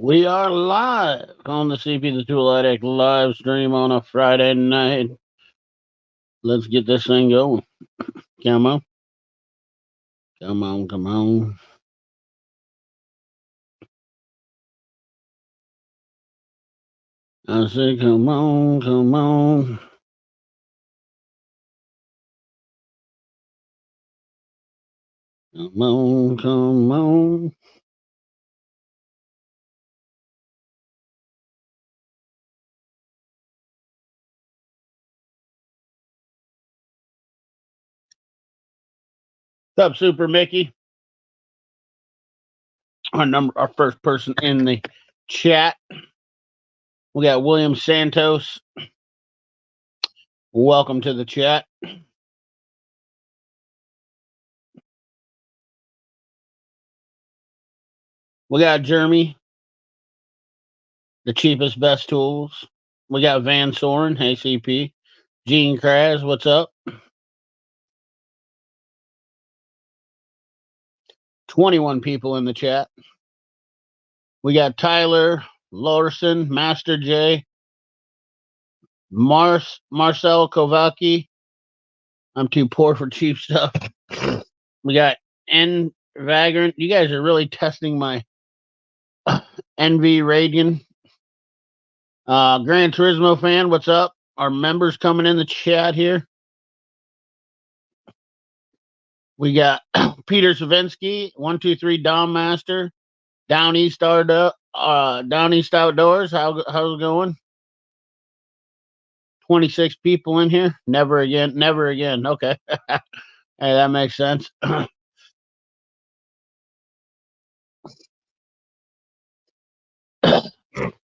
We are live on the CP the Tool Addict live stream on a Friday night. Let's get this thing going. Come on. Come on, come on. I say, come on, come on. Come on, come on. What's up, Super Mickey? Our first person in the chat. We got William Santos. Welcome to the chat. We got Jeremy, the cheapest, best tools. We got Van Soren. Hey, CP. Gene Kraz, what's up? 21 people in the chat. We got Tyler, Lorson, Master J, Marcel Kovalki. I'm too poor for cheap stuff. We got N Vagrant. You guys are really testing my NV Radian. Gran Turismo fan, what's up? Our members coming in the chat here. We got Peter Savinsky, 123 Dom Master, Down East Outdoors. How's it going? 26 people in here. Never again. Never again. Okay. Hey, that makes sense.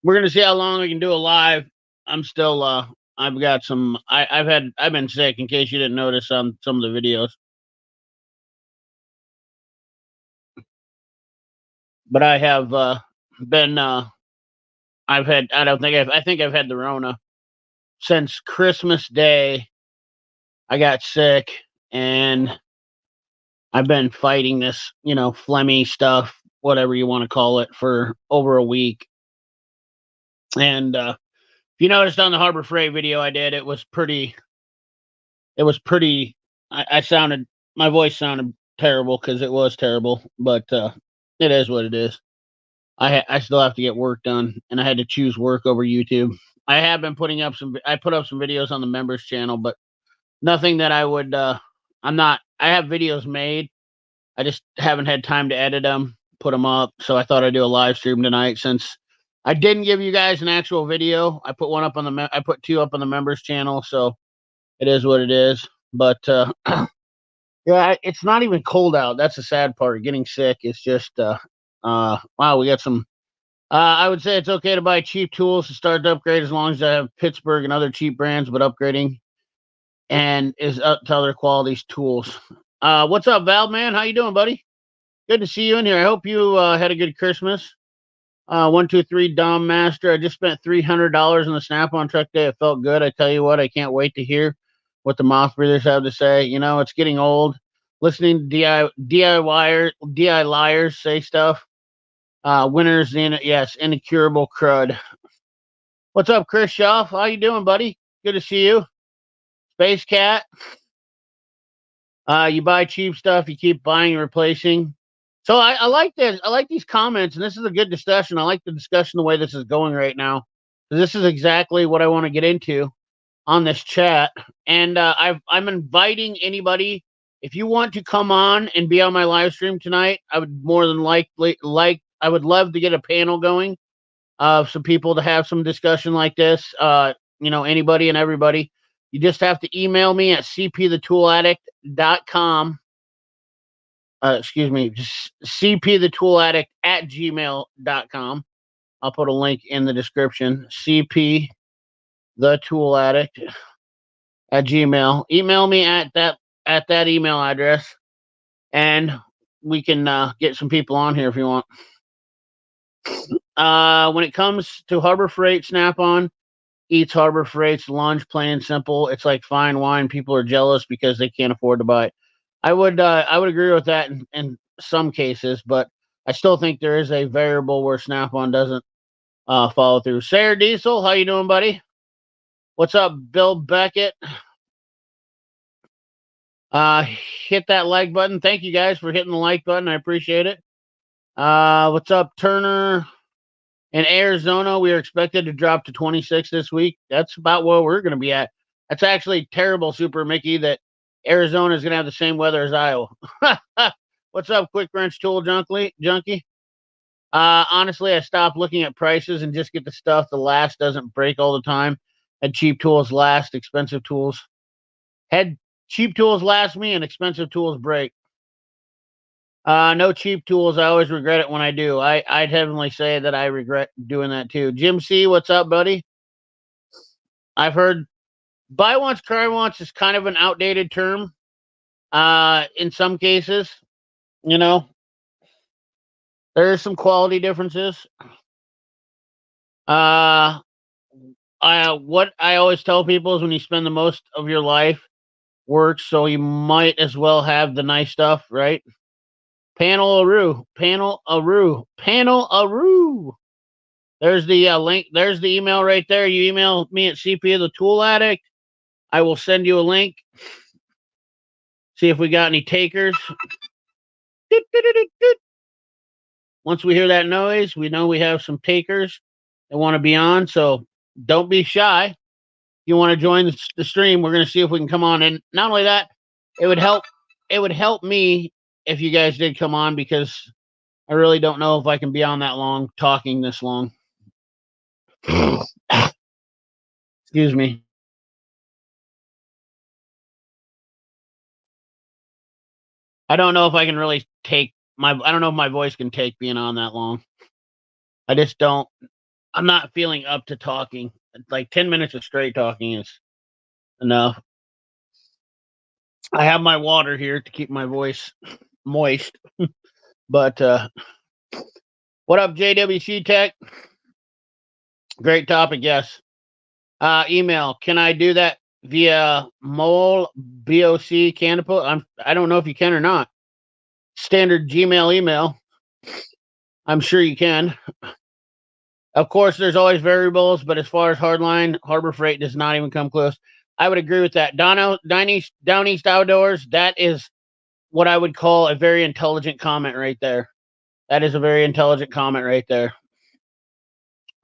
We're gonna see how long we can do a live. I'm still I've got some I've been sick in case you didn't notice on some of the videos. But I have been I think I've had the Rona since Christmas Day. I got sick and I've been fighting this, phlegmy stuff, whatever you want to call it, for over a week. And if you noticed on the Harbor Freight video I did, it was pretty. My voice sounded terrible because it was terrible, but it is what it is. I still have to get work done, and I had to choose work over YouTube. I have been I put up some videos on the members channel, but nothing that I would. I have videos made. I just haven't had time to edit them, put them up. So I thought I'd do a live stream tonight since I didn't give you guys an actual video. I put I put two up on the members channel, so it is what it is. But yeah, it's not even cold out. That's the sad part. Getting sick is just wow. We got some. I would say it's okay to buy cheap tools to start to upgrade as long as I have Pittsburgh and other cheap brands, but upgrading and is up to other qualities tools. What's up, Val man? How you doing, buddy? Good to see you in here. I hope you had a good Christmas. 123 Dom Master. I just spent $300 on the Snap-on truck day. It felt good. I tell you what, I can't wait to hear what the mouth breathers have to say. It's getting old. Listening to DI liars say stuff. Winners in it, yes, incurable crud. What's up, Chris Schaff? How you doing, buddy? Good to see you. Space Cat. You buy cheap stuff, you keep buying and replacing. So I like this. I like these comments, and this is a good discussion. I like the discussion the way this is going right now. This is exactly what I want to get into on this chat. And I'm inviting anybody. If you want to come on and be on my live stream tonight, I would more than likely I would love to get a panel going of some people to have some discussion like this. Anybody and everybody. You just have to email me at cpthetooladdict.com. Excuse me, just cpthetooladdict@gmail.com. I'll put a link in the description. cpthetooladdict@gmail. Email me at that email address, and we can get some people on here if you want. When it comes to Harbor Freight, Snap-on eats Harbor Freight's lunch, plain and simple. It's like fine wine. People are jealous because they can't afford to buy it. I would agree with that in some cases, but I still think there is a variable where Snap-on doesn't follow through. Sarah Diesel, how you doing, buddy? What's up, Bill Beckett? Hit that like button. Thank you guys for hitting the like button. I appreciate it. What's up, Turner? In Arizona, we are expected to drop to 26 this week. That's about where we're going to be at. That's actually terrible, Super Mickey, that Arizona is going to have the same weather as Iowa. What's up, Quick Wrench Tool Junkie? Honestly, I stopped looking at prices and just get the stuff the last doesn't break all the time. And cheap tools last, expensive tools. Had cheap tools last me and expensive tools break. No cheap tools. I always regret it when I do. I'd heavenly say that I regret doing that too. Jim C, what's up, buddy? I've heard buy once, cry once is kind of an outdated term. In some cases, you know, there are some quality differences. What I always tell people is when you spend the most of your life works, so you might as well have the nice stuff, right? Panel-a-roo. There's the link. There's the email right there. You email me at CP of the Tool Addict. I will send you a link. See if we got any takers. Once we hear that noise, we know we have some takers that want to be on. So don't be shy. If you want to join the stream, we're going to see if we can come on. And not only that, it would help. It would help me if you guys did come on, because I really don't know if I can be on that long, talking this long. Excuse me. I don't know if I can really take I don't know if my voice can take being on that long. I just don't. I'm not feeling up to talking. Like 10 minutes of straight talking is enough. I have my water here to keep my voice moist. But what up, JWC Tech? Great topic, yes. Email. Can I do that via Mole BOC Canopy? I don't know if you can or not. Standard Gmail email. I'm sure you can. Of course, there's always variables, but as far as hardline, Harbor Freight does not even come close. I would agree with that. Down East Outdoors, that is what I would call a very intelligent comment right there. That is a very intelligent comment right there.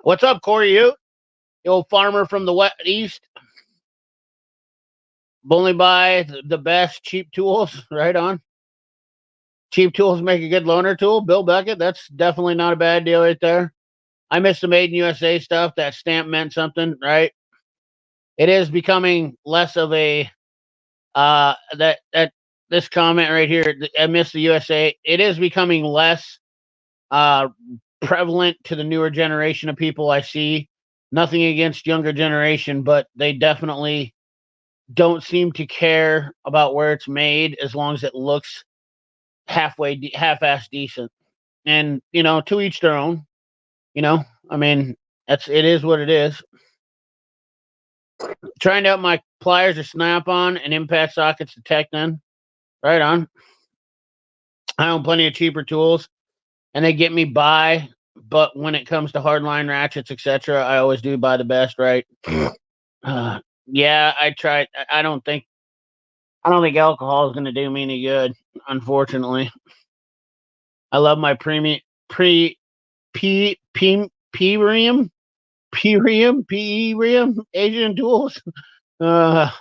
What's up, Corey? You old farmer from the west east? Only buy the best cheap tools. Right on. Cheap tools make a good loaner tool. Bill Beckett, that's definitely not a bad deal right there. I miss the Made in USA stuff. That stamp meant something, right? It is becoming less of a that this comment right here. I miss the USA. It is becoming less prevalent to the newer generation of people I see. Nothing against younger generation, but they definitely don't seem to care about where it's made as long as it looks half-ass decent. And to each their own. I mean, it is what it is. Trying out my pliers or Snap-on and impact sockets to Technon. Right on. I own plenty of cheaper tools, and they get me by. But when it comes to hardline ratchets, etc., I always do buy the best. Right? Yeah, I tried. I don't think alcohol is going to do me any good. Unfortunately, I love my premium P-Ream Asian tools. It's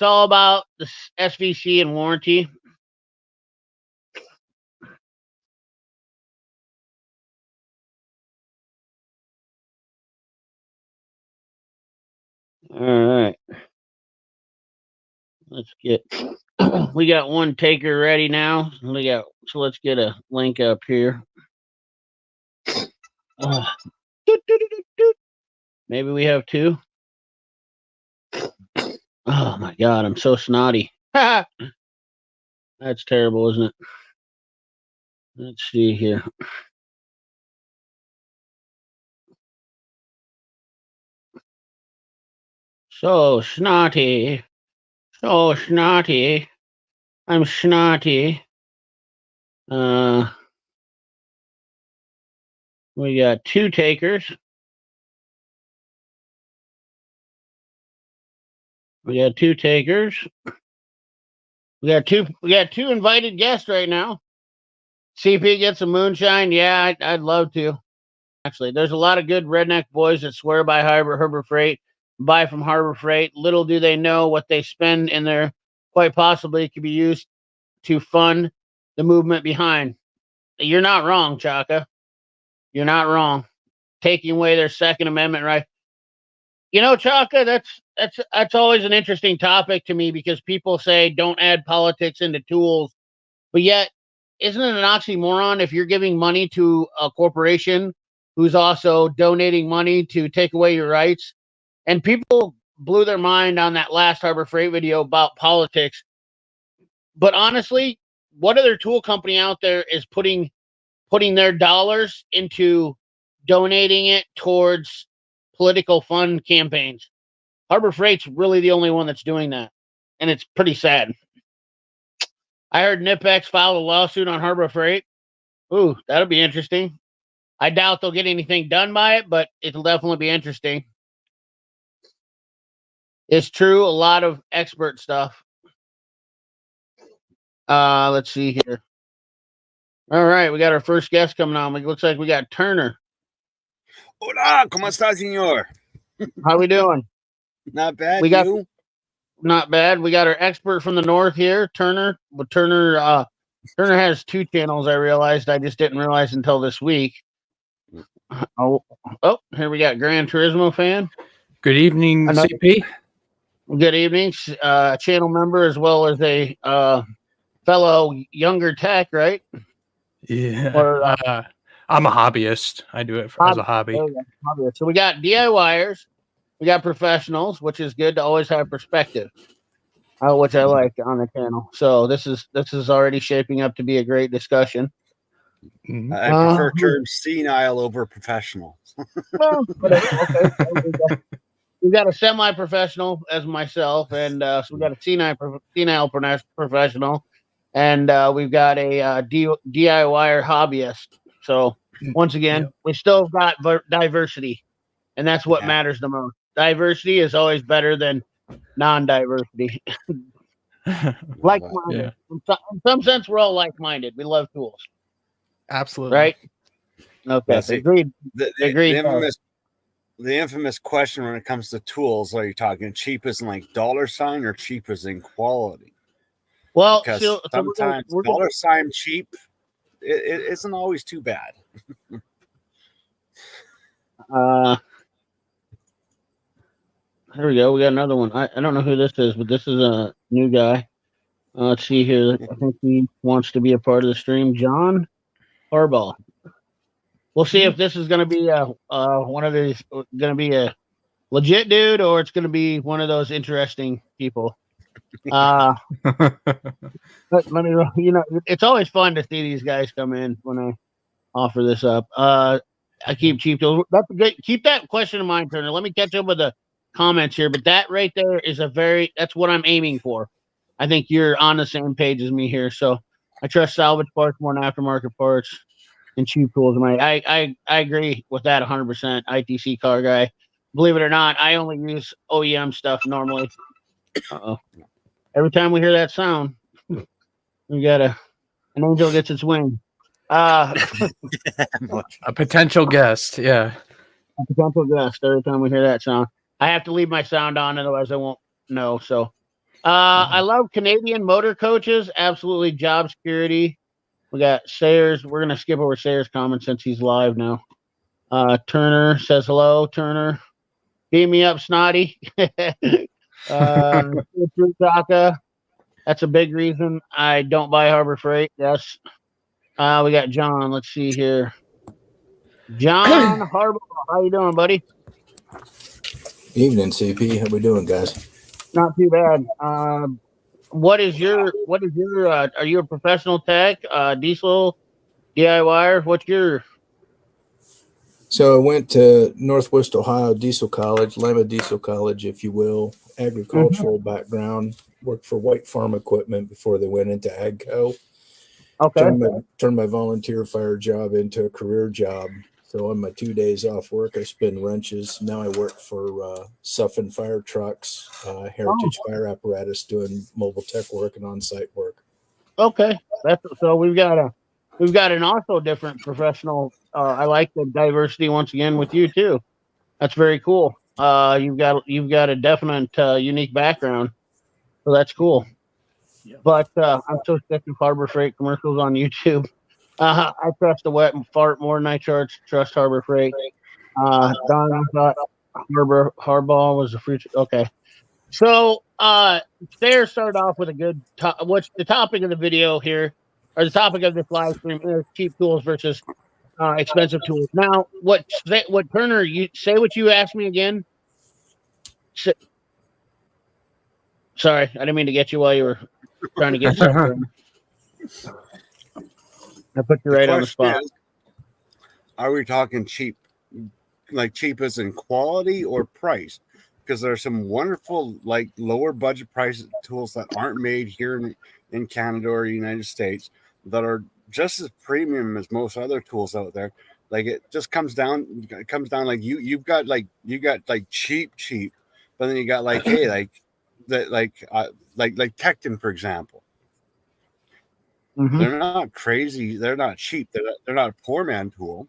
all about the SVC and warranty. All right. Let's get. We got one taker ready now. So let's get a link up here. Maybe we have two. Oh my God, I'm so snotty. That's terrible, isn't it? Let's see here. So snotty. So snotty. I'm snotty. We got 2 takers. We got 2 takers. We got two invited guests right now. CP gets some moonshine. Yeah, I'd love to. Actually, there's a lot of good redneck boys that swear by Harbor Freight, buy from Harbor Freight. Little do they know what they spend in there quite possibly could be used to fund the movement behind. You're not wrong, Chaka. You're not wrong. Taking away their Second Amendment right. You know, Chaka, that's always an interesting topic to me because people say don't add politics into tools, but yet isn't it an oxymoron if you're giving money to a corporation who's also donating money to take away your rights? And people blew their mind on that last Harbor Freight video about politics. But honestly, what other tool company out there is putting their dollars into donating it towards political fund campaigns? Harbor Freight's really the only one that's doing that, and it's pretty sad. I heard Nipex filed a lawsuit on Harbor Freight. Ooh, that'll be interesting. I doubt they'll get anything done by it, but it'll definitely be interesting. It's true, a lot of expert stuff. Let's see here. All right, we got our first guest coming on. It looks like we got Turner. Hola, ¿cómo está, señor? How we doing? Not bad. We got you? Not bad. We got our expert from the north here, Turner. But Turner has 2 channels. I realized. I just didn't realize until this week. Oh, here we got Gran Turismo fan. Good evening, CP. Good evening, channel member as well as a fellow younger tech, right? Yeah. Or, I'm a hobbyist. I do it as a hobby. So we got DIYers, we got professionals, which is good to always have perspective, which I like on the channel. So this is already shaping up to be a great discussion. Mm-hmm. I prefer term senile over professional. Well, okay. We got a semi-professional as myself, and so we got a senile professional, and we've got a DIYer hobbyist. So once again, we still got diversity, and that's what matters the most. Diversity is always better than non-diversity. Like-minded. In some sense, we're all like-minded. We love tools. Absolutely. Right? Okay. Agreed. The infamous question when it comes to tools, are you talking cheap as in like $sign or cheap as in quality? Well, because sometimes $sign cheap it isn't always too bad. Here we go. We got another one. I don't know who this is, but this is a new guy. Let's see here. I think he wants to be a part of the stream. John Harbaugh. We'll see if this is going to be one of these, going to be a legit dude, or it's going to be one of those interesting people. Let me, it's always fun to see these guys come in when I offer this up. I keep cheap tools. That's great. Keep that question in mind, Turner. Let me catch up with the comments here, but that right there is that's what I'm aiming for. I think you're on the same page as me here. So I trust salvage parts more than aftermarket parts and cheap tools. I agree with that 100%. ITC car guy. Believe it or not, I only use OEM stuff normally. Every time we hear that sound, we got an angel gets its wing. A potential guest, yeah. A potential guest. Every time we hear that sound, I have to leave my sound on, otherwise I won't know. So, I love Canadian motor coaches. Absolutely, job security. We got Sayers. We're gonna skip over Sayers' comment since he's live now. Turner says hello. Turner, beat me up, Snotty. That's a big reason I don't buy Harbor Freight. Yes. We got John. Let's see here. John Harbaugh. How you doing, buddy? Evening, CP. How we doing, guys? Not too bad. What is your are you a professional tech, diesel, DIYer? What's your? So I went to Northwest Ohio Diesel College, Lima Diesel College, if you will, agricultural background, worked for White Farm Equipment before they went into AGCO. Okay. Turned my volunteer fire job into a career job. So on my 2 days off work, I spin wrenches. Now I work for Suffin Fire Trucks, Heritage Fire Apparatus, doing mobile tech work and on-site work. Okay, that's so we've got an also different professional. I like the diversity once again with you too. That's very cool. You've got a definite unique background, so that's cool. But I'm so sick of Harbor Freight commercials on YouTube. I trust the wet and fart more than I trust Harbor Freight. Don, I thought Harball was a fruit. Okay, so Stairs started off with a good. What's the topic of the video here, or the topic of this live stream is cheap tools versus expensive tools. Now, what Turner? You say what you asked me again. Sorry, I didn't mean to get you while you were trying to get something. I put you right on the spot. Are we talking cheap, like cheap as in quality or price? Because there are some wonderful, like lower budget price tools that aren't made here in Canada or United States that are just as premium as most other tools out there. Like it just comes down like you got cheap, but then you got like hey like Tecton, for example. Mm-hmm. They're not crazy. They're not cheap. They're not a poor man tool,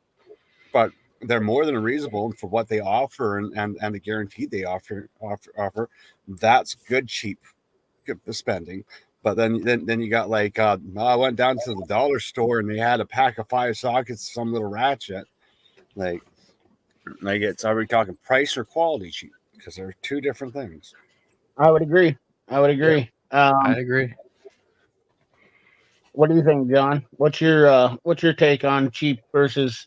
but they're more than reasonable for what they offer and the guarantee they offer. That's good, cheap spending. But then you got like I went down to the dollar store and they had a pack of 5 sockets, some little ratchet. Like it's, are we talking price or quality cheap? Because they're two different things. I would agree. I agree. What do you think, John? What's your take on cheap versus?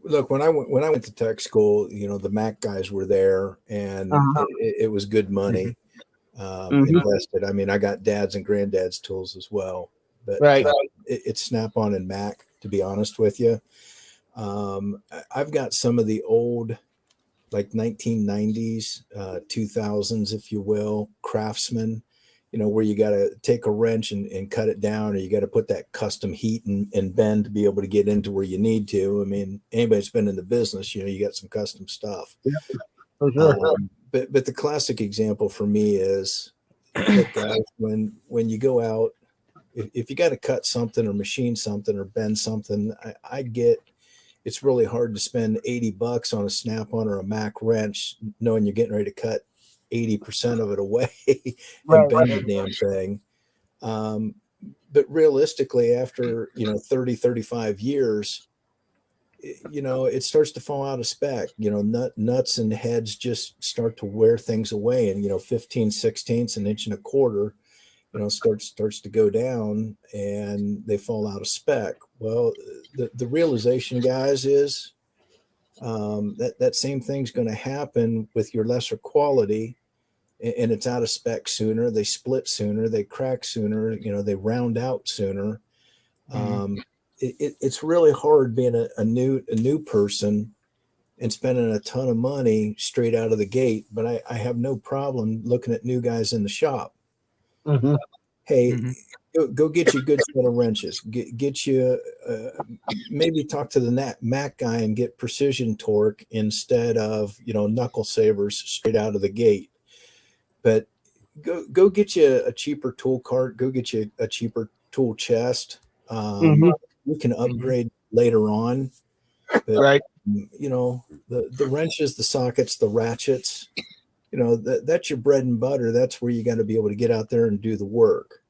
Look, when I went to tech school, the Mac guys were there, and it was good money invested. I mean, I got dad's and granddad's tools as well, but right. It's Snap-on and Mac, to be honest with you. I've got some of the old, like 1990s, 2000s, if you will, Craftsman. Where you got to take a wrench and cut it down, or you got to put that custom heat and bend to be able to get into where you need to. I mean, anybody that's been in the business, you got some custom stuff. Yeah, for sure. But the classic example for me is, look, guys, when you go out, if you got to cut something or machine something or bend something, I get it's really hard to spend $80 on a Snap-on or a Mac wrench, knowing you're getting ready to cut 80% of it away and bend the damn thing. But realistically, after 30, 35 years, it starts to fall out of spec. Nuts and heads just start to wear things away, and 15/16, an inch and a quarter, starts to go down, and they fall out of spec. Well, the realization, guys, is that same thing's going to happen with your lesser quality, and it's out of spec sooner. They split sooner, they crack sooner, they round out sooner. It's really hard being a new person and spending a ton of money straight out of the gate, but I have no problem looking at new guys in the shop. Mm-hmm. Hey, go get you a good set of wrenches. Get you maybe talk to the Mac guy and get precision torque instead of knuckle savers straight out of the gate. But go get you a cheaper tool cart. Go get you a cheaper tool chest. You can upgrade later on. But, right. The wrenches, the sockets, the ratchets. That's your bread and butter. That's where you got to be able to get out there and do the work.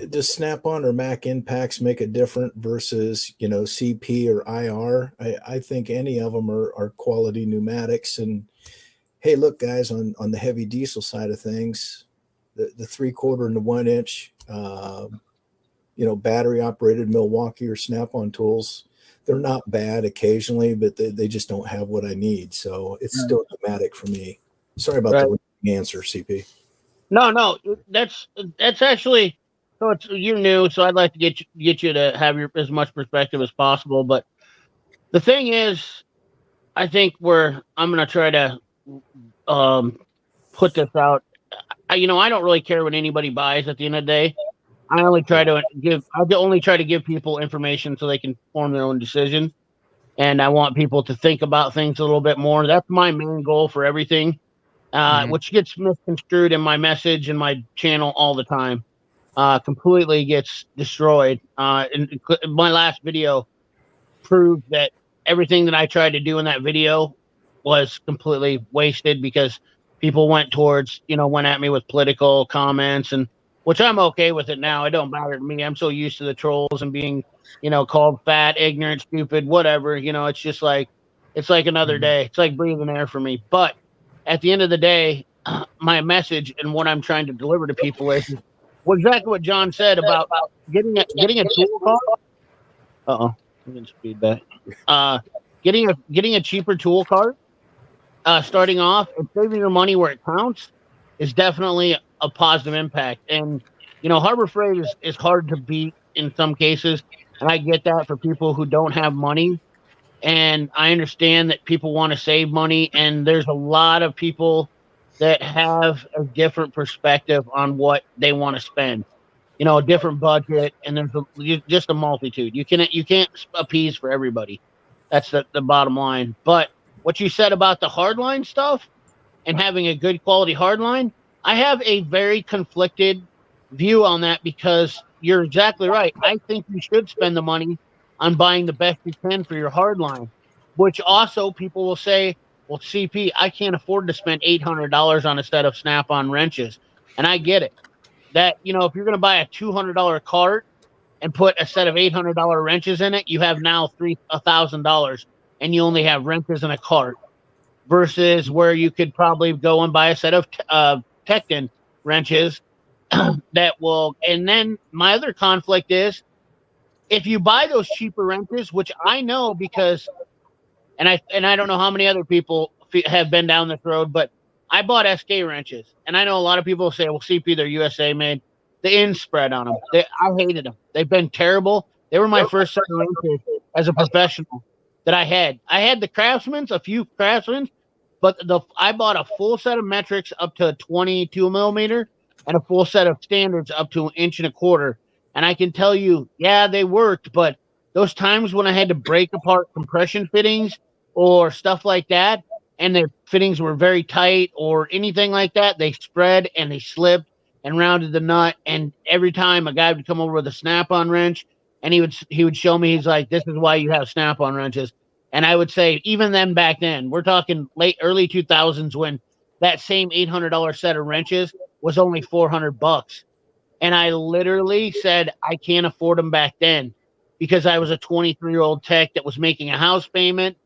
Does Snap-on or Mac impacts make a difference versus CP or IR? I think any of them are quality pneumatics. And hey, look, guys, on the heavy diesel side of things, the 3/4 and the 1 inch, battery operated Milwaukee or Snap-on tools, they're not bad occasionally, but they just don't have what I need. So it's still pneumatic for me. Sorry about the answer, CP. No, that's actually, so you're new, so I'd like to get you to have as much perspective as possible. But the thing is, I think I'm going to try to put this out. I don't really care what anybody buys at the end of the day. I only try to give people information so they can form their own decisions. And I want people to think about things a little bit more. That's my main goal for everything, which gets misconstrued in my message and my channel all the time. Completely gets destroyed. And my last video proved that everything that I tried to do in that video was completely wasted because people went at me with political comments, and which I'm okay with it now. It don't bother me. I'm so used to the trolls and being, called fat, ignorant, stupid, whatever. It's just like, it's like another day. It's like breathing air for me. But at the end of the day, my message and what I'm trying to deliver to people is well, exactly what John said about getting a tool cart. Uh-oh. I'm getting feedback. Getting a cheaper tool cart, starting off and saving your money where it counts is definitely a positive impact. And Harbor Freight is hard to beat in some cases, and I get that for people who don't have money. And I understand that people want to save money, and there's a lot of people that have a different perspective on what they want to spend. A different budget, and there's just a multitude. You can't appease for everybody. That's the bottom line. But what you said about the hardline stuff and having a good quality hardline, I have a very conflicted view on that because you're exactly right. I think you should spend the money on buying the best you can for your hardline, which also people will say, well, CP, I can't afford to spend $800 on a set of Snap-on wrenches. And I get it. That, if you're going to buy a $200 cart and put a set of $800 wrenches in it, you have now $1,000 and you only have wrenches and a cart versus where you could probably go and buy a set of Tecton wrenches that will. And then my other conflict is if you buy those cheaper wrenches, which I know because, and I don't know how many other people have been down this road, but I bought SK wrenches, and I know a lot of people say, well, CP, they're USA made. The ends spread on them. I hated them. They've been terrible. They were my first set of wrenches as a professional that I had. I had the Craftsman's, a few Craftsman's, but I bought a full set of metrics up to 22 millimeter and a full set of standards up to 1.25 inches. And I can tell you, yeah, they worked, but those times when I had to break apart compression fittings or stuff like that, and the fittings were very tight or anything like that, they spread and they slipped and rounded the nut. And every time a guy would come over with a Snap-on wrench and he would show me, he's like, this is why you have Snap-on wrenches. And I would say, even then, back then, we're talking early 2000s when that same $800 set of wrenches was only $400. And I literally said, I can't afford them back then because I was a 23-year-old tech that was making a house payment.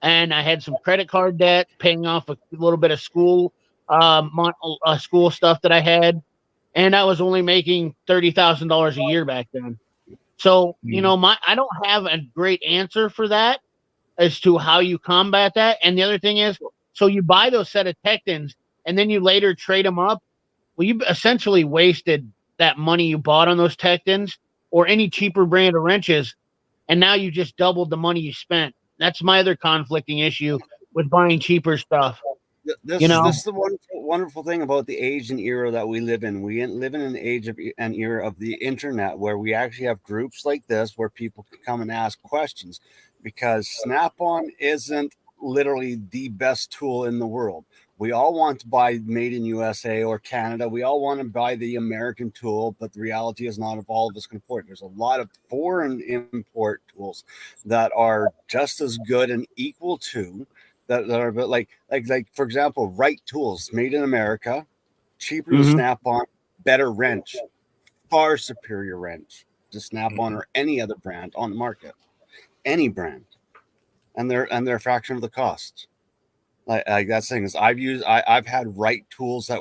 And I had some credit card debt, paying off a little bit of school stuff that I had. And I was only making $30,000 a year back then. So, I don't have a great answer for that as to how you combat that. And the other thing is, so you buy those set of Tectons and then you later trade them up. Well, you essentially wasted that money you bought on those Tectons or any cheaper brand of wrenches. And now you just doubled the money you spent. That's my other conflicting issue with buying cheaper stuff. This is the wonderful thing about the age and era that we live in. We live in an age and era of the internet where we actually have groups like this where people can come and ask questions, because Snap-on isn't literally the best tool in the world. We all want to buy made in USA or Canada. We all want to buy the American tool, but the reality is not all of us can afford it. There's a lot of foreign import tools that are just as good and equal to that are, but like for example, Wright tools made in America, cheaper to Snap-on, better wrench, far superior wrench to Snap-on or any other brand on the market, any brand, and they're a fraction of the cost. Like that's the thing is I've had Wright tools that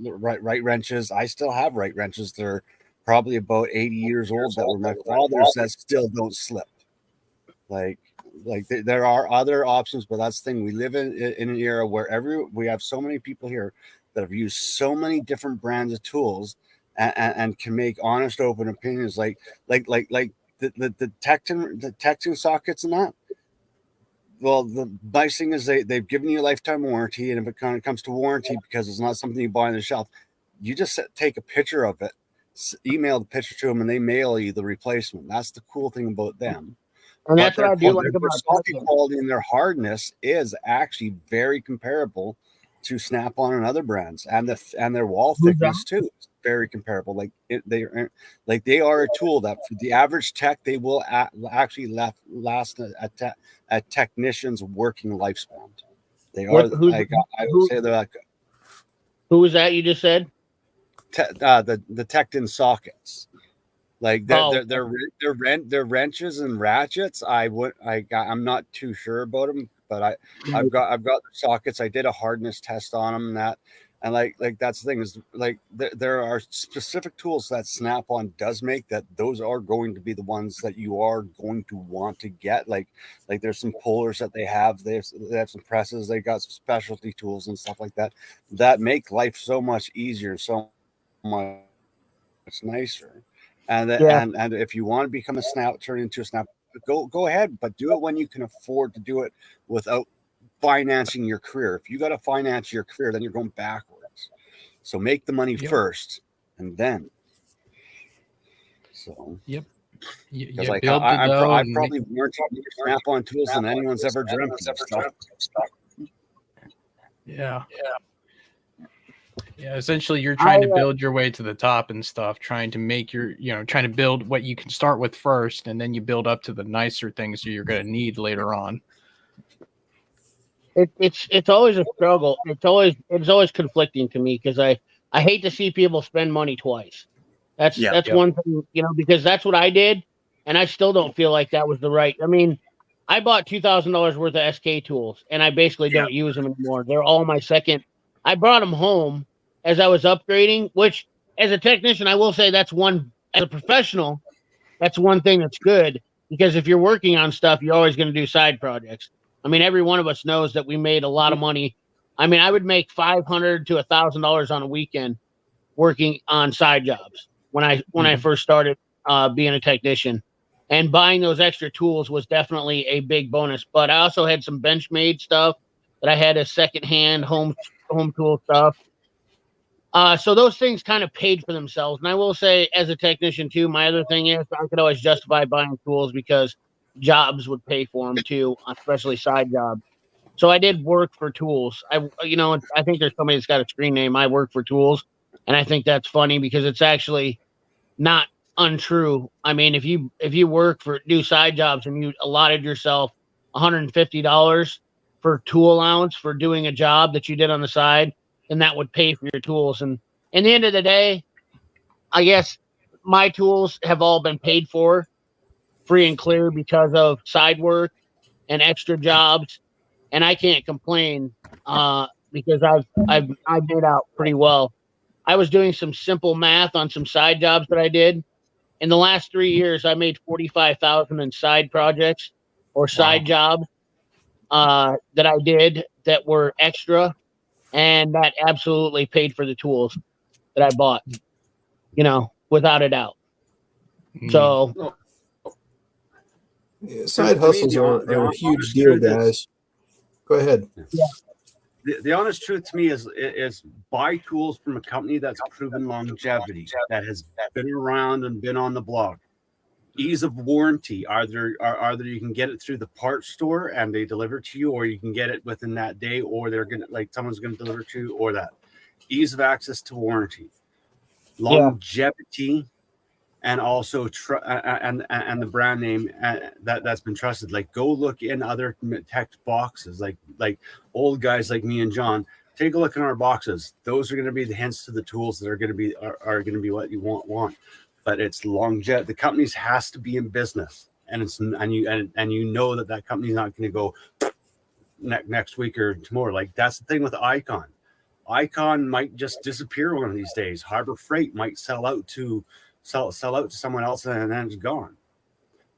Wright wrenches. I still have Wright wrenches. They're probably about 80 years old that were my father's that still don't slip. Like there are other options, but that's the thing. We live in an era where we have so many people here that have used so many different brands of tools and can make honest, open opinions. Like the Tecton sockets and that. Well, the nice thing is they've given you a lifetime warranty, and if it kind of comes to warranty, because it's not something you buy on the shelf, you just take a picture of it email the picture to them, and they mail you the replacement. That's the cool thing about them. And that's what I do their socket quality and their hardness is actually very comparable to Snap-on and other brands, and their wall thickness too is very comparable. They are a tool that for the average tech, they will actually last a technician's working lifespan. They are I would say they're like. Who was that you just said? The Tecton sockets. Like they're wrenches and ratchets. I'm not too sure about them, but I've got the sockets. I did a hardness test on them, and that's the thing is like there are specific tools that Snap-on does make that those are going to be the ones that you are going to want to get. Like there's some pullers that they have. They have some presses. They got some specialty tools and stuff like that make life so much easier, so much nicer. And if you want to become turn into a Snap, go ahead, but do it when you can afford to do it without financing your career. If you got to finance your career, then you're going backwards. So make the money first, and then. So. Yep. Because I probably learned Snap-on tools than anyone's ever dreamt of stuff. Yeah. Yeah, essentially you're trying to build your way to the top and stuff, trying to make trying to build what you can start with first, and then you build up to the nicer things you're going to need later on. It's always a struggle. It's always conflicting to me because I hate to see people spend money twice. That's one thing, because that's what I did, and I still don't feel like that was the right. I mean, I bought $2,000 worth of SK tools, and I basically don't use them anymore. They're all my second. I brought them home as I was upgrading, which as a technician, I will say as a professional, that's one thing that's good, because if you're working on stuff, you're always going to do side projects. I mean, every one of us knows that we made a lot of money. I mean, I would make $500 to $1,000 on a weekend working on side jobs when I first started being a technician, and buying those extra tools was definitely a big bonus. But I also had some Benchmade stuff that I had as secondhand home tool stuff. So those things kind of paid for themselves. And I will say, as a technician too, my other thing is I could always justify buying tools because jobs would pay for them too, especially side jobs. So I did work for tools. I think there's somebody that's got a screen name. I work for tools, and I think that's funny because it's actually not untrue. I mean, if you do side jobs and you allotted yourself $150 for tool allowance for doing a job that you did on the side, then that would pay for your tools. And in the end of the day, I guess my tools have all been paid for free and clear because of side work and extra jobs. And I can't complain because I've made out pretty well. I was doing some simple math on some side jobs that I did. In the last 3 years, I made $45,000 in side projects or side jobs that I did that were extra, and that absolutely paid for the tools that I bought, without a doubt. So side hustles are a huge deal, guys. Go ahead. Yeah. The honest truth to me is buy tools from a company that's proven longevity, that has been around and been on the block. Ease of warranty. Either you can get it through the parts store and they deliver to you, or you can get it within that day, or someone's gonna deliver to you, or that. Ease of access to warranty, longevity, and also and the brand name that's been trusted. Like, go look in other tech boxes, like old guys like me and John. Take a look in our boxes. Those are going to be the hints to the tools that are going to be what you want. But it's longevity. The companies has to be in business, and you know that company's not going to go next week or tomorrow. Like, that's the thing with Icon. Icon might just disappear one of these days. Harbor Freight might sell out to someone else, and then it's gone.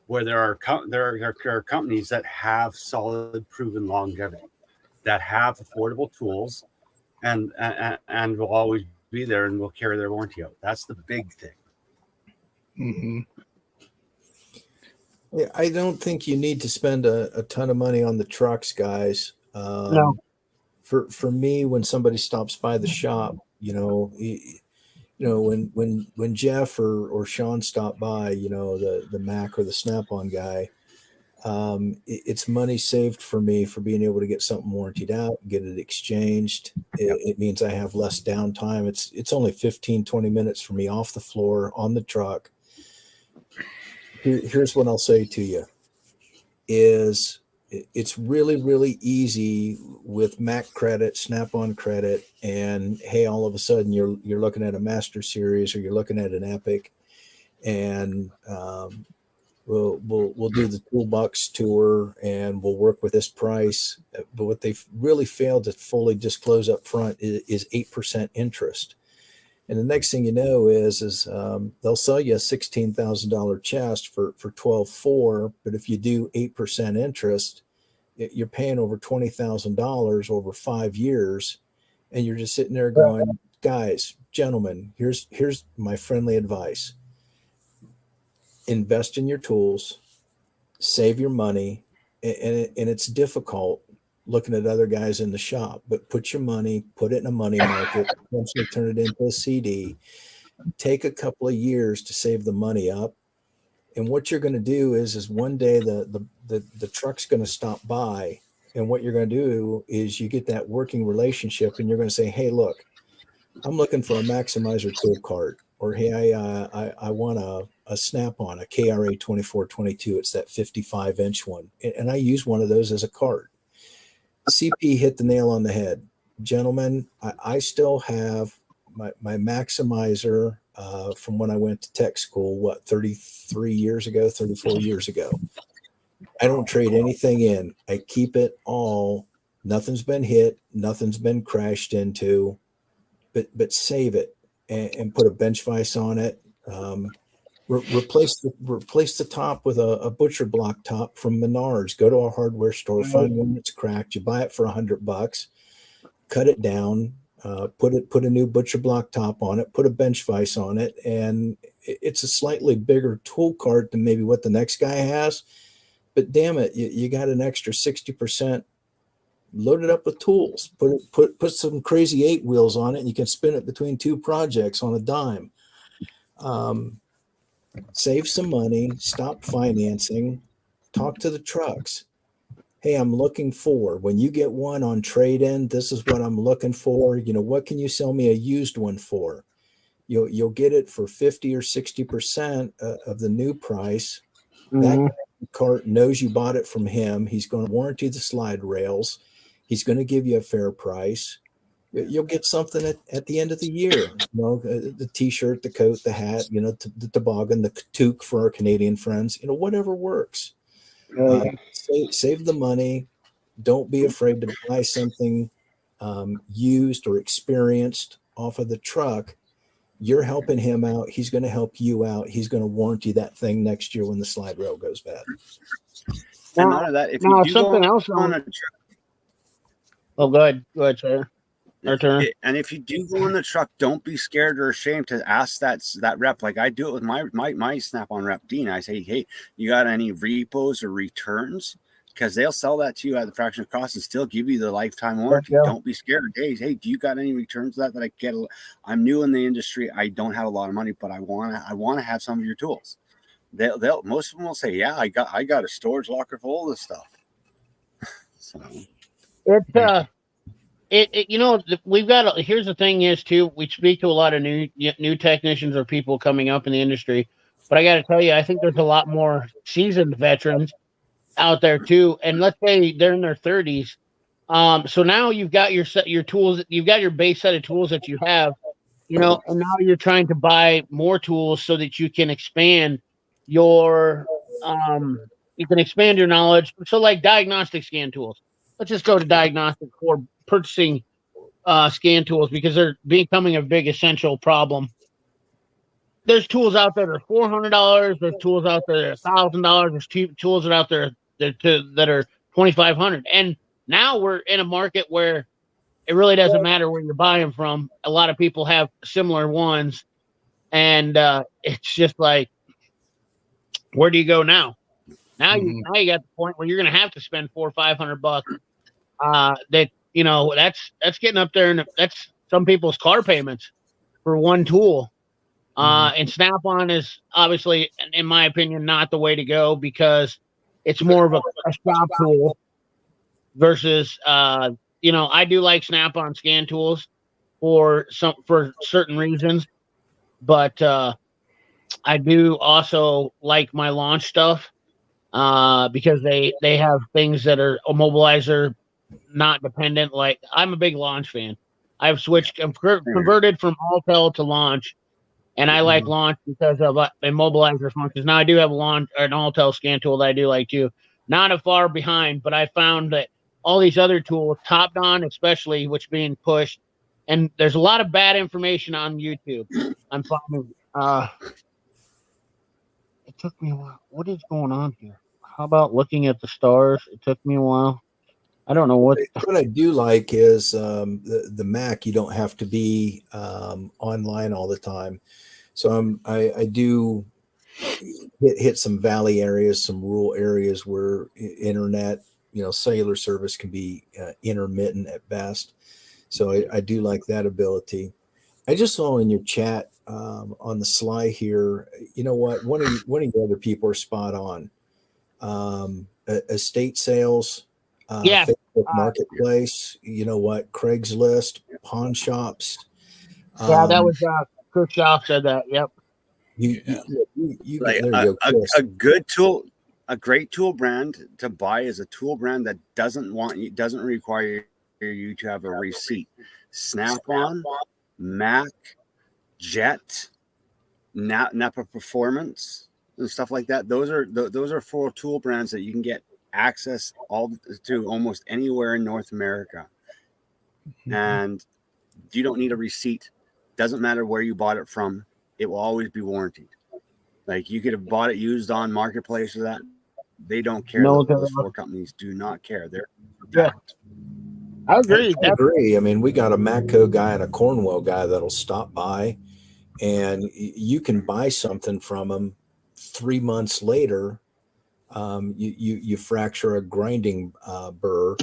Where there are companies that have solid, proven longevity, that have affordable tools, and will always be there and will carry their warranty out. That's the big thing. Mm-hmm. Yeah, I don't think you need to spend a ton of money on the trucks, guys. No. For me, when somebody stops by the shop, when Jeff or Sean stop by, the Mac or the Snap-on guy, it's money saved for me for being able to get something warrantied out, get it exchanged. It means I have less downtime. It's only 15-20 minutes for me off the floor on the truck. Here's what I'll say to you is it's really, really easy with Mac credit, Snap-on credit, and hey, all of a sudden you're looking at a Master Series or you're looking at an Epic, and we'll do the Toolbox tour and we'll work with this price. But what they've really failed to fully disclose up front is 8% interest. And the next thing you know is they'll sell you a $16,000 chest for $12,400, but if you do 8% interest, you're paying over $20,000 over 5 years, and you're just sitting there going, guys, gentlemen, here's my friendly advice: invest in your tools, save your money, and it's difficult looking at other guys in the shop, but put your money, put it in a money market, eventually turn it into a CD, take a couple of years to save the money up. And what you're going to do is one day the truck's going to stop by, and what you're going to do is you get that working relationship, and you're going to say, hey, look, I'm looking for a Maximizer tool cart, or hey, I want a Snap-on, a KRA 2422. It's that 55-inch one, and I use one of those as a cart. CP hit the nail on the head. Gentlemen, I still have my Maximizer from when I went to tech school, 34 years ago. I don't trade anything in. I keep it all. Nothing's been hit. Nothing's been crashed into, but save it and put a bench vise on it. Replace the top with a butcher block top from Menards. Go to a hardware store, find one that's cracked. You buy it for $100, cut it down, put a new butcher block top on it, put a bench vise on it, and it's a slightly bigger tool cart than maybe what the next guy has. But damn it, you got an extra 60%. Load it up with tools. Put some crazy 8 wheels on it, and you can spin it between 2 projects on a dime. Save some money, stop financing, talk to the trucks. Hey, I'm looking for, when you get one on trade-in, this is what I'm looking for. What can you sell me a used one for? You'll get it for 50 or 60% of the new price. Mm-hmm. That cart knows you bought it from him. He's going to warranty the slide rails. He's going to give you a fair price. You'll get something at the end of the year, the t-shirt, the coat, the hat, the toboggan, the toque for our Canadian friends, whatever works. Save the money. Don't be afraid to buy something used or experienced off of the truck. You're helping him out. He's going to help you out. He's going to warranty that thing next year when the slide rail goes bad. And none of that. If you do something else on a truck. Oh, go ahead, sir. And if you do go on the truck, don't be scared or ashamed to ask that rep. Like I do it with my Snap-on rep, Dean. I say, hey, you got any repos or returns? Because they'll sell that to you at the fraction of cost and still give you the lifetime warranty. Don't be scared. Hey, do you got any returns that I get? I'm new in the industry. I don't have a lot of money, but I want to have some of your tools. They'll most of them will say, yeah, I got a storage locker full of this stuff. So we've got here's the thing is too, we speak to a lot of new technicians or people coming up in the industry, but I got to tell you, I think there's a lot more seasoned veterans out there too, and let's say they're in their 30s. So now you've got your tools, you've got your base set of tools that you have, and now you're trying to buy more tools so that you can expand your knowledge. So like diagnostic scan tools. Let's just go to Diagnostic for purchasing scan tools because they're becoming a big essential problem. There's tools out there that are $400. There's tools out there that are $1,000. There's tools that are out there that are $2,500. And now we're in a market where it really doesn't matter where you're buying from. A lot of people have similar ones, and it's just like, where do you go now? Now you got the point where you're going to have to spend $400 or $500. That's getting up there, and that's some people's car payments. for one tool. And Snap-on is obviously, in my opinion, not the way to go because it's more of a shop tool versus, I do like Snap-on scan tools for certain reasons, but I do also like my launch stuff because they have things that are immobilizer not dependent. Like I'm a big launch fan. I've switched, converted from Altel to launch. And I like launch because of immobilizer functions. Now I do have an Altel scan tool that I do like too. Not a far behind, but I found that all these other tools, Top-Don especially, which being pushed, and there's a lot of bad information on YouTube. I'm finding. It took me a while. What is going on here? How about looking at the stars? It took me a while. I don't know what. What I do like is the Mac. You don't have to be online all the time. So I do hit some valley areas, some rural areas where internet, cellular service can be intermittent at best. So I do like that ability. I just saw in your chat on the slide here, you know what? One of the other people are spot on. Estate sales, Facebook Marketplace, you know what? Craigslist, pawn shops. Yeah, that was Chris Shaw said that. Yep. You like there you go, a good tool, a great tool brand to buy is a tool brand that doesn't require you to have a receipt. Snap-on, Mac, Jet, Napa Performance, and stuff like that. Those are 4 tool brands that you can get access to almost anywhere in North America, and you don't need a receipt. Doesn't matter where you bought it from, it will always be warranted. Like you could have bought it used on Marketplace or that. They don't care. No, those 4 companies do not care. They're I agree. I agree. I mean, we got a Matco guy and a Cornwell guy that'll stop by, and you can buy something from them. 3 months later, you fracture a grinding burr,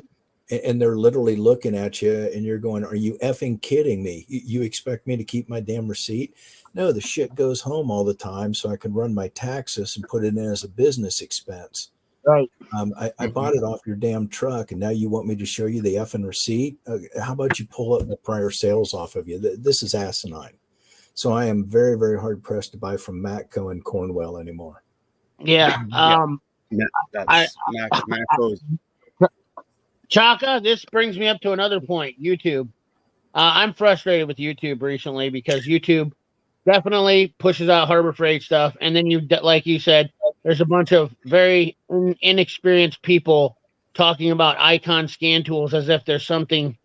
and they're literally looking at you, and you're going, "Are you effing kidding me? You expect me to keep my damn receipt?" No, the shit goes home all the time, so I can run my taxes and put it in as a business expense. Right. I bought it off your damn truck, and now you want me to show you the effing receipt? How about you pull up the prior sales off of you? This is asinine. So I am very, very hard pressed to buy from Matco and Cornwell anymore. Yeah. Mac's. Chaka, this brings me up to another point. YouTube. I'm frustrated with YouTube recently because YouTube definitely pushes out Harbor Freight stuff, and then like you said, there's a bunch of very inexperienced people talking about Icon scan tools as if there's something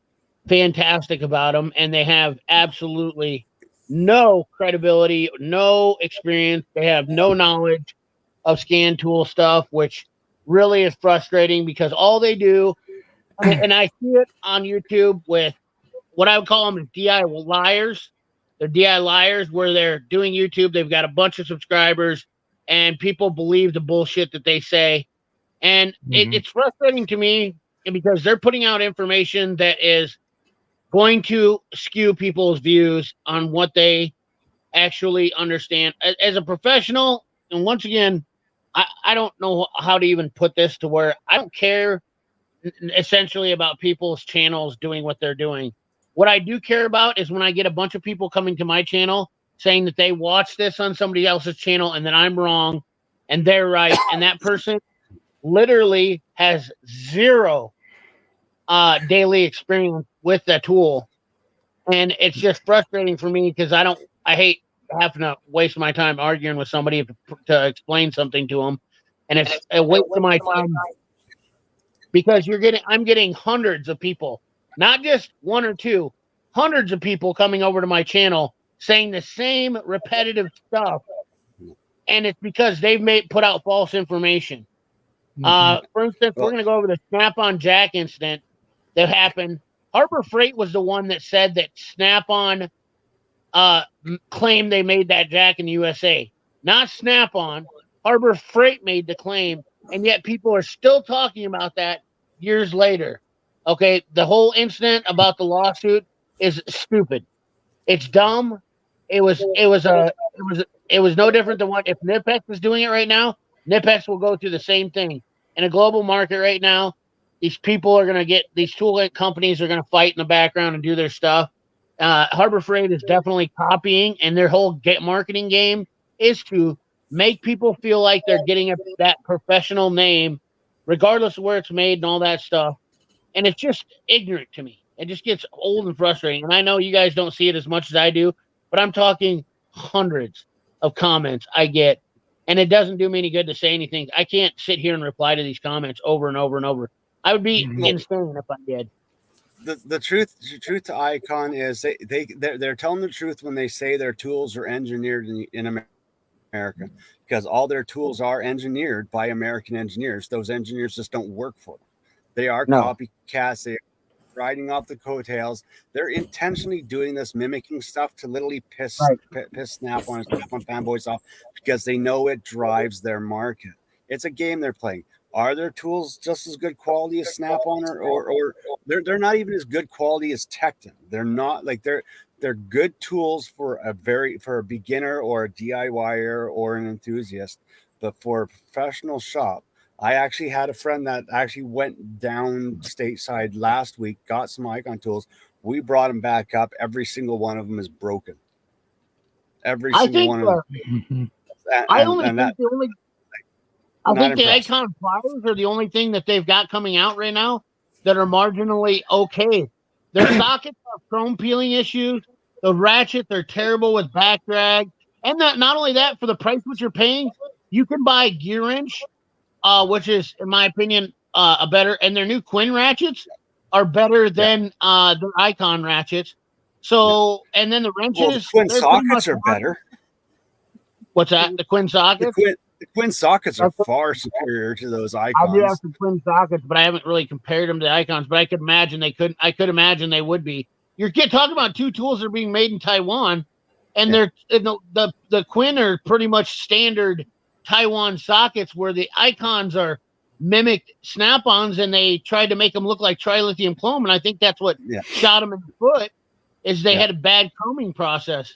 fantastic about them, and they have absolutely no credibility, no experience. They have no knowledge of scan tool stuff, which really is frustrating because all they do, and I see it on YouTube with what I would call them DI liars. They're DI liars where they're doing YouTube. They've got a bunch of subscribers and people believe the bullshit that they say. And it's frustrating to me because they're putting out information that is going to skew people's views on what they actually understand. As a professional, and once again, I don't know how to even put this to where I don't care essentially about people's channels doing what they're doing. What I do care about is when I get a bunch of people coming to my channel saying that they watched this on somebody else's channel and that I'm wrong and they're right. And that person literally has zero daily experience with the tool. And it's just frustrating for me because I hate having to waste my time arguing with somebody to explain something to them. And it's a waste of my time because I'm getting hundreds of people, not just 1 or 2, hundreds of people coming over to my channel saying the same repetitive stuff. And it's because they've put out false information. For instance, we're going to go over the Snap-on jack incident that happened. Harbor Freight was the one that said that Snap-on claimed they made that jack in the USA. Not Snap-on. Harbor Freight made the claim, and yet people are still talking about that years later. Okay, the whole incident about the lawsuit is stupid. It's dumb. it was no different than what if Nipex is doing it right now. Nipex will go through the same thing in a global market right now. These people are going to get these tool companies are going to fight in the background and do their stuff. Harbor Freight is definitely copying, and their whole marketing game is to make people feel like they're getting that professional name, regardless of where it's made and all that stuff. And it's just ignorant to me. It just gets old and frustrating. And I know you guys don't see it as much as I do, but I'm talking hundreds of comments I get, and it doesn't do me any good to say anything. I can't sit here and reply to these comments over and over and over. I would be insane if I did. The truth to Icon is they're telling the truth when they say their tools are engineered in America, because all their tools are engineered by American engineers. Those engineers just don't work for them. They are copycats. They're riding off the coattails. They're intentionally doing this, mimicking stuff to literally piss Snap-on fanboys off, because they know it drives their market. It's a game they're playing. Are their tools just as good quality as Snap-on, or they're not even as good quality as Tecton? They're not like they're good tools for a beginner or a DIYer or an enthusiast, but for a professional shop. I actually had a friend that actually went down stateside last week, got some Icon tools. We brought them back up. Every single one of them is broken. Every single one of them. I think the Icon pliers are the only thing that they've got coming out right now that are marginally okay. Their sockets have chrome peeling issues. The ratchets are terrible with back drag. And not only that, for the price what you're paying, you can buy Gear Wrench, which is, in my opinion, a better. And their new Quinn ratchets are better than the Icon ratchets. So, and then the wrenches. Well, the Quinn sockets are better. What's that? The Quinn sockets? The Quinn sockets are far superior to those Icons. I do have some Quinn sockets, but I haven't really compared them to the Icons. But I could imagine they could. I could imagine they would be. You're talking about two tools that are being made in Taiwan, and they're the Quinn are pretty much standard Taiwan sockets, where the Icons are mimicked Snap-ons, and they tried to make them look like trilithium chrome. And I think that's what shot them in the foot, is they had a bad combing process.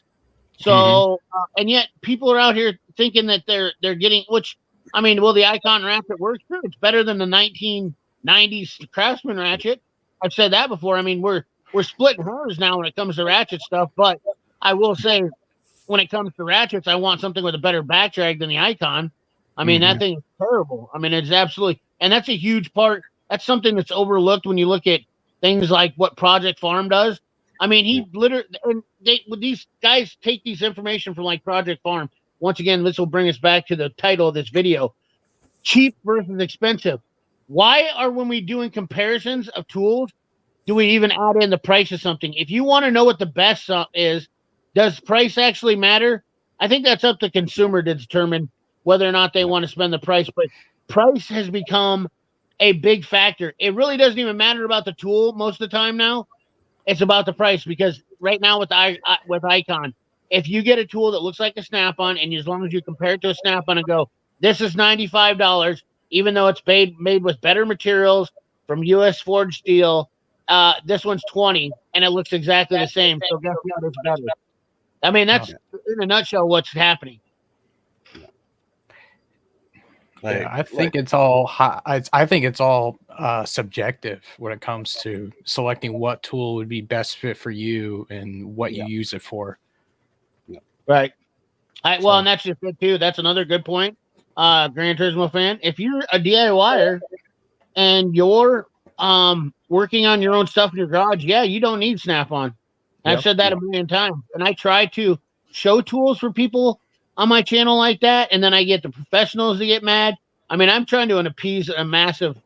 So, and yet people are out here thinking that they're getting, which, I mean, will the Icon ratchet work? Sure, it's better than the 1990s Craftsman ratchet. I've said that before. I mean, we're splitting hairs now when it comes to ratchet stuff, but I will say, when it comes to ratchets, I want something with a better back drag than the Icon. I mean, that thing is terrible. I mean, it's absolutely, and that's a huge part. That's something that's overlooked when you look at things like what Project Farm does. I mean, he literally, and these guys take these information from like Project Farm. Once again, this will bring us back to the title of this video: cheap versus expensive. Why are, when we doing comparisons of tools, do we even add in the price of something? If you want to know what the best is, does price actually matter? I think that's up to the consumer to determine whether or not they want to spend the price. But price has become a big factor. It really doesn't even matter about the tool most of the time now. It's about the price, because right now with Icon, if you get a tool that looks like a Snap-on, and as long as you compare it to a Snap-on and go, this is $95, even though it's made with better materials from U.S. forged steel, this one's $20, and it looks exactly the same. So guess what? It's better. I mean, that's in a nutshell what's happening. I think it's all I think it's all subjective when it comes to selecting what tool would be best fit for you and what you use it for. Right. Well, and that's just it too. That's another good point. Gran Turismo fan, if you're a DIYer and you're working on your own stuff in your garage, you don't need Snap-on. I've said that a million times, and I try to show tools for people on my channel like that, and then I get the professionals to get mad. I mean, I'm trying to appease a massive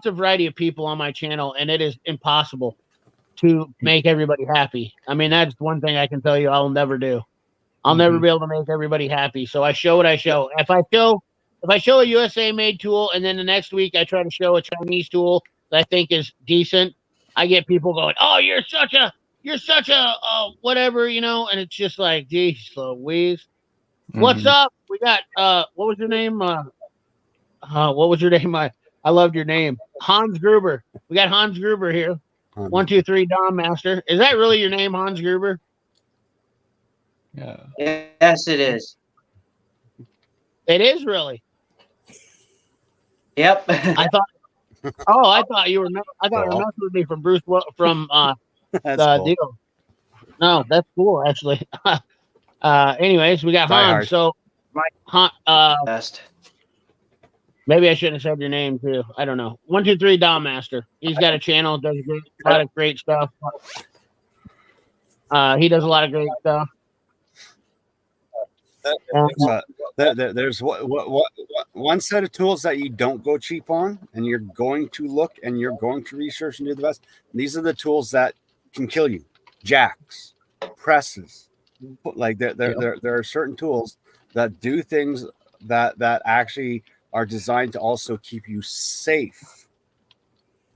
variety of people on my channel, and it is impossible to make everybody happy. I mean, that's one thing I can tell you I'll never do. I'll never be able to make everybody happy. So I show what I show. If I show a USA made tool, and then the next week I try to show a Chinese tool that I think is decent, I get people going, "Oh, you're such a whatever," you know, and it's just like, geez Louise. What's up? We got what was your name? What was your name? I loved your name. Hans Gruber. We got Hans Gruber here. 123 Dom Master. Is that really your name, Hans Gruber? Yeah. Yes, it is. It is really. Yep. I thought. Oh, I thought you were. I thought you were messing with me from Bruce from That's the cool. deal. No, that's cool actually. Anyways, we got Die Hans. hard. So, Best. maybe I shouldn't have said your name too. I don't know. 123 Dom Master. He's got a channel. Does a lot of great stuff. He does a lot of great stuff. There's one set of tools that you don't go cheap on, and you're going to look and you're going to research and do the best. And these are the tools that can kill you: jacks, presses. Like there are certain tools that do things that actually are designed to also keep you safe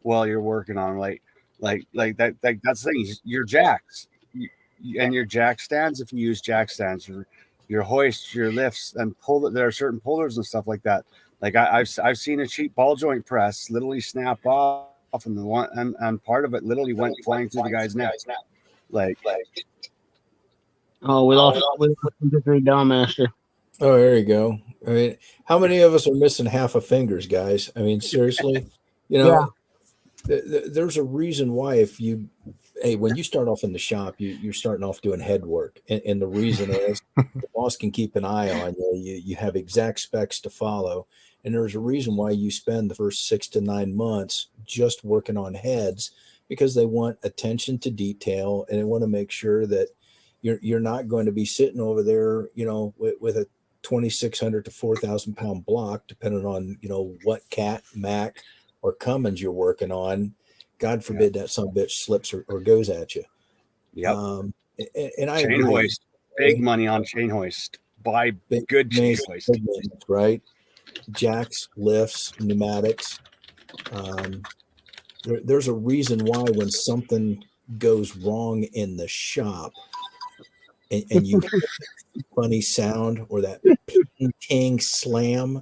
while you're working on like that. Like that's the thing. Your jacks and your jack stands. If you use jack stands, your hoists, your lifts, and there are certain pullers and stuff like that. Like I've seen a cheap ball joint press literally snap off, and and part of it literally went flying through the guy's neck. Like Oh, we lost 123 Dom Master. Oh, there you go. I mean, how many of us are missing half a fingers, guys? I mean, seriously, there's a reason why when you start off in the shop, you're starting off doing head work. And the reason is the boss can keep an eye on you. You have exact specs to follow. And there's a reason why you spend the first 6 to 9 months just working on heads, because they want attention to detail and they want to make sure that you're not going to be sitting over there, with a 2,600 to 4,000 pound block, depending on, what Cat, Mac, or Cummins you're working on. God forbid that some bitch slips or goes at you. Yep. And I chain agree. hoist, big money on chain hoist. Buy good chain hoist. Right? Jacks, lifts, pneumatics. There's a reason why when something goes wrong in the shop and you hear funny sound or that ping slam,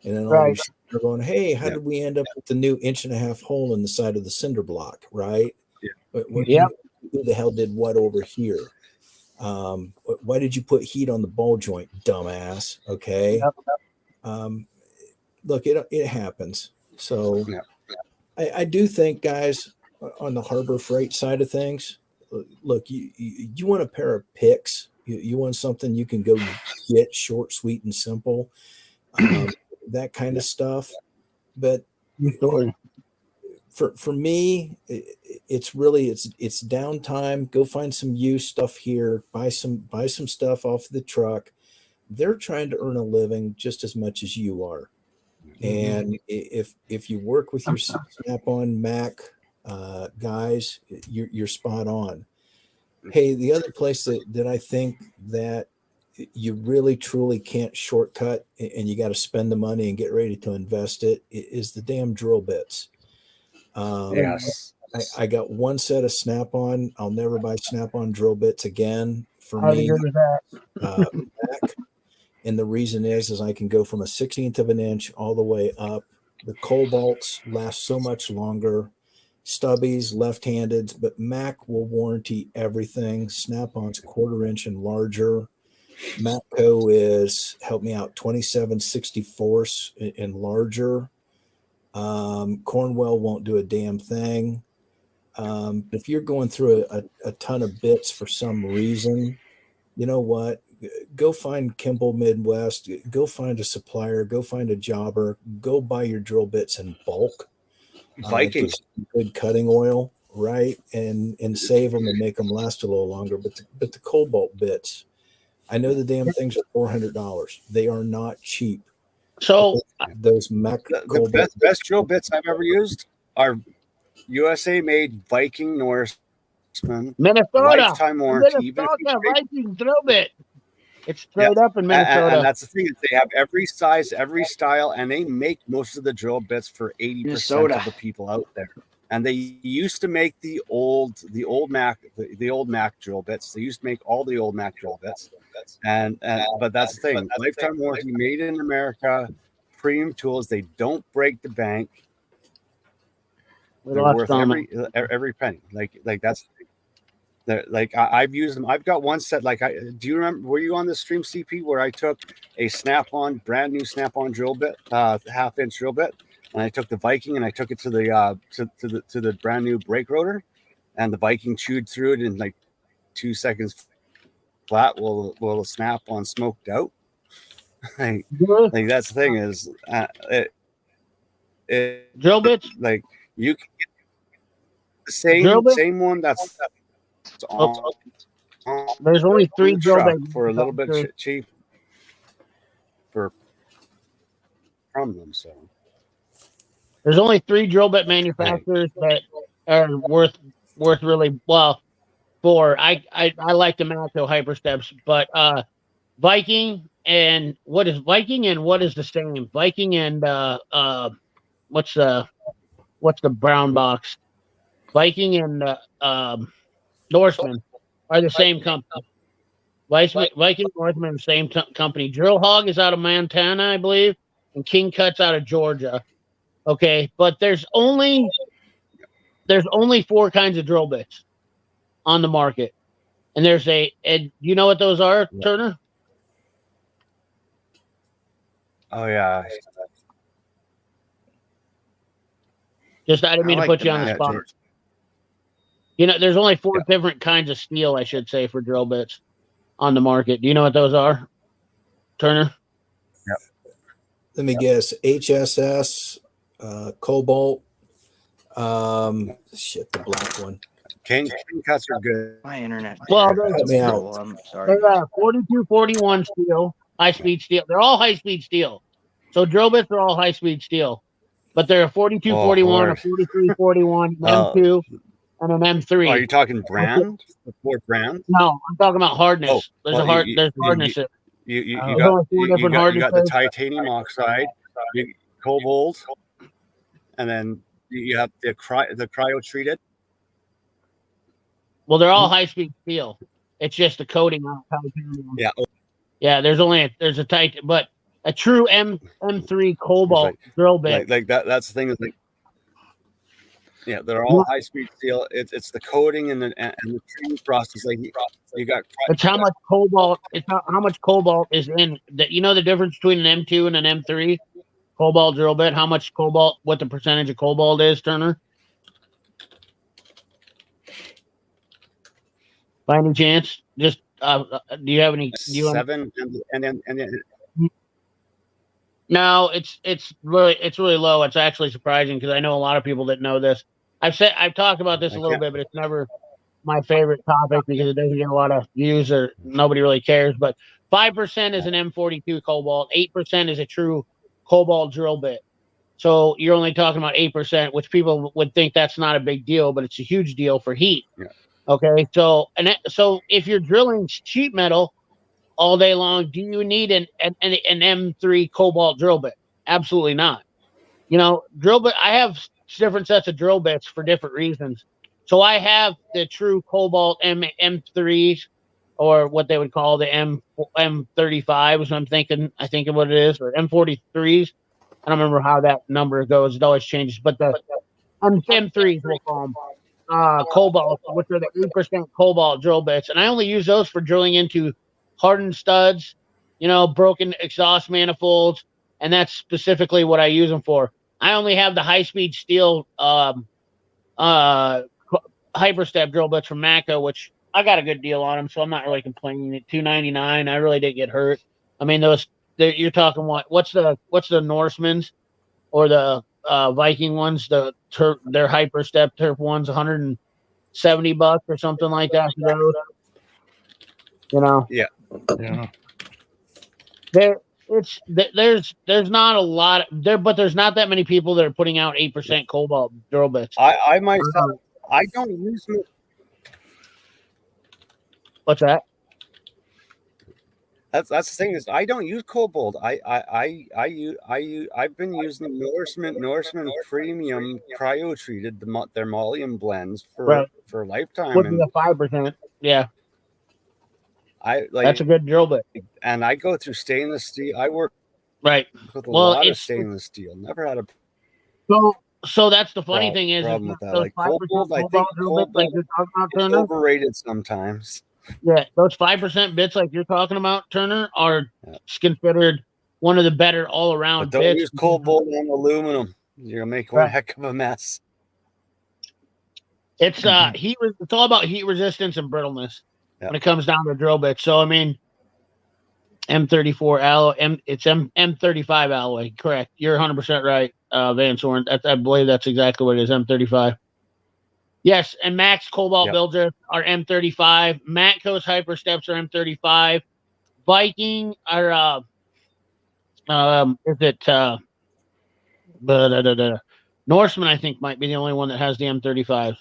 and then all of a sudden you're going, hey, how did we end up with the new 1.5-inch hole in the side of the cinder block, right? Who the hell did what over here? Why did you put heat on the ball joint, dumbass? Okay. Look, it happens. So I do think, guys, on the Harbor Freight side of things, look, you want a pair of picks. You want something you can go get, short, sweet, and simple, that kind of stuff. But for me, it's really it's downtime. Go find some used stuff here. Buy some stuff off the truck. They're trying to earn a living just as much as you are. And if you work with your Snap-on Mac guys, you're spot on. Hey, the other place that I think that you really truly can't shortcut and you got to spend the money and get ready to invest it is the damn drill bits. Yes. I got one set of Snap-on. I'll never buy Snap-on drill bits again. For me, Mac. And the reason is I can go from a 1/16 of an inch all the way up. The Cobalts last so much longer. Stubbies, left-handed, but Mac will warranty everything. Snap-on's 1/4 inch and larger. Matco is, help me out, 27/64 and larger. Cornwell won't do a damn thing. If you're going through a ton of bits for some reason, you know what? Go find Kimball Midwest. Go find a supplier. Go find a jobber. Go buy your drill bits in bulk. Viking. Good cutting oil, right? And save them and make them last a little longer. But the Cobalt bits, I know the damn things are $400. They are not cheap. So those Mac the best drill bits I've ever used are USA made Viking Norseman, Minnesota, lifetime warranty. Minnesota Viking drill bit. It's straight up in Minnesota. And that's the thing, is they have every size, every style, and they make most of the drill bits for 80% of the people out there. And they used to make the old Mac drill bits. They used to make all the old Mac drill bits. But that's the thing, lifetime warranty, made in America, premium tools. They don't break the bank. they're worth every penny. Like that's like I've used them. I've got one set. Like do you remember? Were you on the stream, CP, where I took a brand new Snap-on drill bit, 1/2-inch drill bit, and I took the Viking and I took it to the brand new brake rotor, and the Viking chewed through it in like 2 seconds flat. Will the Snap-on smoked out? like that's the thing is drill bits. Like you can get the same one that's on. There's only 3 drill bits for a little bit cheap from them. So there's only 3 drill bit manufacturers that are worth really well. I like the Matco Hypersteps, but Viking and what is the same? Viking and what's the brown box? Viking and Norseman are the same company. Viking, Northman, same company. Drill Hog is out of Montana, I believe, and King Cut's out of Georgia. Okay, but there's only 4 kinds of drill bits on the market, and do you know what those are, Turner? Oh yeah. I didn't mean to put you on the spot. George. You know, there's only 4 different kinds of steel, I should say, for drill bits on the market. Do you know what those are, Turner? Yep. Let me guess. HSS, Cobalt. The black one. King Cuts are good. My internet. Well, I'm sorry. They're 4241 steel, high-speed steel. They're all high-speed steel. So drill bits are all high-speed steel. But they're a 4241, a 4341, an M2, and an M3. Are you talking brand? What brand? No, I'm talking about hardness. There's hardness. You got the titanium oxide, cobalt, and then you have the cryo treated. Well, they're all high-speed steel. It's just the coating on titanium. Yeah. Yeah, there's a tight, but a true M3 cobalt drill bit. Like that. That's the thing. Is like, yeah, they're all high-speed steel. It's the coating and the treating process. Like you got. It's how much cobalt. It's how much cobalt is in that. You know the difference between an M2 and an M3 cobalt drill bit. How much cobalt? What the percentage of cobalt is, Turner? By any chance? Just do you have any? 7 and then. No, it's really low. It's actually surprising because I know a lot of people that know this. I've talked about this a little bit, but it's never my favorite topic because it doesn't get a lot of views or nobody really cares. But 5% is an M42 cobalt, 8% is a true cobalt drill bit. So you're only talking about 8%, which people would think that's not a big deal, but it's a huge deal for heat. Yeah. Okay, so if you're drilling sheet metal all day long, do you need an M3 cobalt drill bit? Absolutely not. You know, drill bit. I have different sets of drill bits for different reasons. So I have the true cobalt M3s, or what they would call the M35s. I think of what it is, or M43s. I don't remember how that number goes. It always changes. But the M3s, we'll call them cobalt, which are the 8% cobalt drill bits, and I only use those for drilling into hardened studs, broken exhaust manifolds, and that's specifically what I use them for. I only have the high-speed steel Hyperstep drill bits from Matco, which I got a good deal on them, so I'm not really complaining. At $299, I really didn't get hurt. I mean, you're talking what's the Norseman's or the Viking ones? Their Hyperstep Turf ones, $170 or something like that for those. Yeah. There's not a lot there, but there's not that many people that are putting out 8% cobalt drill bits. I myself, I don't use them. What's that? That's the thing is I don't use cobalt. I've been using Norseman premium cryo treated their mollium blends for a lifetime. Would be a 5%. Yeah. That's a good drill bit. And I go through stainless steel. I work with a lot of stainless steel. Never had a. So So that's the funny thing is problem with that. those Like 5% cobalt, I cobalt think drill bits like you're talking about, it's Turner. overrated sometimes. Yeah, those 5% bits like you're talking about, Turner, are considered one of the better all around But don't bits. use cobalt and aluminum. You're gonna make one heck of a mess. It's it's all about heat resistance and brittleness when it comes down to drill bits. So I mean, M34 alloy, it's M35 alloy. Correct. You're 100% right, Van Soren. I believe that's exactly what it is. M35. Yes, and Max Cobalt builder are M35. Matco's Hyper Steps are M35. Viking are is it Norseman? I think might be the only one that has the M35s.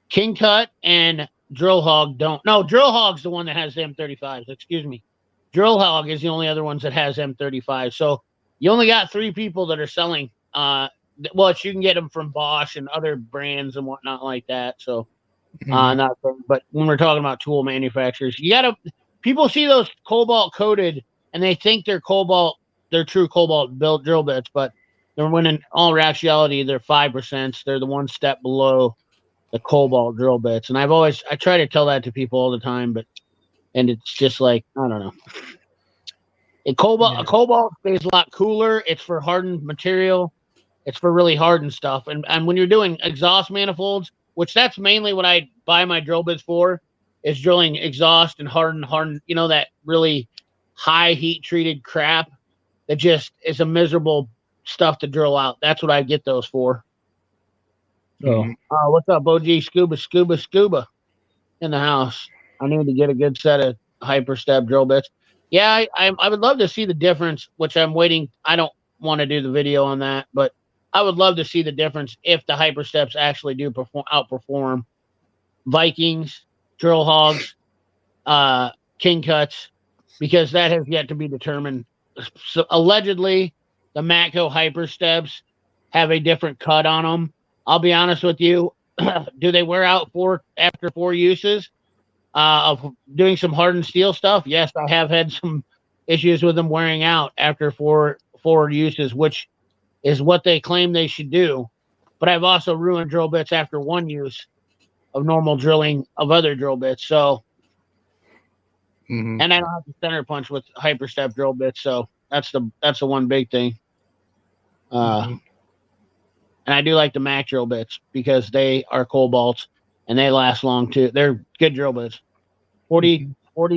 King Cut and Drill Hog don't. No, Drill Hog's the one that has the M35s. Excuse me. Drill Hog is the only other ones that has M35. So you only got 3 people that are selling. Well, you can get them from Bosch and other brands and whatnot like that. So, not. But when we're talking about tool manufacturers, people see those cobalt coated and they think they're true cobalt built drill bits, but when in all reality they're 5%. They're the one step below the cobalt drill bits. And I try to tell that to people all the time, and it's just like, I don't know. A cobalt stays a lot cooler. It's for hardened material. It's for really hardened stuff. And when you're doing exhaust manifolds, which that's mainly what I buy my drill bits for, is drilling exhaust and hardened, that really high heat treated crap that just is a miserable stuff to drill out. That's what I get those for. So, what's up, OG? Scuba in the house. I need to get a good set of Hyper Step drill bits. Yeah, I would love to see the difference, which I'm waiting. I don't want to do the video on that, but I would love to see the difference if the Hyper Steps actually do outperform Vikings, Drill Hogs, King Cuts, because that has yet to be determined. So allegedly, the Matco Hyper Steps have a different cut on them. I'll be honest with you. Do they wear out after 4 uses of doing some hardened steel stuff? Yes, I have had some issues with them wearing out after four uses, which is what they claim they should do. But I've also ruined drill bits after 1 use of normal drilling of other drill bits. So, and I don't have to center punch with Hyper Step drill bits. So that's the one big thing. And I do like the Mac drill bits because they are cobalts and they last long too. They're good drill bits. 40, what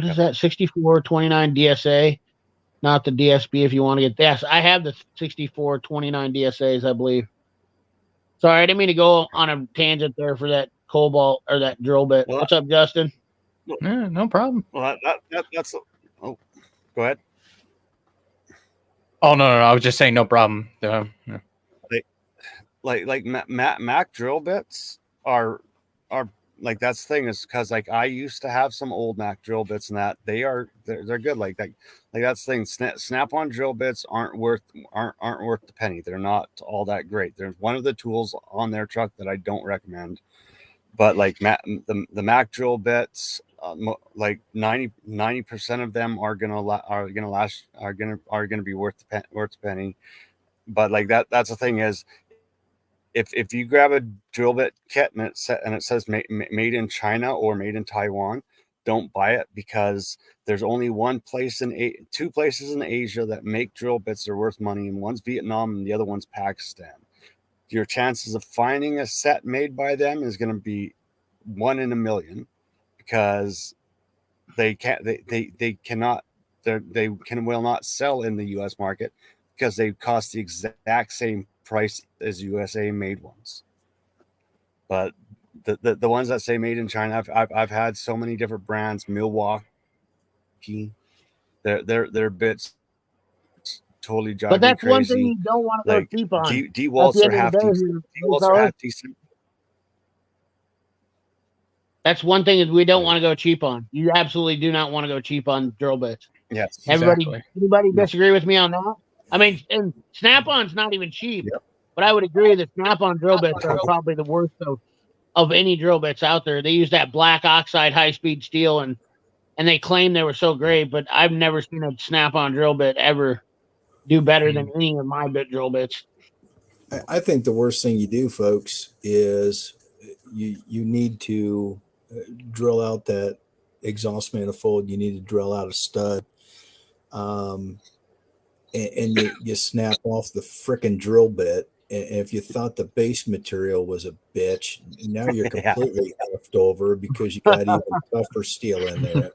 is that? 6429 DSA, not the DSB if you want to get that. I have the 6429 DSAs, I believe. Sorry, I didn't mean to go on a tangent there for that cobalt or that drill bit. What's up, Justin? Yeah, no problem. Well, that's. Oh, go ahead. Oh no, I was just saying no problem. Yeah. Like Mac drill bits are like, that's the thing, is because like I used to have some old Mac drill bits and that they're good. Like that's the thing. Snap-on drill bits aren't worth the penny. They're not all that great. There's one of the tools on their truck that I don't recommend, but like the Mac drill bits, like 90% of them are gonna be worth the penny. But like that's the thing is, if you grab a drill bit kit and it says made in China or made in Taiwan, don't buy it, because there's only two places in Asia that make drill bits that are worth money, and one's Vietnam and the other one's Pakistan. Your chances of finding a set made by them is going to be 1 in a million, because they will not sell in the U.S. market because they cost the exact same price as USA made ones. But the ones that say made in China, I've had so many different brands. Milwaukee, their bits totally drive me crazy. But that's one thing you don't want to go cheap on. D-Waltz are half decent. That's one thing that we don't want to go cheap on. You absolutely do not want to go cheap on drill bits. Yes, anybody disagree with me on that? I mean, and Snap-on's not even cheap, but I would agree that Snap-on drill bits are probably the worst of any drill bits out there. They use that black oxide high-speed steel, and they claim they were so great, but I've never seen a Snap-on drill bit ever do better than any of my bit drill bits. I think the worst thing you do, folks, is you need to drill out that exhaust manifold. You need to drill out a stud, and you snap off the frickin' drill bit. And if you thought the base material was a bitch, now you're completely effed over because you got even tougher steel in there.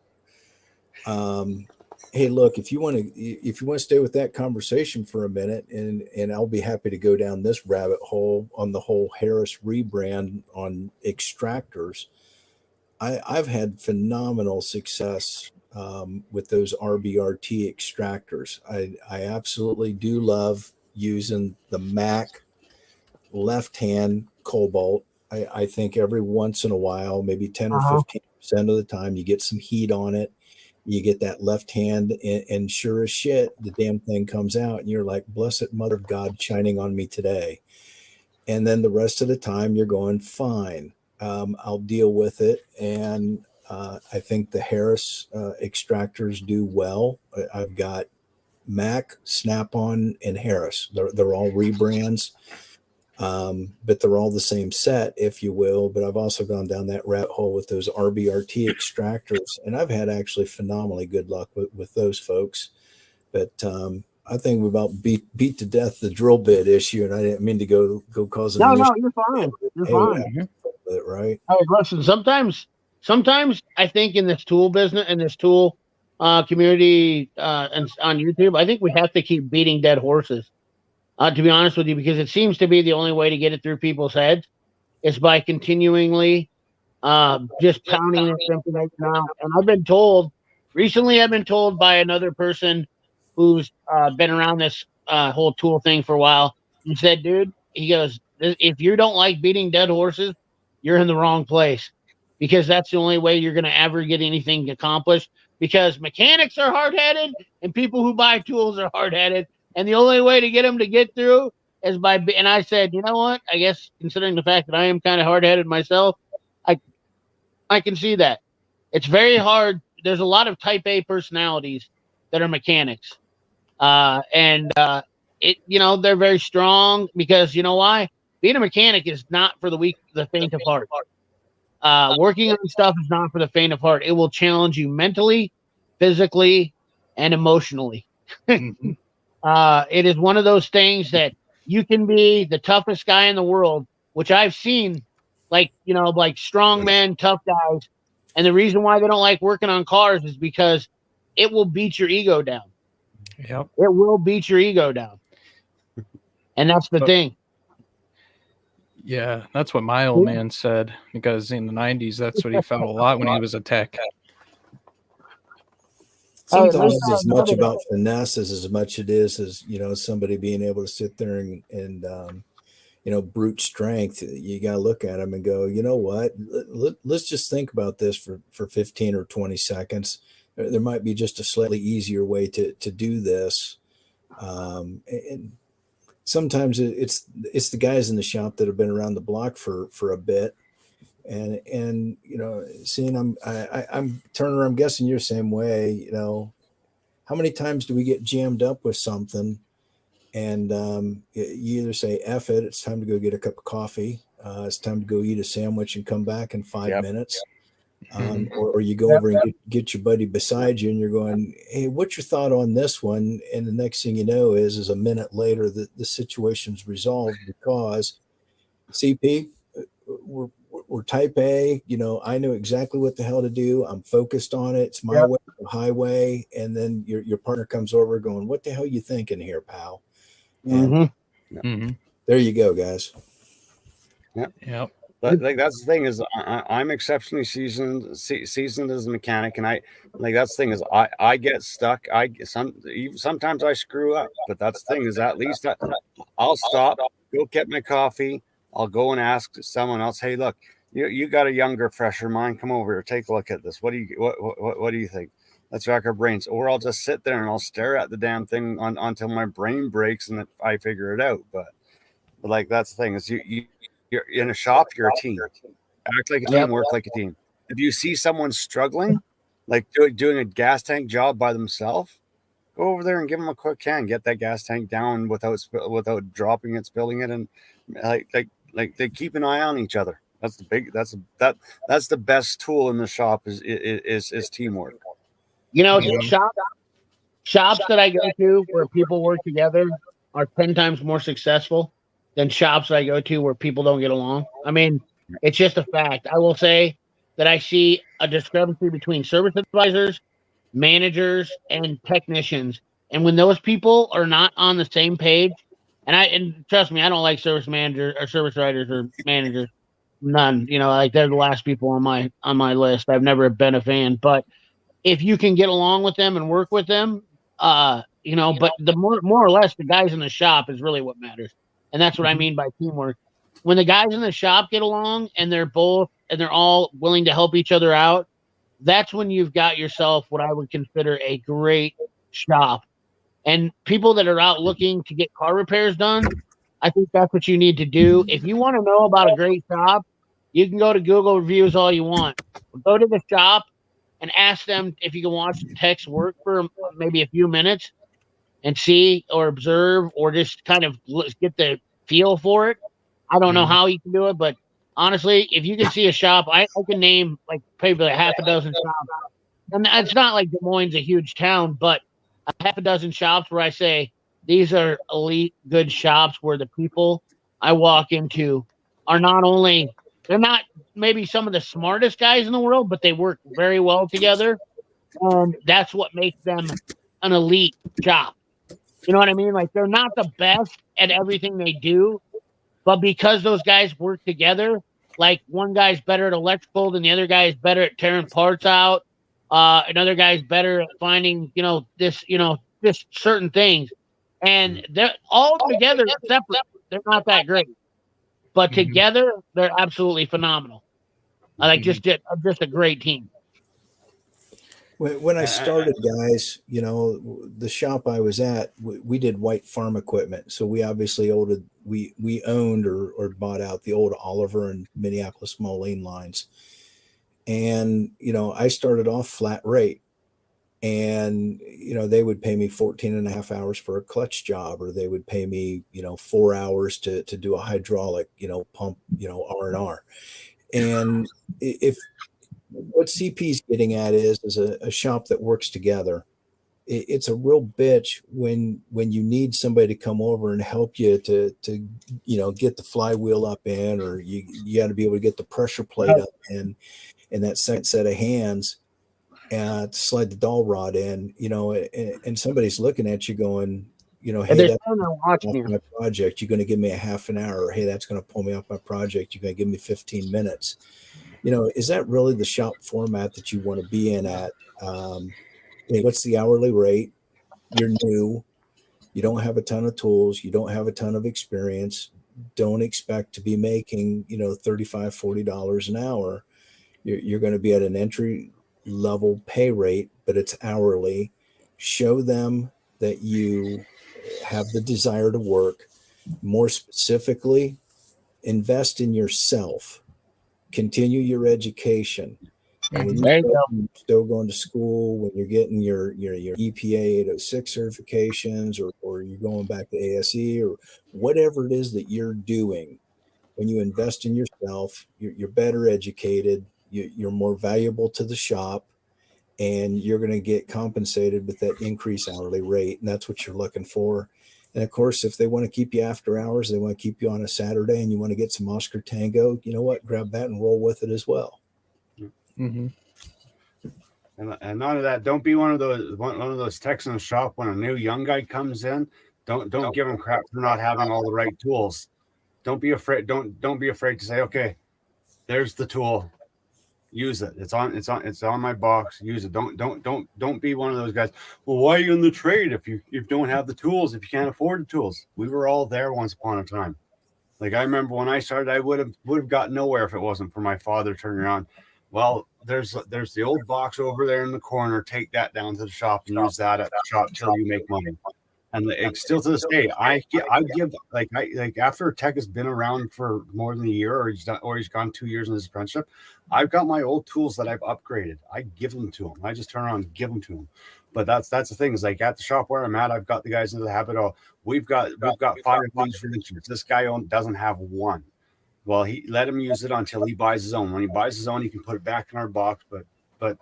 Hey, look, if you want to stay with that conversation for a minute, and I'll be happy to go down this rabbit hole on the whole Harris rebrand on extractors. I've had phenomenal success with those RBRT extractors. I absolutely do love using the Mac left-hand cobalt. I think every once in a while, maybe 10 or 15% of the time, you get some heat on it. You get that left hand, and sure as shit, the damn thing comes out, and you're like, blessed mother of God shining on me today. And then the rest of the time, you're going, fine, I'll deal with it. And I think the Harris extractors do well. I've got Mac, Snap-on, and Harris. They're all rebrands. But they're all the same set, if you will. But I've also gone down that rabbit hole with those RBRT extractors, and I've had actually phenomenally good luck with those folks. But I think we about beat to death the drill bit issue, and I didn't mean to go cause an No, you're fine. You're fine. Right? Hey, listen, sometimes I think in this tool business, in this tool community, and on YouTube, I think we have to keep beating dead horses. To be honest with you, because it seems to be the only way to get it through people's heads is by continuingly just pounding this information out. And I've been told by another person who's been around this whole tool thing for a while. He said, dude, he goes, if you don't like beating dead horses, you're in the wrong place, because that's the only way you're going to ever get anything accomplished, because mechanics are hard-headed and people who buy tools are hard-headed. And the only way to get them to get through is by, and I said, you know what? I guess considering the fact that I am kind of hard-headed myself, I can see that. It's very hard. There's a lot of type A personalities that are mechanics. They're very strong because you know why? Being a mechanic is not for the faint of heart. Working on stuff is not for the faint of heart. It will challenge you mentally, physically, and emotionally. Mhm. It is one of those things that you can be the toughest guy in the world, which I've seen, like strong men, tough guys. And the reason why they don't like working on cars is because it will beat your ego down. Yep. It will beat your ego down. And that's the thing. Yeah, that's what my old man said, because in the 90s, that's what he felt a lot when he was a tech. Sometimes it's as much about finesse as much it is as, somebody being able to sit there and brute strength. You got to look at them and go, you know what, let's just think about this for 15 or 20 seconds. There might be just a slightly easier way to do this. And sometimes it's the guys in the shop that have been around the block for a bit. And seeing I'm Turner, I'm guessing you're the same way. How many times do we get jammed up with something and you either say F it, it's time to go get a cup of coffee, it's time to go eat a sandwich and come back in 5 minutes, or you go over and get your buddy beside you and you're going, hey, what's your thought on this one? And the next thing you know is a minute later the situation's resolved because CP, we're type A, I know exactly what the hell to do. I'm focused on it. It's my way, the highway. And then your partner comes over going, what the hell you thinking here, pal? And there you go, guys. Yep. But that's the thing is I'm exceptionally seasoned as a mechanic, and that's the thing is I get stuck. Sometimes I screw up, but that's the thing is at least I'll stop, go get my coffee. I'll go and ask someone else, hey, look, you got a younger, fresher mind. Come over here, take a look at this. What do you think? Let's rack our brains. Or I'll just sit there and I'll stare at the damn thing until my brain breaks and I figure it out. But that's the thing is you're in a shop, you're a team. Act like a team, work like a team. If you see someone struggling, like doing a gas tank job by themselves, Go over there and give them a quick hand. Get that gas tank down without dropping it, spilling it, and like they keep an eye on each other. That's the best tool in the shop is teamwork. You know, shops that I go to where people work together are 10 times more successful than shops that I go to where people don't get along. I mean, it's just a fact. I will say that I see a discrepancy between service advisors, managers, and technicians. And when those people are not on the same page, and trust me, I don't like service managers or service writers or managers. None. You know, like they're the last people on my list. I've never been a fan. But if you can get along with them and work with them, you know, but the more or less the guys in the shop is really what matters. And that's what I mean by teamwork. When the guys in the shop get along and they're all willing to help each other out, that's when you've got yourself what I would consider a great shop. And people that are out looking to get car repairs done, I think that's what you need to do. If you want to know about a great shop, you can go to Google reviews all you want. Go to the shop and ask them if you can watch the techs work for maybe a few minutes and see or observe or just kind of get the feel for it. I don't know how you can do it, but honestly, if you can see a shop, I can name like probably a half a dozen shops. And it's not like Des Moines is a huge town, but a half a dozen shops where I say these are elite good shops where the people I walk into are they're not maybe some of the smartest guys in the world, but they work very well together. And that's what makes them an elite shop. You know what I mean? Like they're not the best at everything they do, but because those guys work together, like one guy's better at electrical than the other guy is better at tearing parts out. Another guy's better at finding, just certain things. And they're all together separate. They're not that great. But together, they're absolutely phenomenal. Like just a great team. When I started, guys, the shop I was at, we did white farm equipment. So we obviously owned or bought out the old Oliver and Minneapolis Moline lines. And, I started off flat rate. And, they would pay me 14 and a half hours for a clutch job, or they would pay me, 4 hours to do a hydraulic, pump, R&R. And if what CP's getting at is a shop that works together. It's a real bitch when you need somebody to come over and help you to get the flywheel up in, or you got to be able to get the pressure plate up in, and that second set of hands to slide the dowel rod in, and somebody's looking at you going, hey, that's off my project. You're going to give me a half an hour. Or, hey, that's going to pull me off my project. You're going to give me 15 minutes. Is that really the shop format that you want to be in at? What's the hourly rate? You're new. You don't have a ton of tools. You don't have a ton of experience. Don't expect to be making, $35, $40 an hour. You're going to be at an entry level pay rate, but it's hourly. Show them that you have the desire to work. More specifically, invest in yourself. Continue your education. And when you're still going to school, when you're getting your EPA 806 certifications, or you're going back to ASE, or whatever it is that you're doing, when you invest in yourself, you're better educated, you're more valuable to the shop, and you're going to get compensated with that increased hourly rate. And that's what you're looking for. And of course, if they want to keep you after hours, they want to keep you on a Saturday, and you want to get some Oscar Tango, you know what? Grab that and roll with it as well. Mm-hmm. And none of that. Don't be one of those techs in the shop when a new young guy comes in. Don't give him crap for not having all the right tools. Don't be afraid. Don't be afraid to say, okay, there's the tool. Use it. It's on my box. Use it. Don't be one of those guys. Well, why are you in the trade if you don't have the tools, if you can't afford the tools? We were all there once upon a time. Like I remember when I started, I would have got nowhere if it wasn't for my father turning around. Well, there's the old box over there in the corner. Take that down to the shop and use that at the shop till you make money. And like, still to this day, I give like after a tech has been around for more than a year, or he's gone 2 years in his apprenticeship, I've got my old tools that I've upgraded. I give them to him. I just turn around and give them to him. But that's the thing, is like at the shop where I'm at, I've got the guys into the habit of we've got 5 of these wrenches. This guy doesn't have one. Well, he let him use it until he buys his own. When he buys his own, he can put it back in our box. But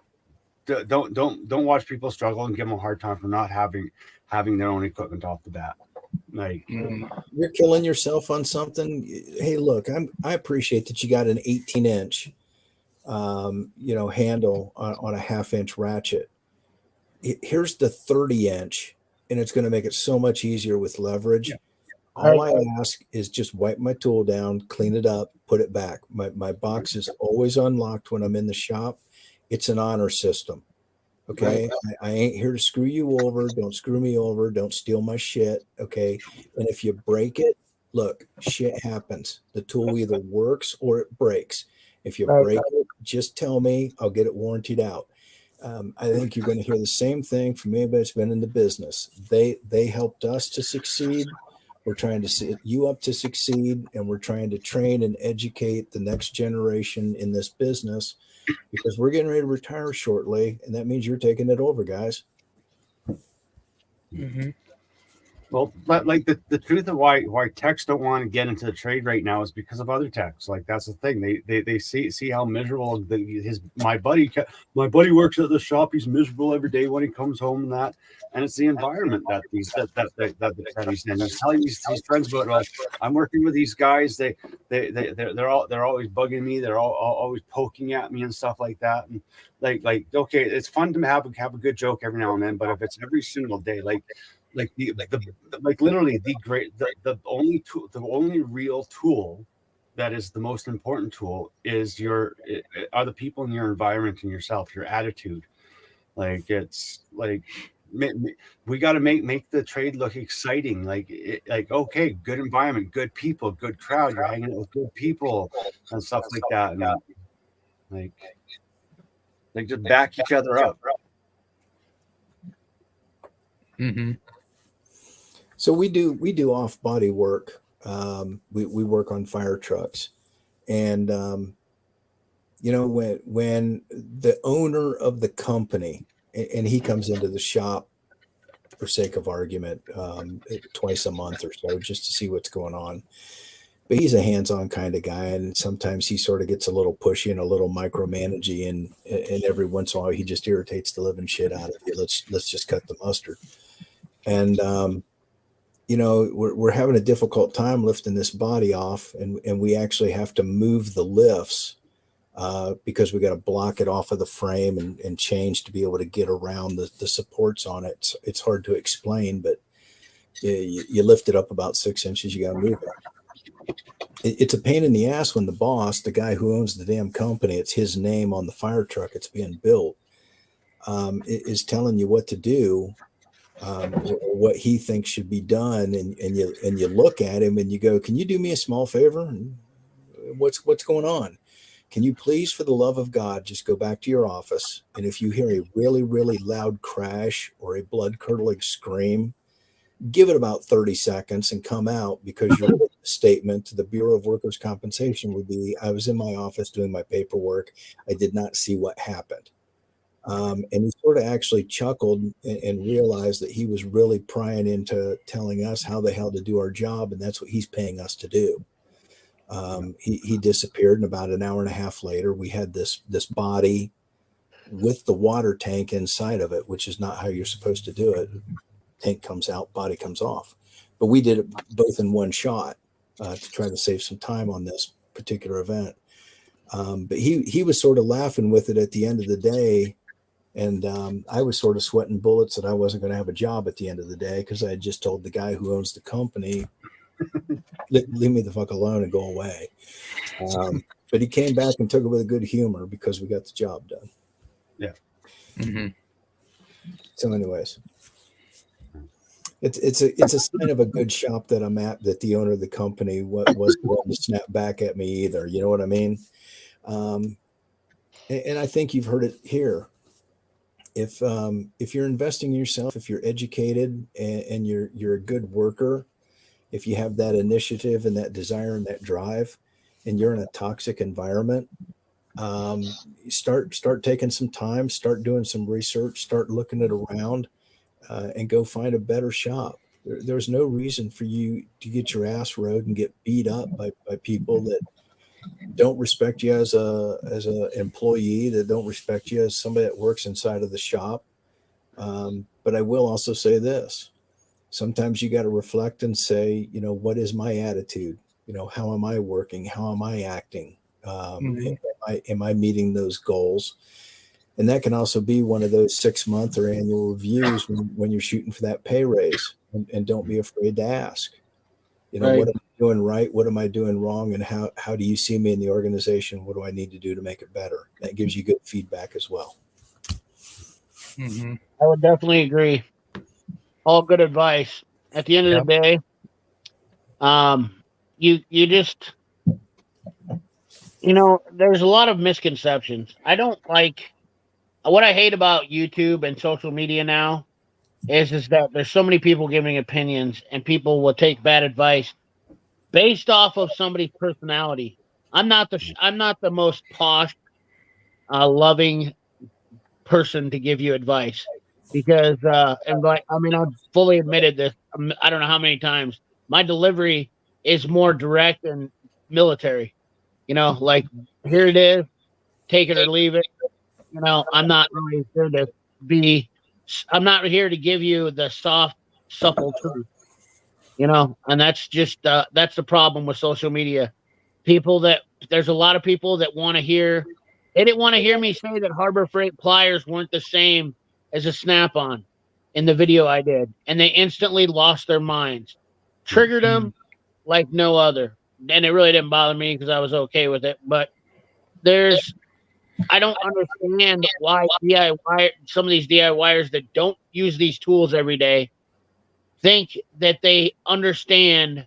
don't watch people struggle and give them a hard time for not having their own equipment off the bat. Like you're killing yourself on something. Hey, look, I appreciate that you got an 18-inch, handle on a 1/2-inch ratchet. Here's the 30-inch, and it's going to make it so much easier with leverage. Yeah. All I ask is just wipe my tool down, clean it up, put it back. My box is always unlocked when I'm in the shop. It's an honor system. Okay. Right. I ain't here to screw you over. Don't screw me over. Don't steal my shit. Okay. And if you break it, look, shit happens. The tool either works or it breaks. If you break it, just tell me. I'll get it warrantied out. I think you're going to hear the same thing from anybody that's been in the business. They helped us to succeed. We're trying to set you up to succeed, and we're trying to train and educate the next generation in this business, because we're getting ready to retire shortly, and that means you're taking it over, guys. Mm-hmm. Well, but like the truth of why techs don't want to get into the trade right now is because of other techs. Like that's the thing. They see how miserable my buddy works at the shop. He's miserable every day when he comes home and that. And it's the environment that he's in. He's telling his friends about, well, I'm working with these guys. They're always bugging me. They're always poking at me and stuff like that. And like okay, it's fun to have a good joke every now and then, but if it's every single day, literally the only real tool that is the most important tool is are the people in your environment and yourself, your attitude. Like it's like we got to make the trade look exciting. Like okay, good environment, good people, good crowd. You're hanging out with good people and stuff like that, and like just back each other up. Mm-hmm. So we do off body work. We work on fire trucks, and when the owner of the company, and he comes into the shop for sake of argument twice a month or so, just to see what's going on. But he's a hands-on kind of guy, and sometimes he sort of gets a little pushy and a little micromanaging, and every once in a while he just irritates the living shit out of you. Let's just cut the mustard. And we're having a difficult time lifting this body off, and we actually have to move the lifts because we got to block it off of the frame and change to be able to get around the supports on it. It's hard to explain, but you lift it up about 6 inches, you got to move it. It's a pain in the ass when the boss, the guy who owns the damn company, it's his name on the fire truck, it's being built, is telling you what to do. What he thinks should be done, and you look at him and you go, can you do me a small favor? What's going on? Can you please, for the love of God, just go back to your office, and if you hear a really, really loud crash or a blood-curdling scream, give it about 30 seconds and come out, because your statement to the Bureau of Workers' Compensation would be, I was in my office doing my paperwork. I did not see what happened. And he sort of actually chuckled and realized that he was really prying into telling us how the hell to do our job, and that's what he's paying us to do. He disappeared, and about an hour and a half later, we had this body with the water tank inside of it, which is not how you're supposed to do it. Tank comes out, body comes off. But we did it both in one shot to try to save some time on this particular event. But he was sort of laughing with it at the end of the day. And I was sort of sweating bullets that I wasn't going to have a job at the end of the day, because I had just told the guy who owns the company, leave me the fuck alone and go away. But he came back and took it with a good humor, because we got the job done. Yeah. Mm-hmm. So anyways, it's a sign of a good shop that I'm at, that the owner of the company wasn't willing to snap back at me either. You know what I mean? And I think you've heard it here. if you're investing in yourself, if you're educated and you're a good worker, if you have that initiative and that desire and that drive, and you're in a toxic environment, start taking some time, start doing some research, start looking it around, and go find a better shop. There's no reason for you to get your ass rode and get beat up by people that don't respect you as a employee, that don't respect you as somebody that works inside of the shop. But I will also say this: sometimes you got to reflect and say, what is my attitude? How am I working? How am I acting? Am I meeting those goals? And that can also be one of those 6-month or annual reviews when you're shooting for that pay raise, and don't be afraid to ask, Right. what am I doing right? What am I doing wrong? And how do you see me in the organization? What do I need to do to make it better? That gives you good feedback as well. Mm-hmm. I would definitely agree. All good advice. At the end of the day, you just, there's a lot of misconceptions. I don't like what I hate about YouTube and social media now is that there's so many people giving opinions, and people will take bad advice based off of somebody's personality. I'm not the most posh, loving person to give you advice because, I've fully admitted this. I don't know how many times my delivery is more direct and military. Like, here it is, take it or leave it. I'm not really here to be. I'm not here to give you the soft, supple truth. And that's just that's the problem with social media. There's a lot of people that want to hear. They didn't want to hear me say that Harbor Freight pliers weren't the same as a Snap-on in the video I did, and they instantly lost their minds. Triggered them like no other. And it really didn't bother me because I was okay with it. But I don't understand why some of these DIYers that don't use these tools every day think that they understand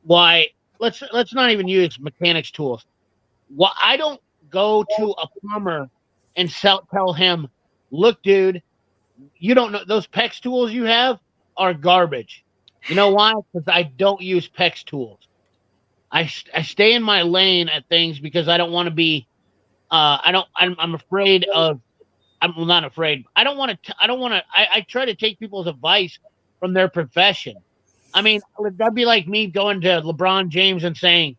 why. Let's not even use mechanics tools. Why I don't go to a plumber and tell him, look, dude, you don't know those PEX tools you have are garbage. You know why? Because I don't use PEX tools. I stay in my lane at things because I don't want to be. I'm afraid of. I'm not afraid. I don't want to. I try to take people's advice from their profession. I mean, that'd be like me going to LeBron James and saying,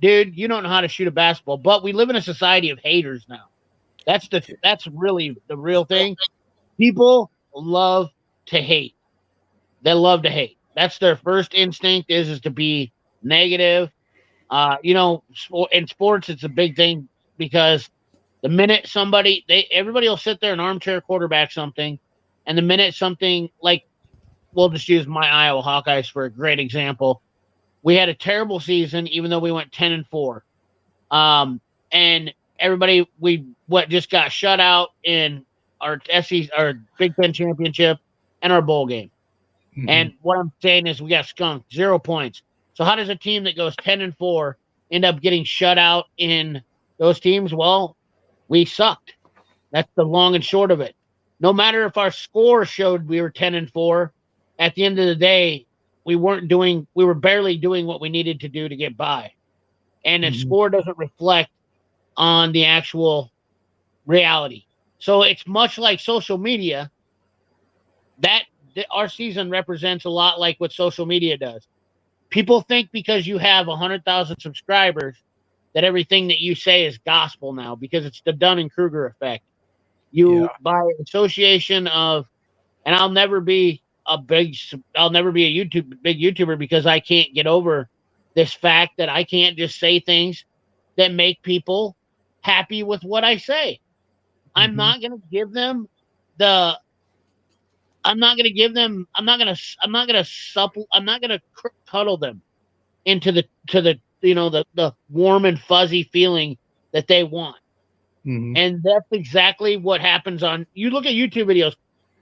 dude, you don't know how to shoot a basketball. But we live in a society of haters now. That's really the real thing. People love to hate. They love to hate. That's their first instinct is to be negative. In sports, it's a big thing because the minute everybody will sit there and armchair quarterback something, and the minute something like, we'll just use my Iowa Hawkeyes for a great example. We had a terrible season, even though we went 10-4. And everybody, just got shut out in our our Big Ten championship and our bowl game. Mm-hmm. And what I'm saying is we got skunked, 0 points. So how does a team that goes 10-4 end up getting shut out in those teams? Well, we sucked. That's the long and short of it. No matter if our score showed we were 10-4, at the end of the day, we were barely doing what we needed to do to get by. And the score doesn't reflect on the actual reality. So it's much like social media. Our season represents a lot like what social media does. People think because you have 100,000 subscribers that everything that you say is gospel now, because it's the Dunning-Kruger effect. By association of, and I'll never be a big YouTuber because I can't get over this fact that I can't just say things that make people happy with what I say. I'm not going to give them I'm not going to cuddle them into the warm and fuzzy feeling that they want. Mm-hmm. And that's exactly what happens you look at YouTube videos.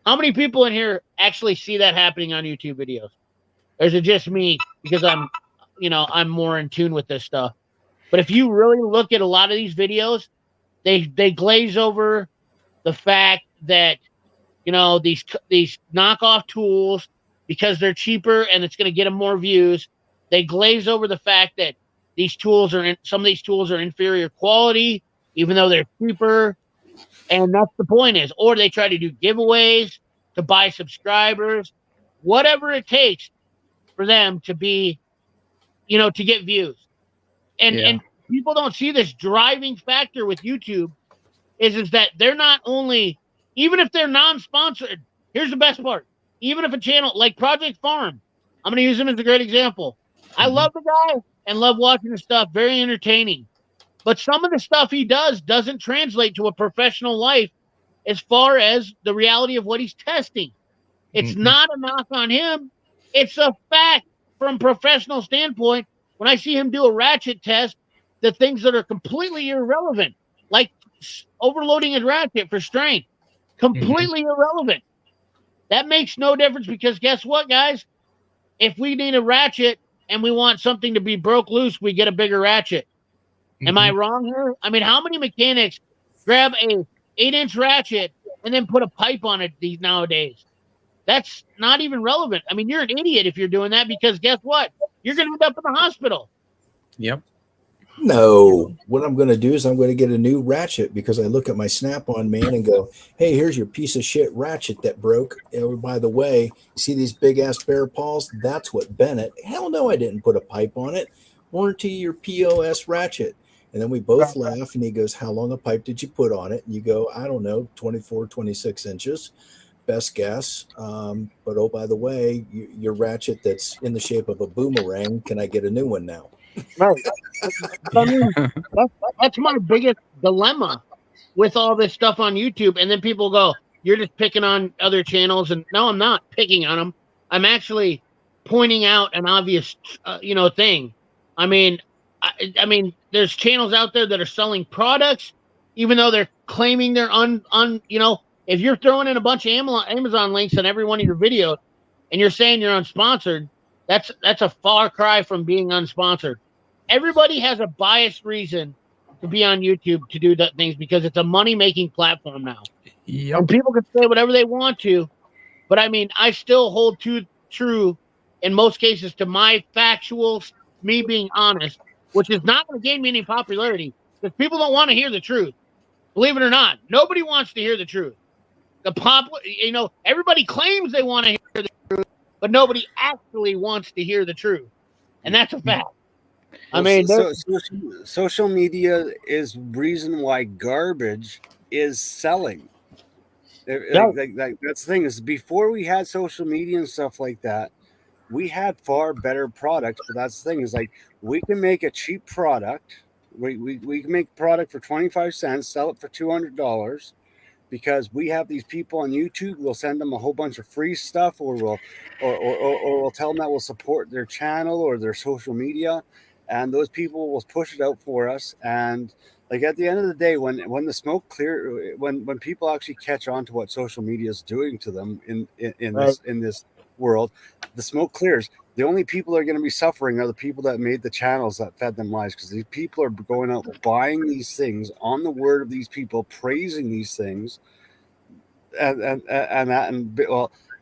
How many people in here actually see that happening on YouTube videos? Or is it just me because I'm more in tune with this stuff? But if you really look at a lot of these videos, they glaze over the fact that, these knockoff tools, because they're cheaper and it's going to get them more views, they glaze over the fact that some of these tools are inferior quality, even though they're cheaper. And that's the point is, or they try to do giveaways to buy subscribers, whatever it takes for them to be, to get views. And people don't see this driving factor with YouTube is that they're not only, even if they're non-sponsored, here's the best part. Even if a channel like Project Farm, I'm going to use him as a great example. I love the guy and love watching his stuff. Very entertaining. But some of the stuff he does doesn't translate to a professional life as far as the reality of what he's testing. It's not a knock on him. It's a fact from professional standpoint. When I see him do a ratchet test, the things that are completely irrelevant, like overloading a ratchet for strength, completely irrelevant. That makes no difference because guess what, guys? If we need a ratchet and we want something to be broke loose, we get a bigger ratchet. Am I wrong here? I mean, how many mechanics grab a 8-inch ratchet and then put a pipe on it these nowadays? That's not even relevant. I mean, you're an idiot if you're doing that because guess what? You're going to end up in the hospital. Yep. No, what I'm going to do is I'm going to get a new ratchet because I look at my Snap-on man and go, hey, here's your piece of shit ratchet that broke. And by the way, you see these big ass bear paws? That's what bent it. Hell no, I didn't put a pipe on it. Warranty your POS ratchet. And then we both laugh and he goes, how long a pipe did you put on it? And you go, I don't know, 24, 26 inches. Best guess. But oh, by the way, your ratchet that's in the shape of a boomerang, can I get a new one now? Right. I mean, that's my biggest dilemma with all this stuff on YouTube. And then people go, you're just picking on other channels. And no, I'm not picking on them. I'm actually pointing out an obvious, thing. I mean, there's channels out there that are selling products, even though they're claiming they're if you're throwing in a bunch of Amazon links on every one of your videos and you're saying you're unsponsored, that's a far cry from being unsponsored. Everybody has a biased reason to be on YouTube to do that things because it's a money-making platform now. Yep. And people can say whatever they want to, but I mean, I still hold true in most cases to my factual, me being honest, which is not going to gain me any popularity because people don't want to hear the truth. Believe it or not, nobody wants to hear the truth. Everybody claims they want to hear the truth, but nobody actually wants to hear the truth, and that's a fact. I mean, social media is reason why garbage is selling. Like that's the thing is before we had social media and stuff like that, we had far better products. But that's the thing is like we can make a cheap product. We can make a product for 25 cents, sell it for $200 because we have these people on YouTube. We'll send them a whole bunch of free stuff, or we'll tell them that we'll support their channel or their social media, and those people will push it out for us. And like at the end of the day, when the smoke clear, when people actually catch on to what social media is doing to them in this world, the smoke clears. The only people that are going to be suffering are the people that made the channels that fed them lives, because these people are going out buying these things on the word of these people, praising these things, and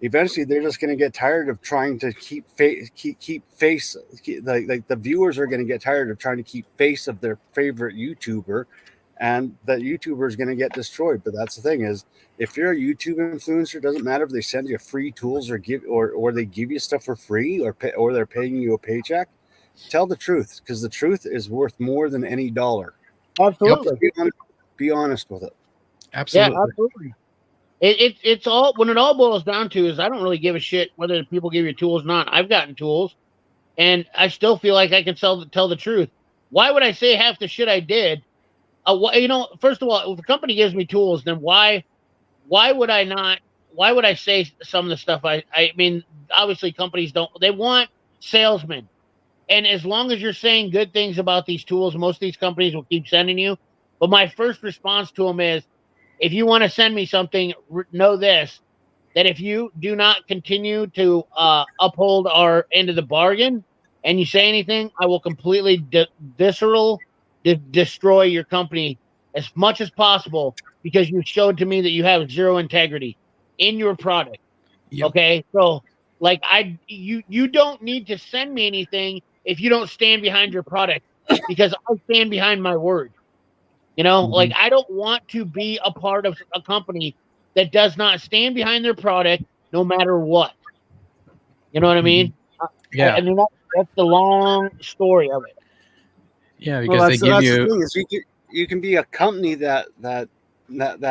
eventually they're just going to get tired of trying to keep face. Like the viewers are going to get tired of trying to keep face of their favorite YouTuber, and that YouTuber is going to get destroyed. But that's the thing is, if you're a YouTube influencer, it doesn't matter if they send you free tools or they give you stuff for free or they're paying you a paycheck. Tell the truth, because the truth is worth more than any dollar. Absolutely. Be honest with it. Absolutely. Yeah, absolutely. It's all when it all boils down to is I don't really give a shit whether people give you tools or not. I've gotten tools, and I still feel like I can tell the truth. Why would I say half the shit I did? First of all, if the company gives me tools, then why would I not? Why would I say some of the stuff? I mean, obviously, companies they want salesmen, and as long as you're saying good things about these tools, most of these companies will keep sending you. But my first response to them is, if you want to send me something, know this, that if you do not continue to uphold our end of the bargain and you say anything, I will completely destroy your company as much as possible because you showed to me that you have zero integrity in your product. Yep. Okay, so like you don't need to send me anything if you don't stand behind your product, because I stand behind my word. You know, like I don't want to be a part of a company that does not stand behind their product no matter what. You know what I mean? Yeah. I mean that's the long story of it. Yeah, because Well, they give that's you. the thing is you can be a company that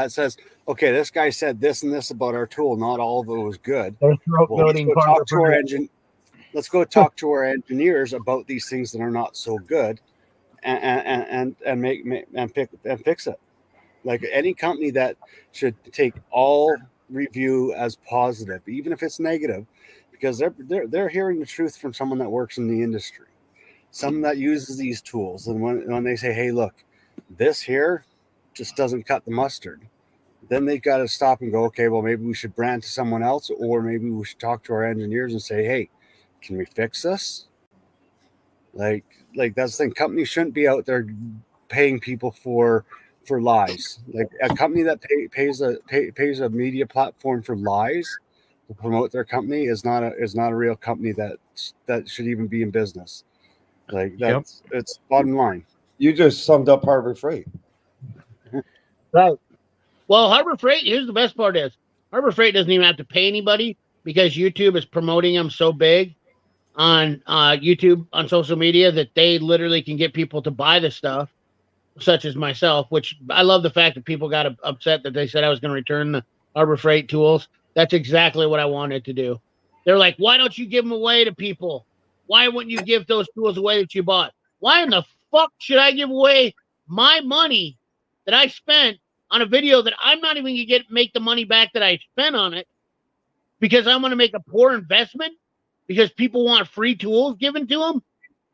says, okay, this guy said this and this about our tool. Not all of it was good. They're Well, let's throat-goating go talk to our Carver. engine. Let's go talk to our engineers about these things that are not so good, and fix it. Like any company that should take all review as positive, even if it's negative, because they're hearing the truth from someone that works in the industry, someone that uses these tools, and when they say, hey, look, this here just doesn't cut the mustard, then they've got to stop and go, okay, well, maybe we should brand to someone else, or maybe we should talk to our engineers and say, hey, can we fix this? Like that's the thing. Companies shouldn't be out there paying people for lies. Like a company that pays a media platform for lies to promote their company is not a real company that should even be in business. Like that's it's bottom line. You just summed up Harbor Freight. Right. Well, Harbor Freight, here's the best part is Harbor Freight doesn't even have to pay anybody because YouTube is promoting them so big on YouTube, on social media, that they literally can get people to buy the stuff, such as myself, which I love the fact that people got upset that they said I was going to return the Harbor Freight tools. That's exactly what I wanted to do. They're like, why don't you give them away to people? Why wouldn't you give those tools away that you bought? Why in the fuck should I give away my money that I spent on a video that I'm not even going to make the money back that I spent on it, because I'm going to make a poor investment because people want free tools given to them?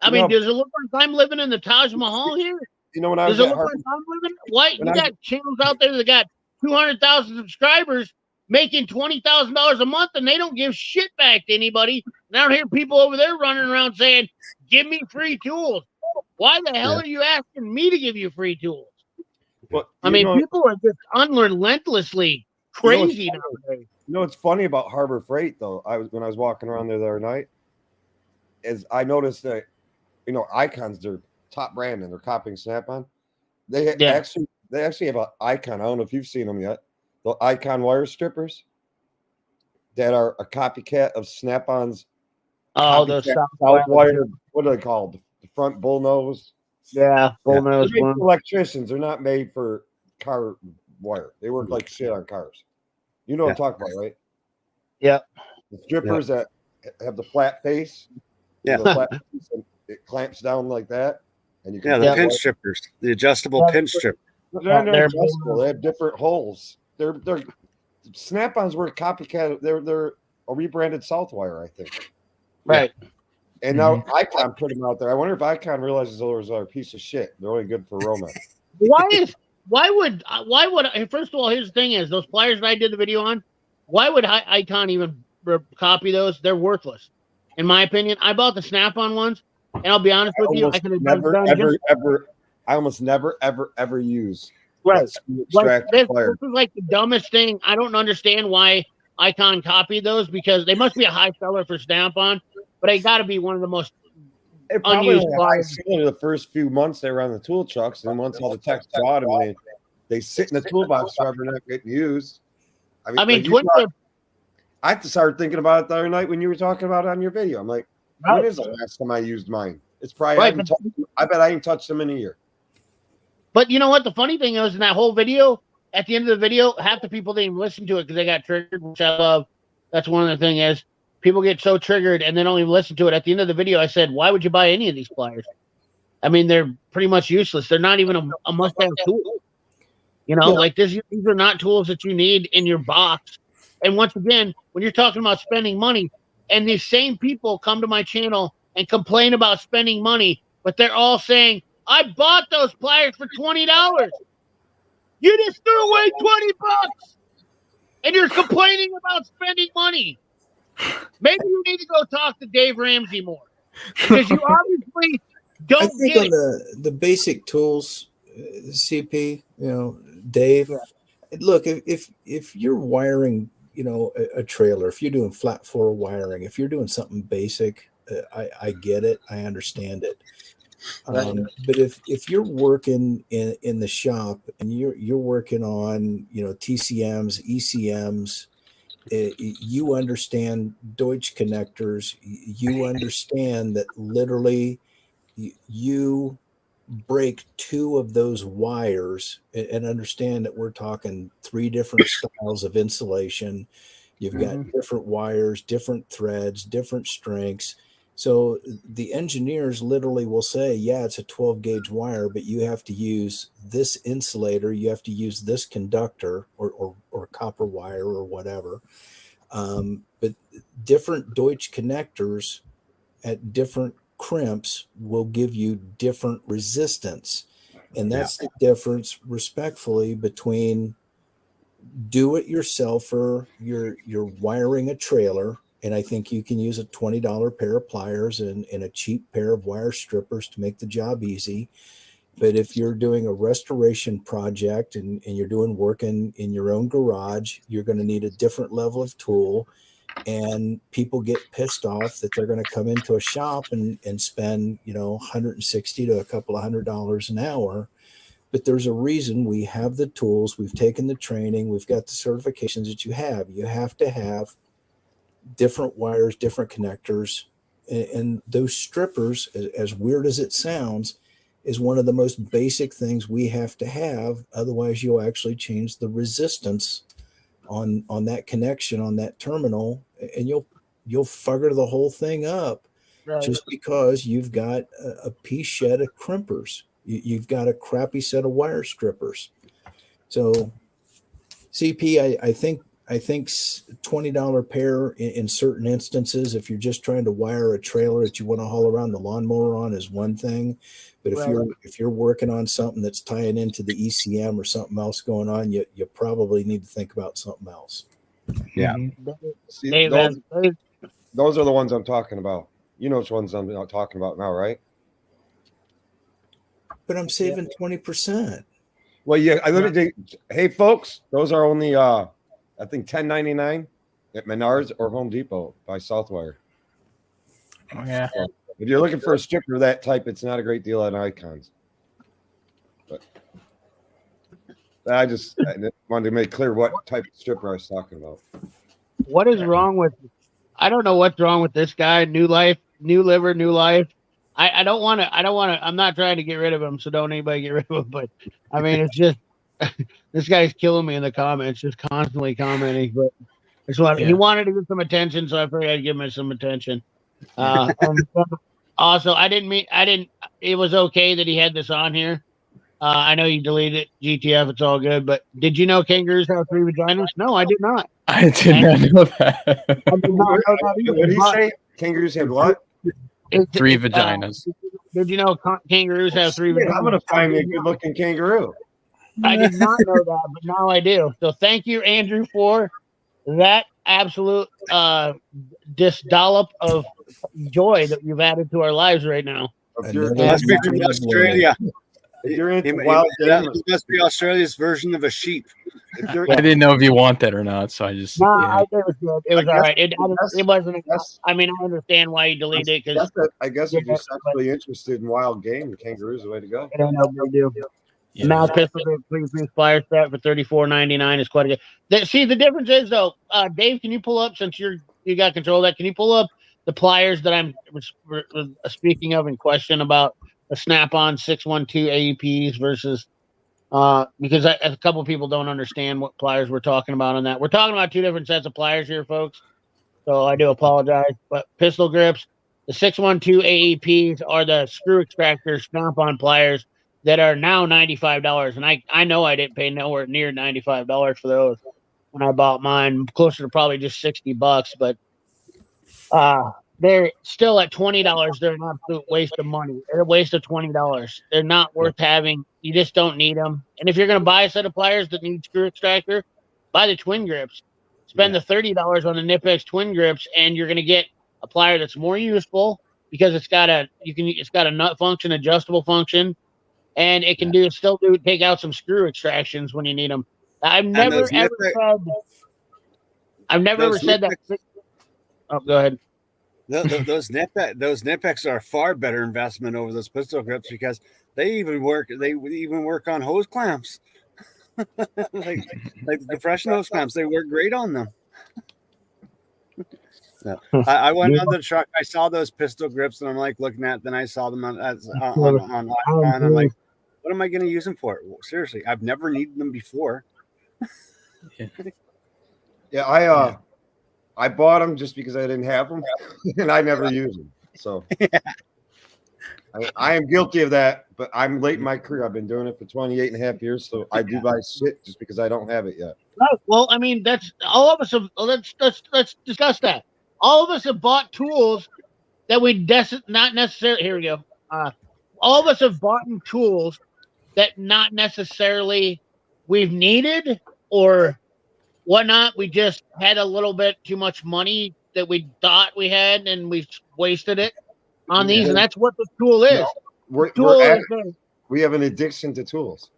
I mean, does it look like I'm living in the Taj Mahal here? You know, when I was Does it at look Harbor, like I'm living? Why you got channels out there that got 200,000 subscribers making $20,000 a month, and they don't give shit back to anybody? And I don't hear people over there running around saying, "Give me free tools." Why the hell are you asking me to give you free tools? but I mean, people are just unrelentlessly crazy nowadays. You know what's funny about Harbor Freight though? When I was walking around there the other night, is I noticed that Icon's their top brand and they're copying Snap-on. They actually have an Icon. I don't know if you've seen them yet. The Icon wire strippers that are a copycat of Snap-on's. Oh, those South wire. What are they called? The front bullnose. Yeah, bullnose. They're made for electricians. They're not made for car wire. They work like shit on cars. You know what I'm talking about, right? Yeah. The strippers that have the flat face. Yeah. The flat face, and it clamps down like that. And you can the pin strippers, the adjustable pin strip. They're adjustable. They have different holes. They're Snap-ons were a copycat. They're a rebranded Southwire, I think. Right. And now Icon put them out there. I wonder if Icon realizes those are a piece of shit. They're only good for Roman. Why would first of all, here's the thing is, those pliers that I did the video on, why would Icon even copy those? They're worthless. In my opinion, I bought the Snap-on ones, and I'll be honest with you, I could have I almost never ever use this is like the dumbest thing. I don't understand why Icon copied those, because they must be a high seller for Snap-on, but they got to be one of the most unused pliers. The first few months they were on the tool trucks, and then once all the techs bought them, they sit in the toolbox forever, not getting used. I mean I started thinking about it the other night when you were talking about it on your video. I'm like, when is the last time I used mine? It's probably I bet I ain't touched them in a year. But you know what? The funny thing is, in that whole video, at the end of the video, half the people didn't even listen to it because they got triggered, which I love. That's one of the things is people get so triggered and they don't even listen to it. At the end of the video, I said, why would you buy any of these pliers? I mean, they're pretty much useless. They're not even a must-have tool. Like these are not tools that you need in your box. And once again, when you're talking about spending money, and these same people come to my channel and complain about spending money, but they're all saying, I bought those pliers for $20. You just threw away $20, and you're complaining about spending money. Maybe you need to go talk to Dave Ramsey more, because you obviously don't get on the basic tools, CP, Dave, look, if you're wiring, a trailer, if you're doing flat floor wiring, if you're doing something basic, I get it, I understand it. But if you're working in the shop and you're working on TCMs, ECMs, you understand Deutsch connectors, you understand that literally you break two of those wires and understand that we're talking three different styles of insulation. You've got different wires, different threads, different strengths. So the engineers literally will say, yeah, it's a 12 gauge wire, but you have to use this insulator, you have to use this conductor or copper wire or whatever. But different Deutsch connectors at different crimps will give you different resistance. And that's the difference, respectfully, between do-it-yourselfer, you're wiring a trailer, and I think you can use a $20 pair of pliers and a cheap pair of wire strippers to make the job easy. But if you're doing a restoration project and you're doing work in your own garage, you're going to need a different level of tool. And people get pissed off that they're going to come into a shop and spend, $160 to a couple of $100 an hour. But there's a reason we have the tools, we've taken the training, we've got the certifications that you have. You have to have different wires, different connectors. And those strippers, as weird as it sounds, is one of the most basic things we have to have. Otherwise, you'll actually change the resistance on that connection, on that terminal, and you'll fugger the whole thing up just because you've got a piece shed of crimpers. You've got a crappy set of wire strippers. So CP, I think $20 pair in certain instances, if you're just trying to wire a trailer that you want to haul around the lawnmower on, is one thing. But if you're working on something that's tying into the ECM or something else going on, you probably need to think about something else. Yeah. See, those are the ones I'm talking about. You know which ones I'm talking about now, right? But I'm saving 20%. Well, yeah. Hey, folks, those are only I think $10.99 at Menards or Home Depot by Southwire. Oh, yeah. So if you're looking for a stripper of that type, it's not a great deal at Icons. But I wanted to make clear what type of stripper I was talking about. What is wrong with? I don't know what's wrong with this guy. New life, new liver, new life. I don't want to. I'm not trying to get rid of him, so don't anybody get rid of him. But I mean, it's just this guy's killing me in the comments, just constantly commenting. But he wanted to get some attention, so I figured I'd give him some attention. And also, it was okay that he had this on here. I know you deleted it, GTF, it's all good. But did you know kangaroos have 3 vaginas? No, I did not. I did not know that. I did not know that either. What did he say? Kangaroos have what? 3 vaginas. Did you know kangaroos have 3 vaginas? I'm going to find me a good-looking kangaroo. I did not know that, but now I do. So thank you, Andrew, for that absolute dollop of joy that you've added to our lives right now. Must be from Australia. You're into wild that must be Australia's version of a sheep. I didn't know if you want that or not, so I just. No, it was good. It was all right. It wasn't. I mean, I understand why you deleted it because I guess if you're sexually interested in wild game, the kangaroo's the way to go. I don't know what they do. Now, pistol please flyer set for $34.99 is quite a good. See, the difference is though, Dave, can you pull up since you got control of that? Can you pull up the pliers that I'm speaking of in question about the Snap-on 612 AEPs versus because a couple of people don't understand what pliers we're talking about on that. We're talking about 2 different sets of pliers here, folks. So I do apologize. But pistol grips, the 612 AEPs are the screw extractor Snap-on pliers that are now $95. And I know I didn't pay nowhere near $95 for those when I bought mine, closer to probably just $60, but they're still at $20. They're an absolute waste of money. They're a waste of $20. They're not worth having. You just don't need them. And if you're going to buy a set of pliers that need screw extractor, buy the twin grips. Spend the $30 on the Nipex twin grips, and you're going to get a plier that's more useful because it's got a nut function, adjustable function, and it can take out some screw extractions when you need them. I've never those ever nitpick- said. I've never ever those said that. Oh, go ahead. Those nitpicks are a far better investment over those pistol grips because they even work on hose clamps. like the compression hose clamps, they work great on them. No. I went on the truck, I saw those pistol grips, and I'm like looking at. Then I saw them on Icon. I'm like, what am I going to use them for? Well, seriously, I've never needed them before. Yeah, I bought them just because I didn't have them, and I never used them. So I am guilty of that, but I'm late in my career. I've been doing it for 28 and a half years, so I do buy shit just because I don't have it yet. Right. Well, I mean, that's all of us have. Let's discuss that. All of us have bought tools that we not necessarily. Here we go. All of us have bought tools that not necessarily we've needed or whatnot. We just had a little bit too much money that we thought we had, and we wasted it on these, and that's what the tool is. We have an addiction to tools.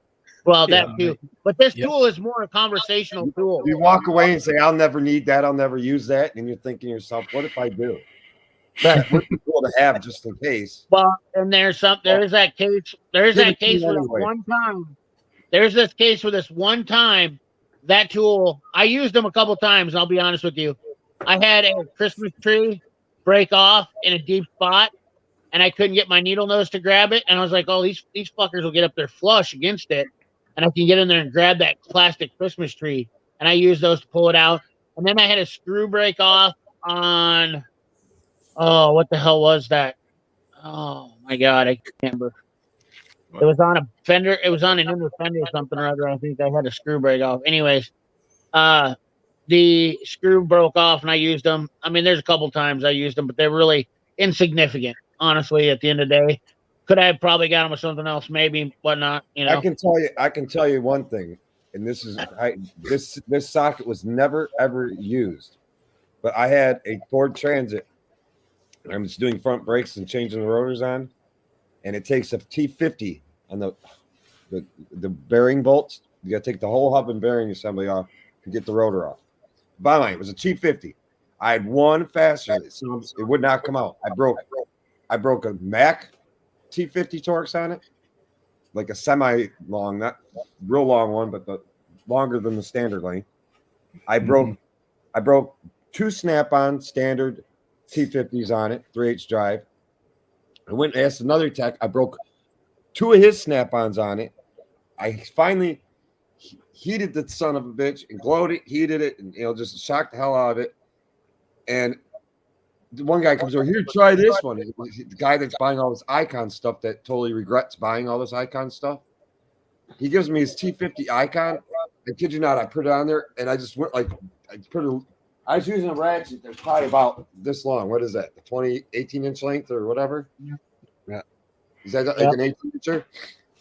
Well, that too. But this tool is more a conversational tool. You walk away and say, I'll never need that. I'll never use that. And you're thinking to yourself, what if I do? That's cool to have just in case. Well, and there is that case where this one time. There's this case where this one time that tool, I used them a couple times, and I'll be honest with you. I had a Christmas tree break off in a deep spot, and I couldn't get my needle nose to grab it. And I was like, oh, these fuckers will get up there flush against it. And I can get in there and grab that plastic Christmas tree. And I used those to pull it out. And then I had a screw break off on, oh, what the hell was that? Oh, my God, I can't remember. It was on a fender. It was on an inner fender or something or other. I think I had a screw break off. Anyways, the screw broke off and I used them. I mean, there's a couple times I used them, but they're really insignificant, honestly, at the end of the day. Could I have probably got them with something else, maybe, whatnot, you know? I can tell you one thing, and this is this socket was never ever used, but I had a Ford Transit. I was doing front brakes and changing the rotors on, and it takes a T50 on the bearing bolts. You got to take the whole hub and bearing assembly off to get the rotor off. By the way, it was a T50. I had one fastener, so it would not come out. I broke a Mac T50 Torx on it, like a semi-long, not real long one, but the longer than the standard length. I broke 2 snap-on standard T50s on it, 3/8 drive. I went and asked another tech. I broke 2 of his snap-ons on it. I finally heated the son of a bitch and glowed it, heated it, and just shocked the hell out of it. And the one guy comes over here, try this one. The guy that's buying all this Icon stuff that totally regrets buying all this Icon stuff. He gives me his T50 Icon. I kid you not, I put it on there and I just went like I was using a ratchet that's probably about this long. What is that? The 18-inch length or whatever? Yeah. Is that like an 18-incher?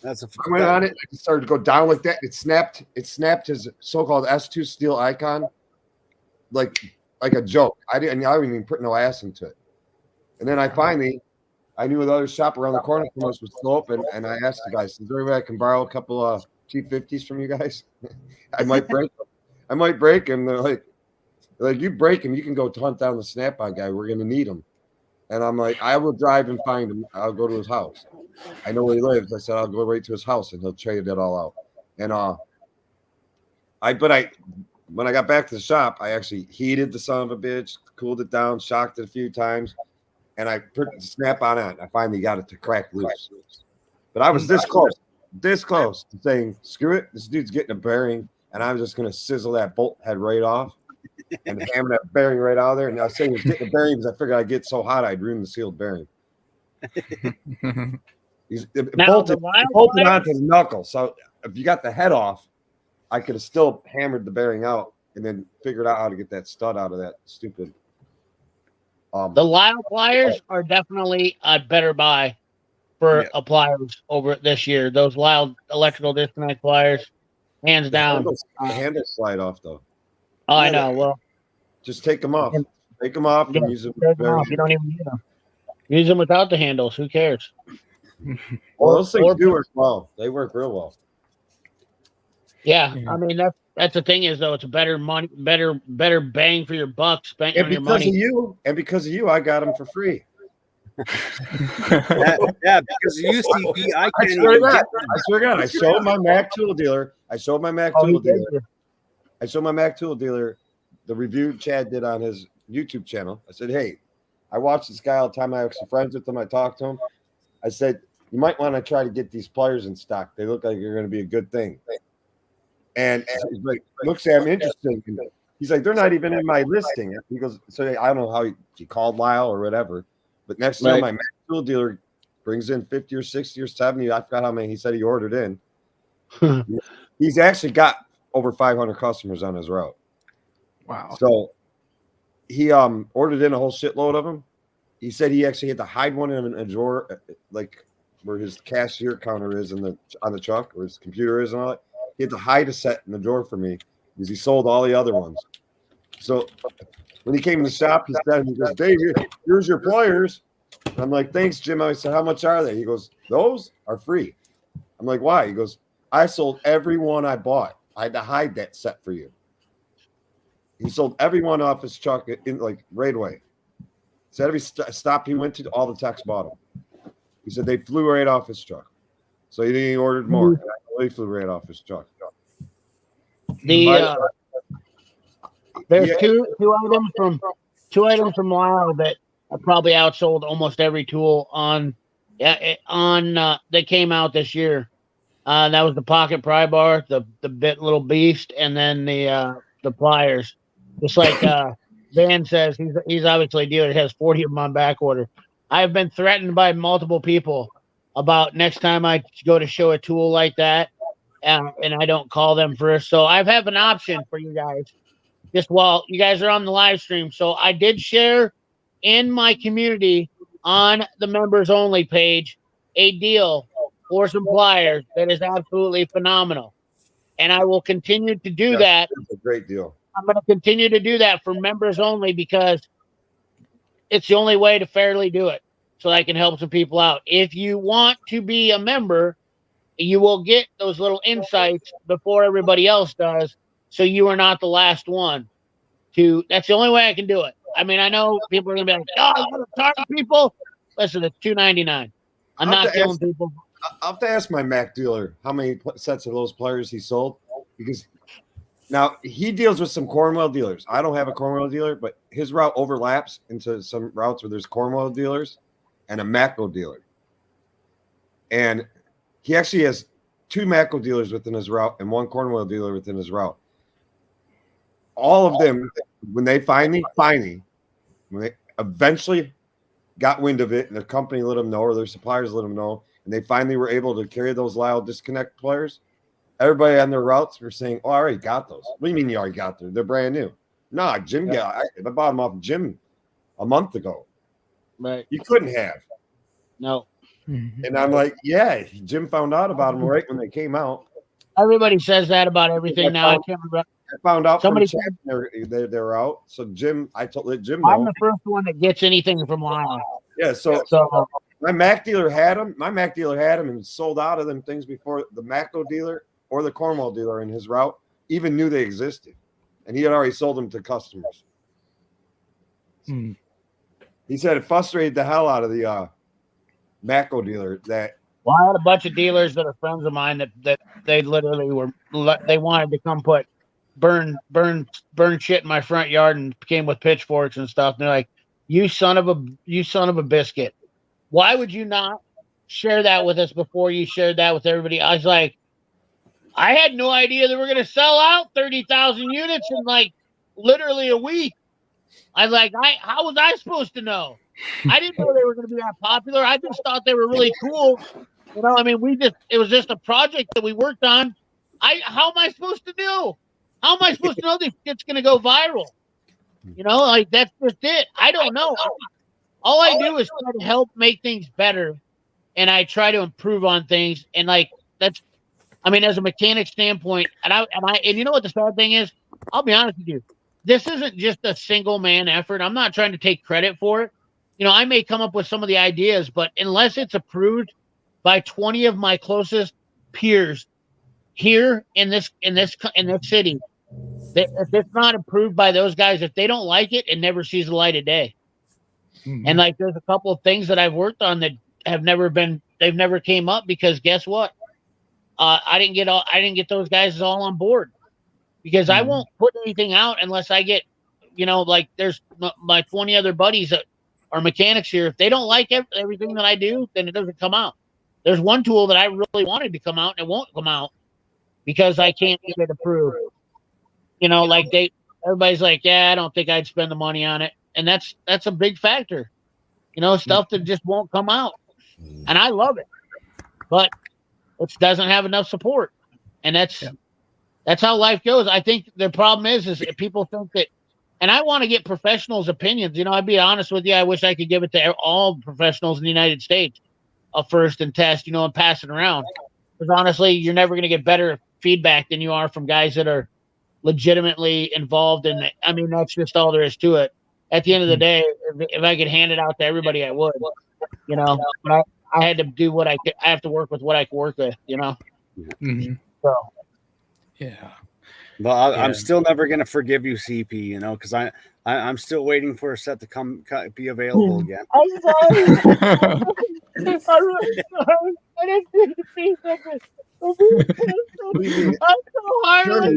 That's I went on it. I started to go down like that. It snapped his so-called S2 steel Icon like a joke. I didn't even put no ass into it. And then I knew another shop around the corner from us was still open, and I asked the guys, is there any way I can borrow a couple of T50s from you guys? I might break them. They're like, you break them, you can go hunt down the Snap-on guy. We're going to need them. And I'm like, I will drive and find him. I'll go to his house. I know where he lives. I said, I'll go right to his house, and he'll trade it all out. And when I got back to the shop, I actually heated the son of a bitch, cooled it down, shocked it a few times, and I put the Snap-on on. I finally got it to crack loose. But I was this close to saying, screw it, this dude's getting a bearing, and I'm just going to sizzle that bolt head right off and hammer that bearing right out of there. And I was saying he was getting a bearing because I figured I'd get so hot I'd ruin the sealed bearing. He's bolted onto his knuckle. So if you got the head off, I could have still hammered the bearing out and then figured out how to get that stud out of that stupid. The Lyle pliers are definitely a better buy for pliers over this year. Those Lyle electrical disconnect pliers, hands down. The handles slide off though. Oh, I know. Well, just take them off. Take them off and use them. You don't even need them. Use them without the handles. Who cares? Well, those things do work well. They work real well. Yeah, I mean That's the thing is though, it's a better money, better bang for your buck spent on your money. Because of you, I got them for free. Yeah, because UCP, I can't swear even get I swear to God, I showed my Mac tool dealer. I showed my Mac tool dealer the review Chad did on his YouTube channel. I said, hey, I watch this guy all the time. I have some friends with him. I talk to him. I said, you might want to try to get these pliers in stock. They look like they're going to be a good thing. And he's like, looks at him interesting. He's like, they're not even in my listing. He goes, so I don't know how he called Lyle or whatever. But next time my Mac tool dealer brings in 50 or 60 or 70, I forgot how many he said he ordered in. He's actually got over 500 customers on his route. Wow. So he ordered in a whole shitload of them. He said he actually had to hide one in a drawer, like where his cashier counter is on the truck, where his computer is and all that. He had to hide a set in the drawer for me because he sold all the other ones. So when he came in the shop, he goes, Dave, here's your pliers. And I'm like, thanks, Jim. I said, how much are they? He goes, those are free. I'm like, why? He goes, I sold every one I bought. I had to hide that set for you. He sold every one off his truck in like right away. So every stop he went to, all the techs bought them. He said they flew right off his truck. So he ordered more. And I know he flew right off his truck. There's two items from Lyle that I probably outsold almost every tool on that came out this year. That was the pocket pry bar, the little beast, and then the pliers. Just like Van says, he's obviously a dealer that has 40 of them on back order. I've been threatened by multiple people about next time I go to show a tool like that, and I don't call them first. So I have an option for you guys. Just while you guys are on the live stream. So I did share in my community on the members only page a deal for some pliers that is absolutely phenomenal. And I will continue to do that. It's a great deal. I'm going to continue to do that for members only because it's the only way to fairly do it. So I can help some people out. If you want to be a member, you will get those little insights before everybody else does. So you are not the last one that's the only way I can do it. I mean, I know people are going to be like, oh, I'm going to target people. Listen, it's $2.99. I'm not killing people. I'll have to ask my Mac dealer how many sets of those pliers he sold, because now he deals with some Cornwell dealers. I don't have a Cornwell dealer, but his route overlaps into some routes where there's Cornwell dealers and a Matco dealer. And he actually has 2 Matco dealers within his route and 1 Cornwell dealer within his route. All of them, when they finally, when they eventually got wind of it and their company let them know or their suppliers let them know, and they finally were able to carry those Lyle disconnect pliers, everybody on their routes were saying, oh, I already got those. What do you mean you already got them? They're brand new. Nah, Jim, I bought them off Jim a month ago. Right. You couldn't have. No. And I'm like, yeah, Jim found out about them right when they came out. Everybody says that about everything now. I can't remember. I found out Somebody from Chad they're out. So Jim, I let Jim know. I'm the first one that gets anything from Lyle. Yeah, so my Mac dealer had them. My Mac dealer had them and sold out of them things before the Matco dealer or the Cornwall dealer in his route even knew they existed. And he had already sold them to customers. He said it frustrated the hell out of the Matco dealer that. Well, I had a bunch of dealers that are friends of mine that they literally they wanted to come burn shit in my front yard and came with pitchforks and stuff. And they're like, you son of a biscuit. Why would you not share that with us before you shared that with everybody? I was like, I had no idea they were going to sell out 30,000 units in like literally a week. I was like, how was I supposed to know? I didn't know they were going to be that popular. I just thought they were really cool. You know, I mean, it was just a project that we worked on. How am I supposed to know? How am I supposed to know this shit's going to go viral? You know, like that's just it. I don't know. All I do is try to help make things better, and I try to improve on things. And like that's, I mean, as a mechanic standpoint, and you know what the sad thing is? I'll be honest with you. This isn't just a single man effort. I'm not trying to take credit for it. You know, I may come up with some of the ideas, but unless it's approved by 20 of my closest peers, here in this city, if it's not approved by those guys, if they don't like it, it never sees the light of day. And like, there's a couple of things that I've worked on that they've never came up because guess what? I didn't get those guys all on board because I won't put anything out unless I get, like there's my 20 other buddies that are mechanics here. If they don't like everything that I do, then it doesn't come out. There's one tool that I really wanted to come out and it won't come out because I can't get it approved. Like everybody's like, yeah, I don't think I'd spend the money on it. And that's a big factor, stuff that just won't come out. And I love it, but it doesn't have enough support. And that's how life goes. I think the problem is if people think that, and I want to get professionals' opinions. I'd be honest with you. I wish I could give it to all professionals in the United States first and test, and pass it around. Because honestly, you're never going to get better feedback than you are from guys that are legitimately involved in it. I mean, that's just all there is to it. At the end of the day, if I could hand it out to everybody, I would, but I had to do what I could. I have to work with what I can work with, So, yeah. Well, I'm still never going to forgive you, CP, because I'm still waiting for a set to be available again. I'm sorry. I'm really sorry. I didn't mean to be such a... I'm so hard. Turner,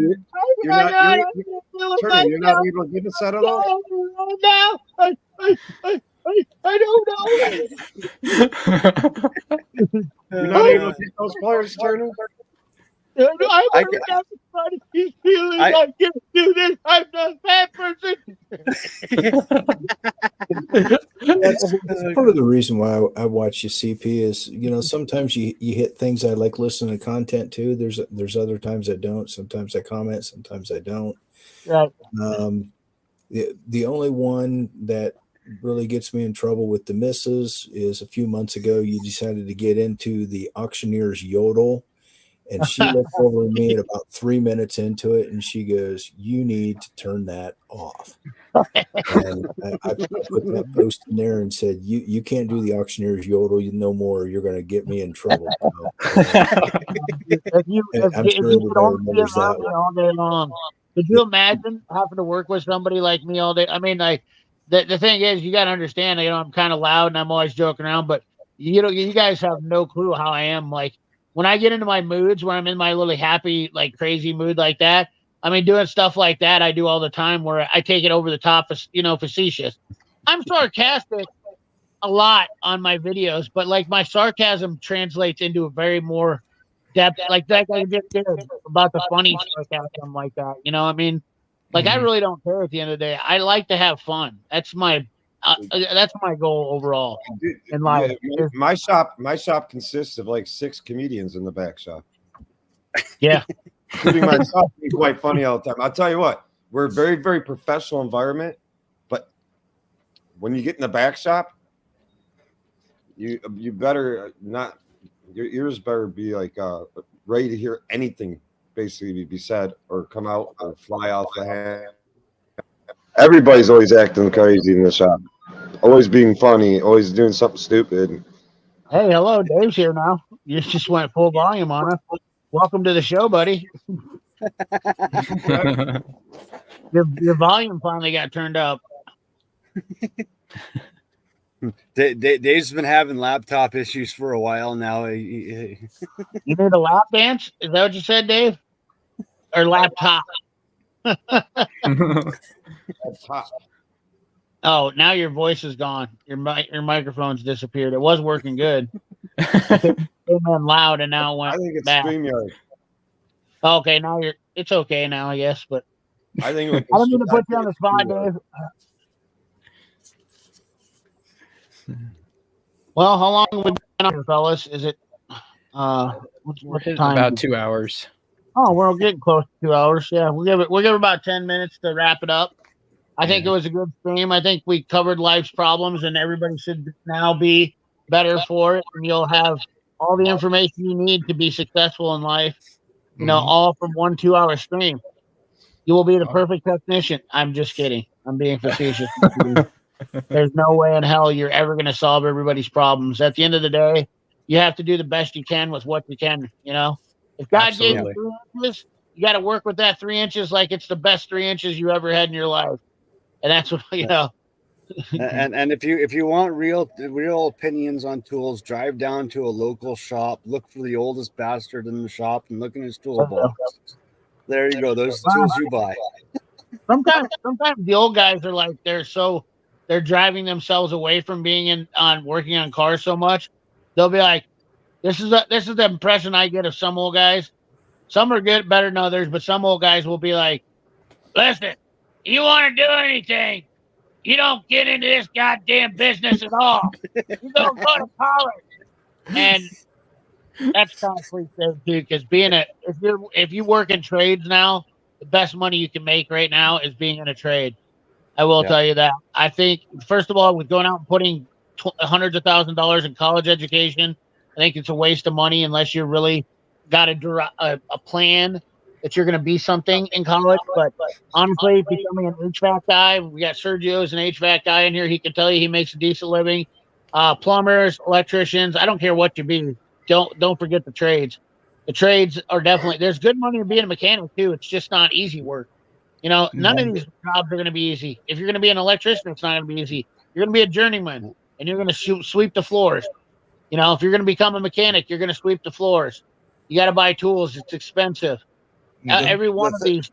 you're not able to give a set of those? No, I don't know. You're not able to get those players, Turner? I can't do this. I'm not a bad person. That's part of the reason why I watch you, CP, is sometimes you hit things I like listening to content too. There's other times I don't. Sometimes I comment, sometimes I don't. Right. The only one that really gets me in trouble with the misses is a few months ago you decided to get into the auctioneer's yodel. And she looked over at me at about 3 minutes into it, and she goes, "You need to turn that off." And I put that post in there and said, "You can't do the auctioneer's yodel no more. You're going to get me in trouble." If you could only be around me all day long, could you imagine having to work with somebody like me all day? I mean, like the thing is, you got to understand. I'm kind of loud and I'm always joking around, but you guys have no clue how I am. Like, when I get into my moods, where I'm in my little happy, like crazy mood like that, I mean, doing stuff like that, I do all the time where I take it over the top, facetious. I'm sarcastic a lot on my videos, but like my sarcasm translates into a very more depth, like that I just did about the funny sarcasm like that. I mean, like I really don't care at the end of the day. I like to have fun. That's my goal overall in life. Yeah, my shop consists of like 6 comedians in the back shop. Yeah. Including myself, being quite funny all the time. I'll tell you what, we're a very, very professional environment, but when you get in the back shop, you better not, your ears better be like ready to hear anything basically be said or come out or fly off the hand. Everybody's always acting crazy in the shop. Always being funny, always doing something stupid. Hey, hello, Dave's here now. You just went full volume on us. Welcome to the show, buddy. Your volume finally got turned up. Dave's been having laptop issues for a while now. You need a lap dance? Is that what you said, Dave? Or laptop? That's hot. Oh, now your voice is gone. Your microphone's disappeared. It was working good. It came in loud and now it went. I think it's back. StreamYard. Okay, now it's okay now, I guess. But I think I don't mean to put you on the spot, Dave. Well, how long have we been on here, fellas? Is it what's the time? About 2 hours. Oh, we're getting close to 2 hours. Yeah, we'll give about 10 minutes to wrap it up. I think it was a good stream. I think we covered life's problems, and everybody should now be better for it. And you'll have all the information you need to be successful in life. All from 1 2-hour stream. You will be the perfect technician. I'm just kidding. I'm being facetious. There's no way in hell you're ever going to solve everybody's problems. At the end of the day, you have to do the best you can with what you can. If If God gave Absolutely. you 3 inches, you got to work with that 3 inches like it's the best 3 inches you ever had in your life. And that's what, And if you want real opinions on tools, drive down to a local shop, look for the oldest bastard in the shop, and look in his toolbox. There you go. Those tools you buy. sometimes the old guys are like they're driving themselves away from being working on cars so much. They'll be like, this is the impression I get of some old guys. Some are good, better than others, but some old guys will be like, listen, you want to do anything, you don't get into this goddamn business at all. You don't go to college. And that's kind of cliche too, because if you work in trades now, the best money you can make right now is being in a trade. I will tell you that. I think first of all, with going out and putting hundreds of $1,000s in college education, I think it's a waste of money unless you really got a plan that you're going to be something in college. But honestly, becoming an HVAC guy, we got Sergio as an HVAC guy in here. He can tell you he makes a decent living. Plumbers, electricians, I don't care what you be. Don't forget the trades. The trades are definitely, there's good money in being a mechanic too. It's just not easy work. None of these jobs are going to be easy. If you're going to be an electrician, it's not going to be easy. You're going to be a journeyman, and you're going to sweep the floors. If you're going to become a mechanic, you're going to sweep the floors. You got to buy tools. It's expensive. Every one of these.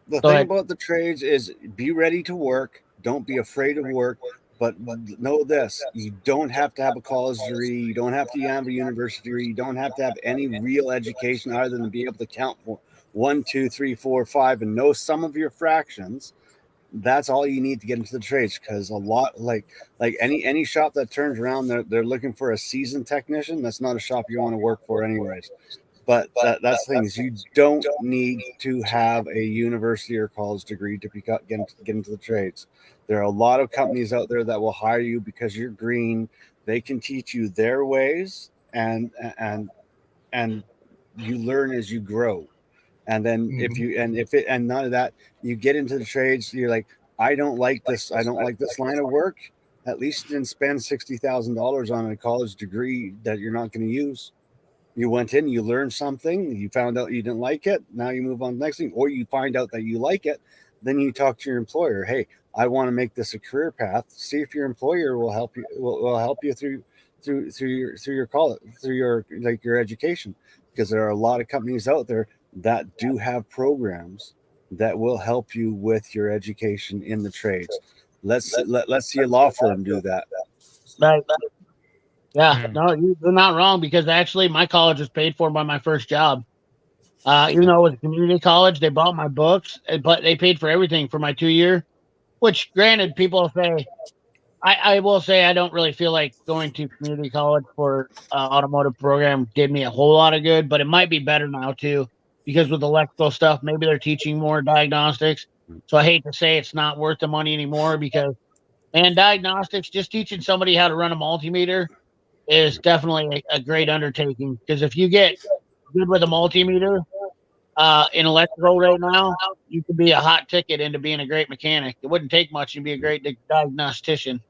The thing about the trades is be ready to work. Don't be afraid of work. But know this, you don't have to have a college degree. You don't have to have a university degree. You don't have to have any real education other than be able to count for 1, 2, 3, 4, 5 and know some of your fractions. That's all you need to get into the trades, because a lot like any shop that turns around, they're looking for a seasoned technician. That's not a shop you want to work for anyways. But that's the thing, is you don't need to have a university or college degree to get into the trades. There are a lot of companies out there that will hire you because you're green. They can teach you their ways, and you learn as you grow. And then and none of that, you get into the trades, you're like, I don't like this line of work. At least you didn't spend $60,000 on a college degree that you're not going to use. You went in, you learned something, you found out you didn't like it, now you move on to the next thing, or you find out that you like it, then you talk to your employer. Hey, I want to make this a career path. See if your employer will help you through your education, because there are a lot of companies out there that do have programs that will help you with your education in the trades. Let's see a law firm do that. Right. Yeah, no, you're not wrong, because actually my college was paid for by my first job. Even though it was a community college, they bought my books, but they paid for everything for my 2-year, which granted, people say, I will say I don't really feel like going to community college for automotive program did me a whole lot of good, but it might be better now too, because with electrical stuff, maybe they're teaching more diagnostics. So I hate to say it's not worth the money anymore, because, and diagnostics, just teaching somebody how to run a multimeter is definitely a great undertaking, because if you get good with a multimeter in electrical right now, you could be a hot ticket into being a great mechanic. It wouldn't take much to be a great diagnostician.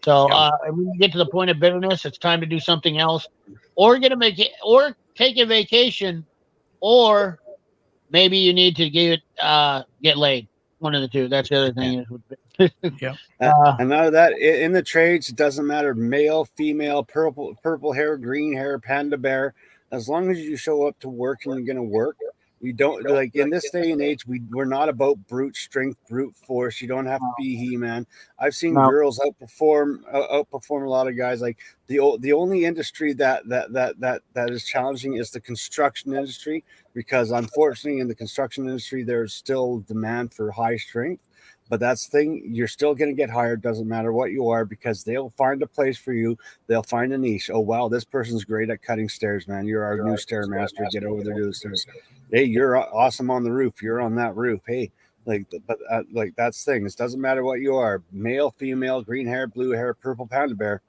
So when you get to the point of bitterness, it's time to do something else, or take a vacation, or maybe you need to get laid. One of the two. That's the other thing. And out of that, in the trades, it doesn't matter, male, female, purple hair, green hair, panda bear. As long as you show up to work and you're going to work, you don't, like, in this day and age, we're not about brute strength, brute force. You don't have to be He-Man. I've seen girls outperform a lot of guys. Like the only industry that is challenging is the construction industry, because unfortunately in the construction industry there's still demand for high strength. But that's the thing, you're still going to get hired, doesn't matter what you are, because they'll find a place for you. They'll find a niche. Oh, wow, this person's great at cutting stairs, man. You're our new stair master. Get over there, do the stairs. Hey, you're awesome on the roof. You're on that roof. Hey, like that's the thing. It doesn't matter what you are, male, female, green hair, blue hair, purple panda bear.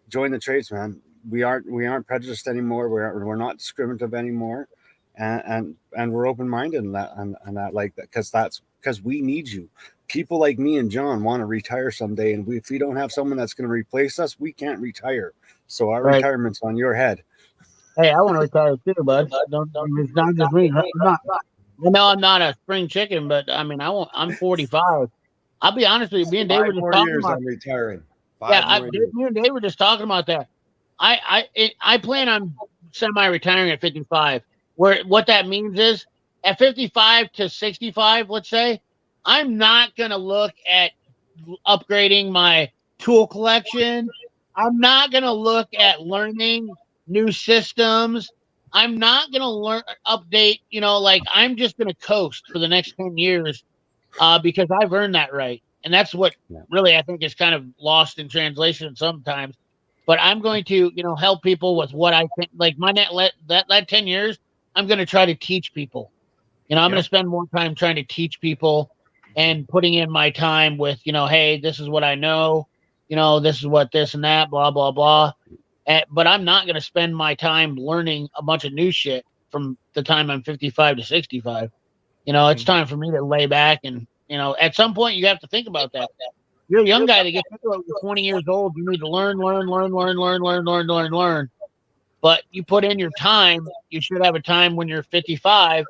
Join the trades, man. We aren't prejudiced anymore. We're not discriminative anymore, and we're open minded and that like that, because we need you. People like me and John want to retire someday, and if we don't have someone that's going to replace us, we can't retire. So our retirement's on your head. Hey, I want to retire too, bud. Don't, it's not just me. I know I'm not a spring chicken, but I mean, I'm 45. I'll be honest with you. Me and Dave were just talking about. I'm retiring. Yeah, More years. me and Dave were just talking about that. I plan on semi-retiring at 55. Where what that means is at 55 to 65, let's say, I'm not gonna look at upgrading my tool collection. I'm not gonna look at learning new systems. I'm not gonna learn update. Like I'm just gonna coast for the next 10 years because I've earned that right, and that's what really I think is kind of lost in translation sometimes. But I'm going to, help people with what I think. Like my that 10 years, I'm going to try to teach people. I'm going to spend more time trying to teach people and putting in my time with, hey, this is what I know. This is what this and that, blah blah blah. But I'm not going to spend my time learning a bunch of new shit from the time I'm 55 to 65. It's time for me to lay back and, at some point you have to think about that. You're a young guy that gets into it, you're 20 years old. You need to learn. But you put in your time, you should have a time when you're 55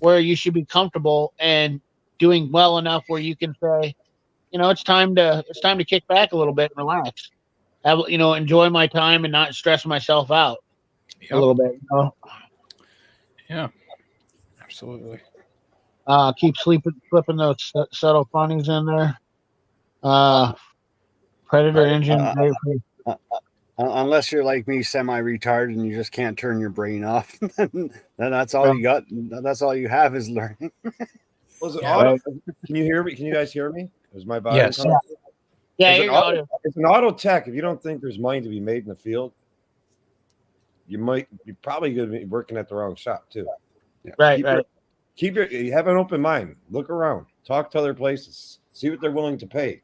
where you should be comfortable and doing well enough where you can say, it's time to kick back a little bit and relax. Enjoy my time and not stress myself out a little bit. Yeah, absolutely. Keep flipping those subtle funnies in there. Predator engine. Unless you're like me, semi-retired, and you just can't turn your brain off, then that's all you got. That's all you have is learning. Was it auto? Can you hear me? Can you guys hear me? Is my body? Yes. Yeah, it's an auto tech. If you don't think there's money to be made in the field, you're probably going to be working at the wrong shop too. Yeah. Right. You have an open mind. Look around. Talk to other places. See what they're willing to pay.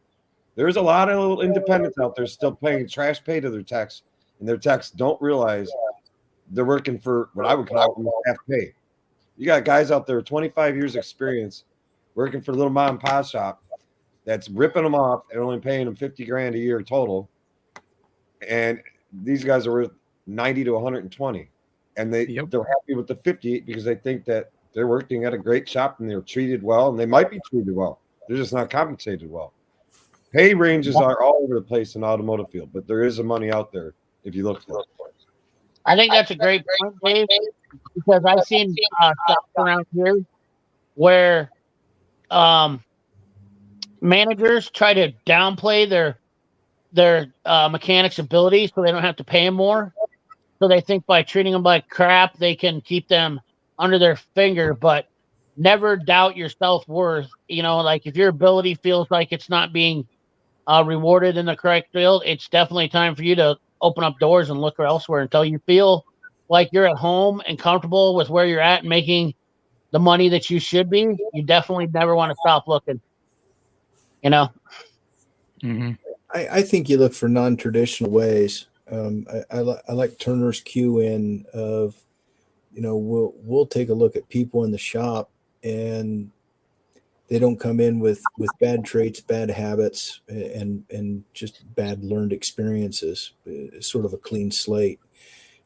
There's a lot of little independents out there still paying trash pay to their techs, and their techs don't realize they're working for what I would call half pay. You got guys out there with 25 years experience working for a little mom and pop shop that's ripping them off and only paying them $50,000 a year total. And these guys are worth 90 to 120. And they're happy with the 50 because they think that they're working at a great shop and they're treated well, and they might be treated well. They're just not compensated well. Pay ranges are all over the place in the automotive field, but there is some money out there if you look for it. I think that's a great point, Dave, because I've seen stuff around here where managers try to downplay their mechanics' abilities so they don't have to pay them more. So they think by treating them like crap, they can keep them under their finger, but never doubt your self-worth. Like if your ability feels like it's not being rewarded in the correct field, it's definitely time for you to open up doors and look elsewhere until you feel like you're at home and comfortable with where you're at and making the money that you should be. You definitely never want to stop looking. Mm-hmm. I think you look for non-traditional ways. I like Turner's cue in of, we'll take a look at people in the shop and they don't come in with bad traits, bad habits, and just bad learned experiences. It's sort of a clean slate.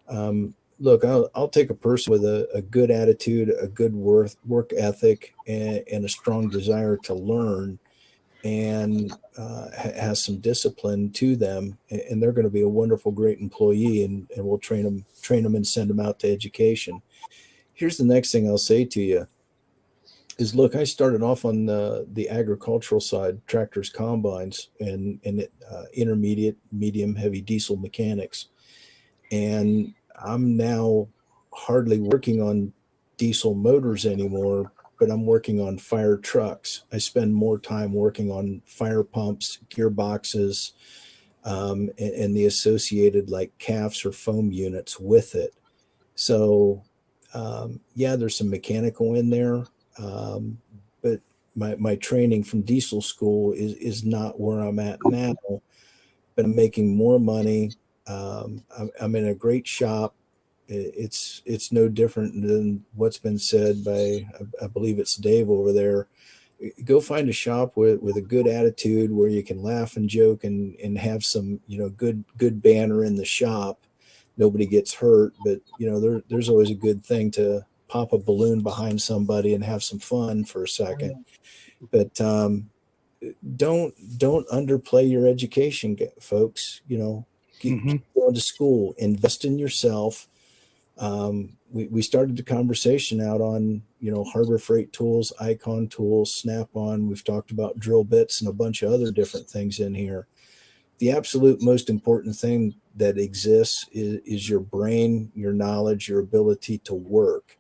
Look, I'll take a person with a good attitude, a good work ethic, and a strong desire to learn, and has some discipline to them, and they're going to be a wonderful, great employee, and we'll train them and send them out to education. Here's the next thing I'll say to you is, look, I started off on the agricultural side, tractors, combines, and intermediate, medium, heavy diesel mechanics. And I'm now hardly working on diesel motors anymore, but I'm working on fire trucks. I spend more time working on fire pumps, gearboxes, and the associated like CAFs or foam units with it. So, there's some mechanical in there. But my training from diesel school is not where I'm at now, but I'm making more money. I'm in a great shop. It's no different than what's been said by, I believe it's Dave over there. Go find a shop with a good attitude where you can laugh and joke and have some, good banner in the shop. nobody gets hurt, but there's always a good thing to pop a balloon behind somebody and have some fun for a second. But don't underplay your education, folks. Keep going to school, invest in yourself. We started the conversation out on Harbor Freight tools, Icon tools, Snap-on. We've talked about drill bits and a bunch of other different things in here. The absolute most important thing that exists is your brain, your knowledge, your ability to work.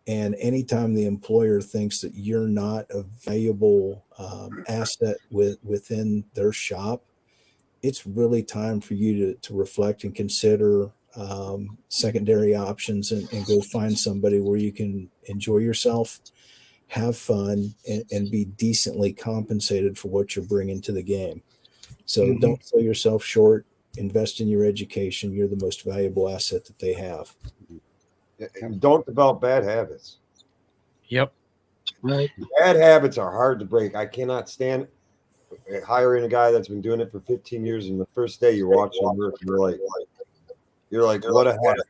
And anytime the employer thinks that you're not a valuable asset within their shop, it's really time for you to reflect and consider secondary options and go find somebody where you can enjoy yourself, have fun, and be decently compensated for what you're bringing to the game. So don't sell yourself short. Invest in your education. You're the most valuable asset that they have. And don't develop bad habits. Yep. Right. Bad habits are hard to break. I cannot stand hiring a guy that's been doing it for 15 years, and the first day you watch him work, you're like, what a habit.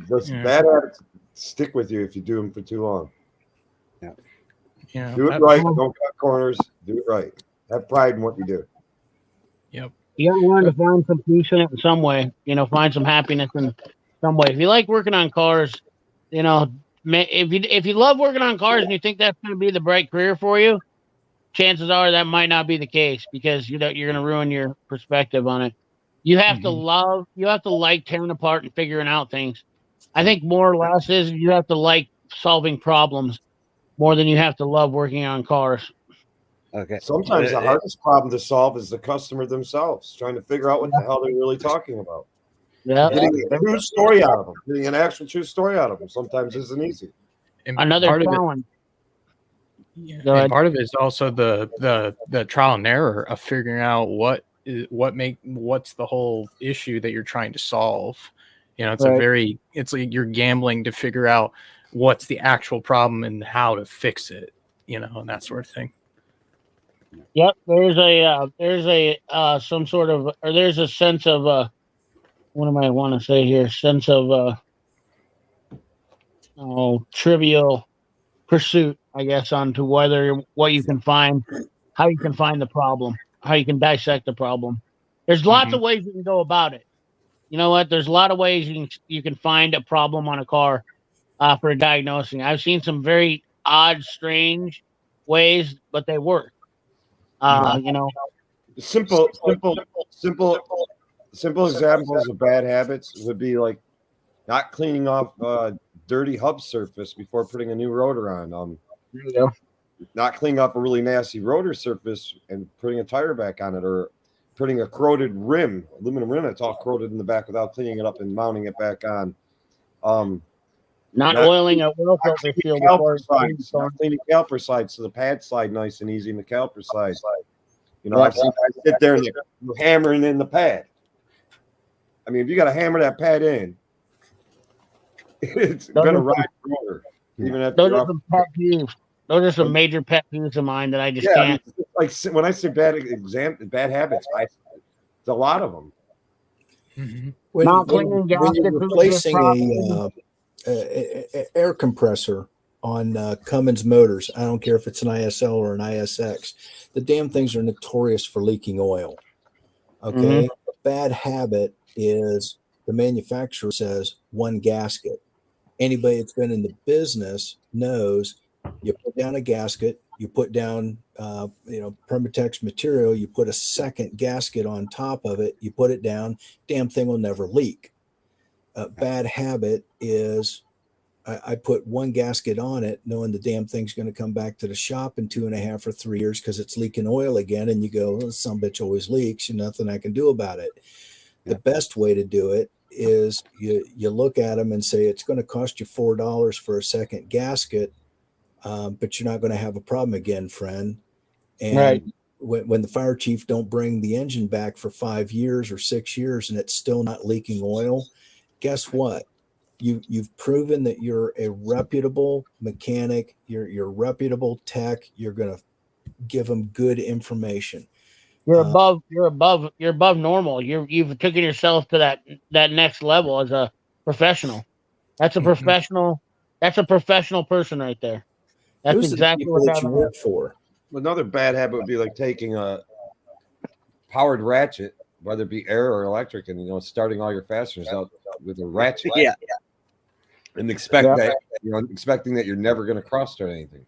Those bad habits stick with you if you do them for too long. Yeah. Do it right. Don't cut corners. Do it right. Have pride in what you do. Yep. You got to learn to find some peace in it in some way. Find some happiness in some way. If you like working on cars, if you love working on cars and you think that's going to be the bright career for you, chances are that might not be the case, because you're going to ruin your perspective on it. You have to like tearing apart and figuring out things. I think more or less is you have to like solving problems more than you have to love working on cars. Okay. Sometimes the hardest problem to solve is the customer themselves, trying to figure out what the hell they're really talking about. Yeah. Getting a true story out of them, getting an actual true story out of them sometimes isn't easy. And another part challenge. And part of it is also the trial and error of figuring out what's the whole issue that you're trying to solve. It's Right. it's like you're gambling to figure out what's the actual problem and how to fix it, and that sort of thing. Yep. There's a sense of what am I want to say here? Sense of trivial pursuit, I guess, onto what you can find, how you can find the problem, how you can dissect the problem. There's lots of ways you can go about it. You know what? There's a lot of ways you can find a problem on a car for diagnosing. I've seen some very odd, strange ways, but they work. Simple examples of bad habits would be like not cleaning off dirty hub surface before putting a new rotor on. There you go. Not cleaning up a really nasty rotor surface and putting a tire back on it, or putting a corroded rim, aluminum rim that's all corroded in the back without cleaning it up and mounting it back on. Not oiling a oil filter seal before not cleaning caliper sides so the pads slide nice and easy in the caliper side. I've seen guys sit there and they're hammering in the pad. I mean, if you got to hammer that pad in, it's going to ride forever. Those are some pet peeves. Those are some major pet peeves of mine that I just can't. Like when I say bad habits, it's a lot of them. When you're replacing a air compressor on Cummins motors, I don't care if it's an ISL or an ISX, the damn things are notorious for leaking oil. Okay. A bad habit is the manufacturer says one gasket. Anybody that's been in the business knows you put down a gasket, you put down Permatex material, you put a second gasket on top of it, you put it down, damn thing will never leak. A bad habit is I put one gasket on it, knowing the damn thing's going to come back to the shop in 2.5 or 3 years because it's leaking oil again. And you go, well, some bitch always leaks, and nothing I can do about it. The best way to do it is you look at them and say, it's going to cost you $4 for a second gasket, but you're not going to have a problem again, friend. And when the fire chief don't bring the engine back for 5 years or 6 years and it's still not leaking oil, guess what? You've proven that you're a reputable mechanic, you're a reputable tech, you're going to give them good information. You're above normal. You've taken yourself to that next level as a professional. That's a professional. That's a professional person right there. That's Those are the exactly people what that that you is. work for. Another bad habit would be like taking a powered ratchet, whether it be air or electric, and starting all your fasteners out with a ratchet. Yeah. And expecting that you're never going to cross or anything.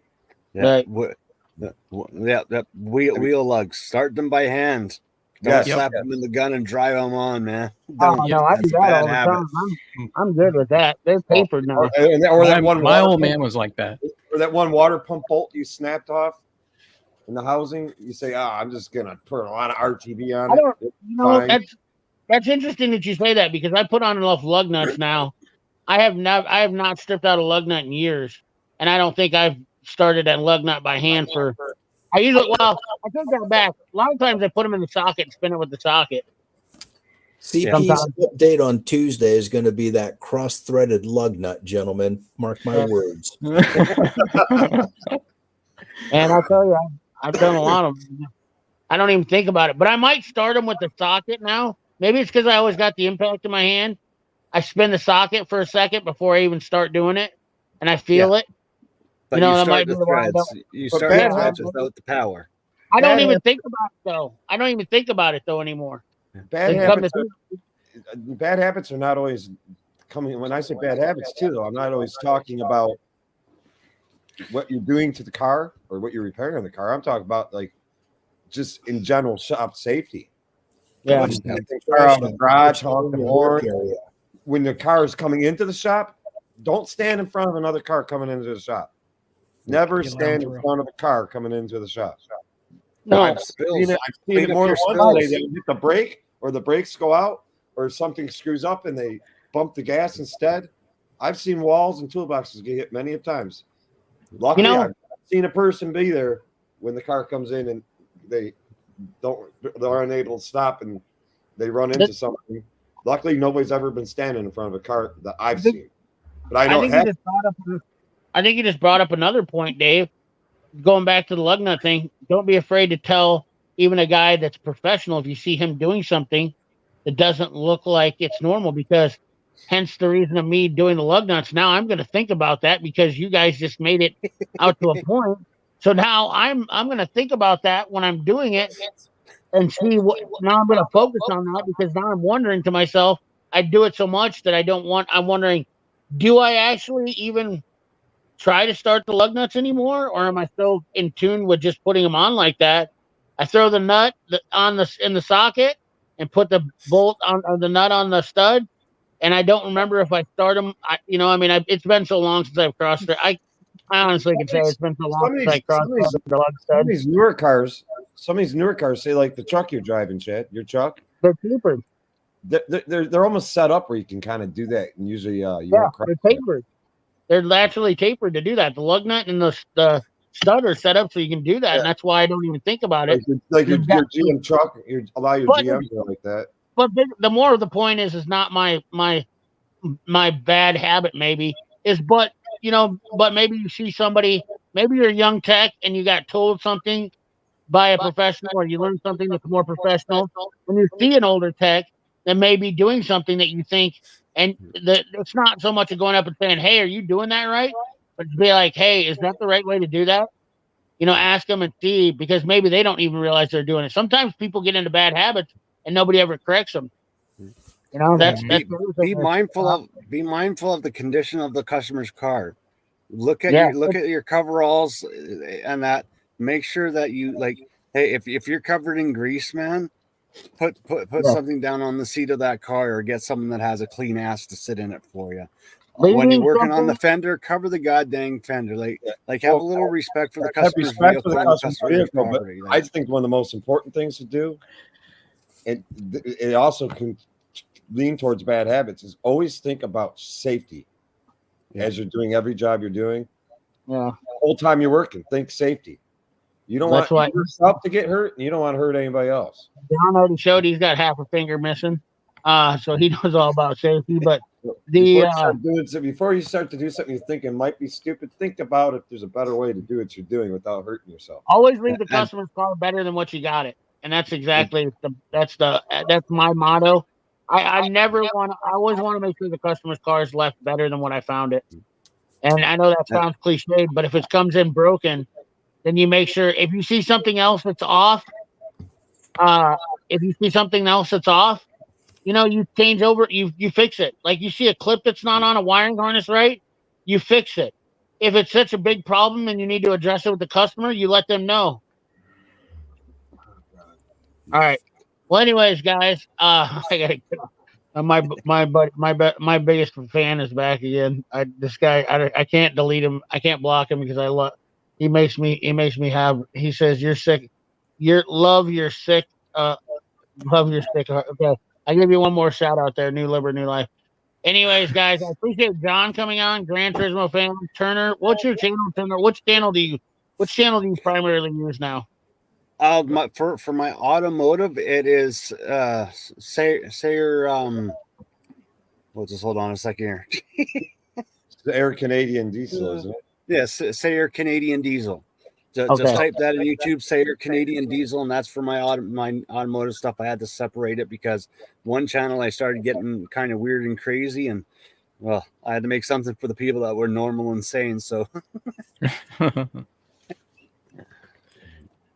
Yeah. Right. That wheel lugs. Start them by hand. Don't slap them in the gun and drive them on, man. Oh Don't. no, I do That's a that bad all the habit. time. I'm good with that. They're tapered now. Or that one my old man was like that. Or that one water pump bolt you snapped off in the housing. You say, I'm just going to put a lot of RTB on I don't. it. You know, that's interesting that you say that because I put on enough lug nuts now. I have not stripped out a lug nut in years, and I don't think I've started that lug nut by hand for. I take that back. A lot of times I put them in the socket and spin it with the socket. CP's update on Tuesday is going to be that cross-threaded lug nut, gentlemen. Mark my words. And I'll tell you, I've done a lot of them. I don't even think about it, but I might start them with the socket now. Maybe it's because I always got the impact in my hand. I spin the socket for a second before I even start doing it, and I feel it. But you start the threads. You start the threads without the power. I don't even think about it though. I don't even think about it though anymore. Bad habits are not always coming. When I say bad habits too, though, I'm not always talking about what you're doing to the car or what you're repairing on the car. I'm talking about like just in general shop safety. Yeah. The car out of the garage, honk the horn. When the car is coming into the shop, don't stand in front of another car coming into the shop. Never stand in front of a car coming into the shop. No, I've seen it more than once. They hit the brake, or the brakes go out, or something screws up and they bump the gas instead. I've seen walls and toolboxes get hit many of times. Luckily, I've seen a person be there when the car comes in and they're unable to stop and they run into something. Luckily, nobody's ever been standing in front of a car that I've seen. But I know I think you just brought up another point, Dave. Going back to the lug nut thing, don't be afraid to tell even a guy that's professional if you see him doing something that doesn't look like it's normal, because hence the reason of me doing the lug nuts. Now I'm going to think about that because you guys just made it out to a point. So now I'm going to think about that when I'm doing it and see what. Now I'm going to focus on that because now I'm wondering to myself, I do it so much that I'm wondering, do I actually even try to start the lug nuts anymore, or am I still in tune with just putting them on like that? I throw the nut in the socket and put the bolt on, or the nut on the stud, and I don't remember if I start them. It's been so long since I've crossed it. I honestly can say it's been so long since I crossed the lug stud. Some of these newer cars, say like the truck you're driving, Chad, your truck, they're tapered. They're almost set up where you can kind of do that, and usually they're tapered. They're naturally tapered to do that. The lug nut and the stud are set up so you can do that, and that's why I don't even think about it. Like your GM truck, a lot of your GMs are like that. But the more of the point is not my bad habit. Maybe is, but maybe you see somebody, maybe you're a young tech and you got told something by a professional, or you learn something that's more professional. When you see an older tech that may be doing something that you think. And it's not so much of going up and saying, "Hey, are you doing that right?" But to be like, "Hey, is that the right way to do that?" Ask them and see, because maybe they don't even realize they're doing it. Sometimes people get into bad habits and nobody ever corrects them. Be mindful of the condition of the customer's car. Look at your coveralls and that. Make sure that you hey, if you're covered in grease, man. Put something down on the seat of that car, or get something that has a clean ass to sit in it for you. When you're working on the fender, cover the goddamn fender. Have a little respect for the customer's vehicle. I think one of the most important things to do, and it also can lean towards bad habits, is always think about safety as you're doing every job you're doing. Yeah. The whole time you're working, think safety. You don't want yourself to get hurt, and you don't want to hurt anybody else. John already showed he's got half a finger missing, so he knows all about safety. But before you start to do something you think it might be stupid, think about if there's a better way to do what you're doing without hurting yourself. Always leave the customer's car better than what you got it. and that's exactly that's my motto. I always want to make sure the customer's car is left better than what I found it. And I know that sounds cliched, but if it comes in broken, then you make sure if you see something else that's off, you change over, you fix it. Like you see a clip that's not on a wiring harness right, you fix it. If it's such a big problem and you need to address it with the customer, you let them know. All right. Well, anyways, guys, I gotta get my biggest fan is back again. This guy, I can't delete him. I can't block him because I love. He makes me have. He says you're sick. You're sick. Love your sick. Okay, I give you one more shout out there. New Liber, New Life. Anyways, guys, I appreciate John coming on. Gran Turismo fan. Turner, what's your channel, Turner? Which channel do you primarily use now? For my automotive, it is Sayer. We'll just hold on a second here. Sayer Canadian Diesel, isn't it? Yes, Sayer Canadian Diesel. Just type that in YouTube, Sayer Canadian Diesel, and that's for my automotive stuff. I had to separate it because one channel I started getting kind of weird and crazy, and well, I had to make something for the people that were normal and sane. So.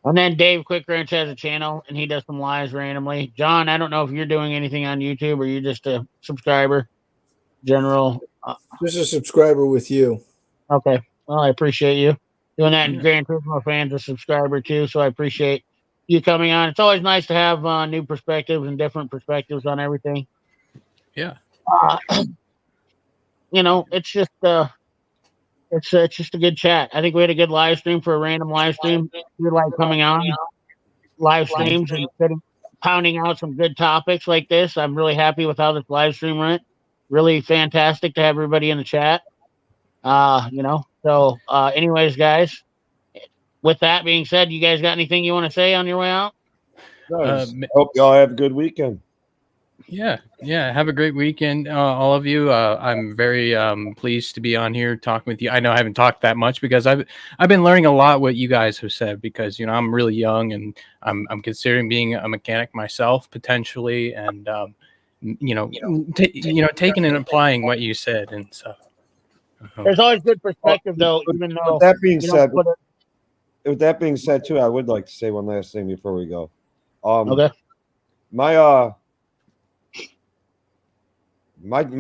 And then Dave Quick Ranch has a channel, and he does some lives randomly. John, I don't know if you're doing anything on YouTube or you're just a subscriber, general. Just a subscriber with you. Okay. Well, I appreciate you doing that. And Gran Turismo fans, a subscriber too, so I appreciate you coming on. It's always nice to have new perspectives and different perspectives on everything. Yeah. It's just it's just a good chat. I think we had a good live stream for a random live stream. We like coming on live streams and pounding out some good topics like this. I'm really happy with how this live stream went. Really fantastic to have everybody in the chat. So anyways, guys, with that being said, you guys got anything you want to say on your way out? Hope y'all have a good weekend. Yeah. Have a great weekend, all of you. I'm very pleased to be on here talking with you. I know I haven't talked that much because I've been learning a lot what you guys have said because I'm really young and I'm considering being a mechanic myself potentially, and taking and applying what you said and stuff. There's always good perspective though, even though. With that being said, too, I would like to say one last thing before we go. Okay. My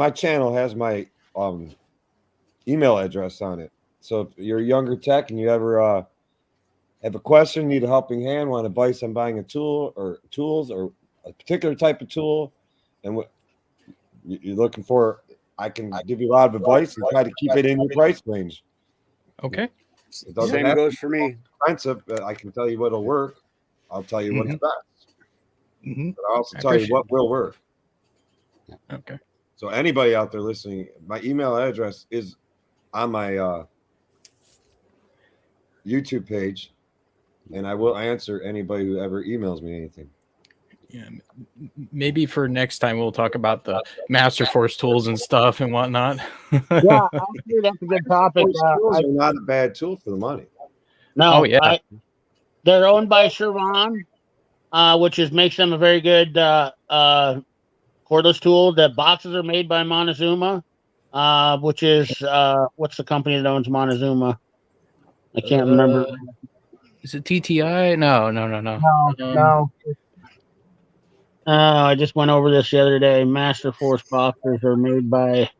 channel has my email address on it. So if you're a younger tech and you ever have a question, need a helping hand, want advice on buying a tool or tools or a particular type of tool, and what you're looking for, I can give you a lot of advice and try to keep it in your price range. Okay. Same goes for me. Expensive, but I can tell you what'll work. I'll tell you what's best. Mm-hmm. But I'll also tell you what will work. Okay. So anybody out there listening, my email address is on my YouTube page, and I will answer anybody who ever emails me anything. Yeah, maybe for next time we'll talk about the Master Force tools and stuff and whatnot. Yeah, actually, that's a good topic. Tools are not a bad tool for the money. No, oh yeah, they're owned by Chevron, which makes them a very good cordless tool. The boxes are made by Montezuma, which is what's the company that owns Montezuma? I can't remember. Is it TTI? No. No. I just went over this the other day. Master Force boxers are made by.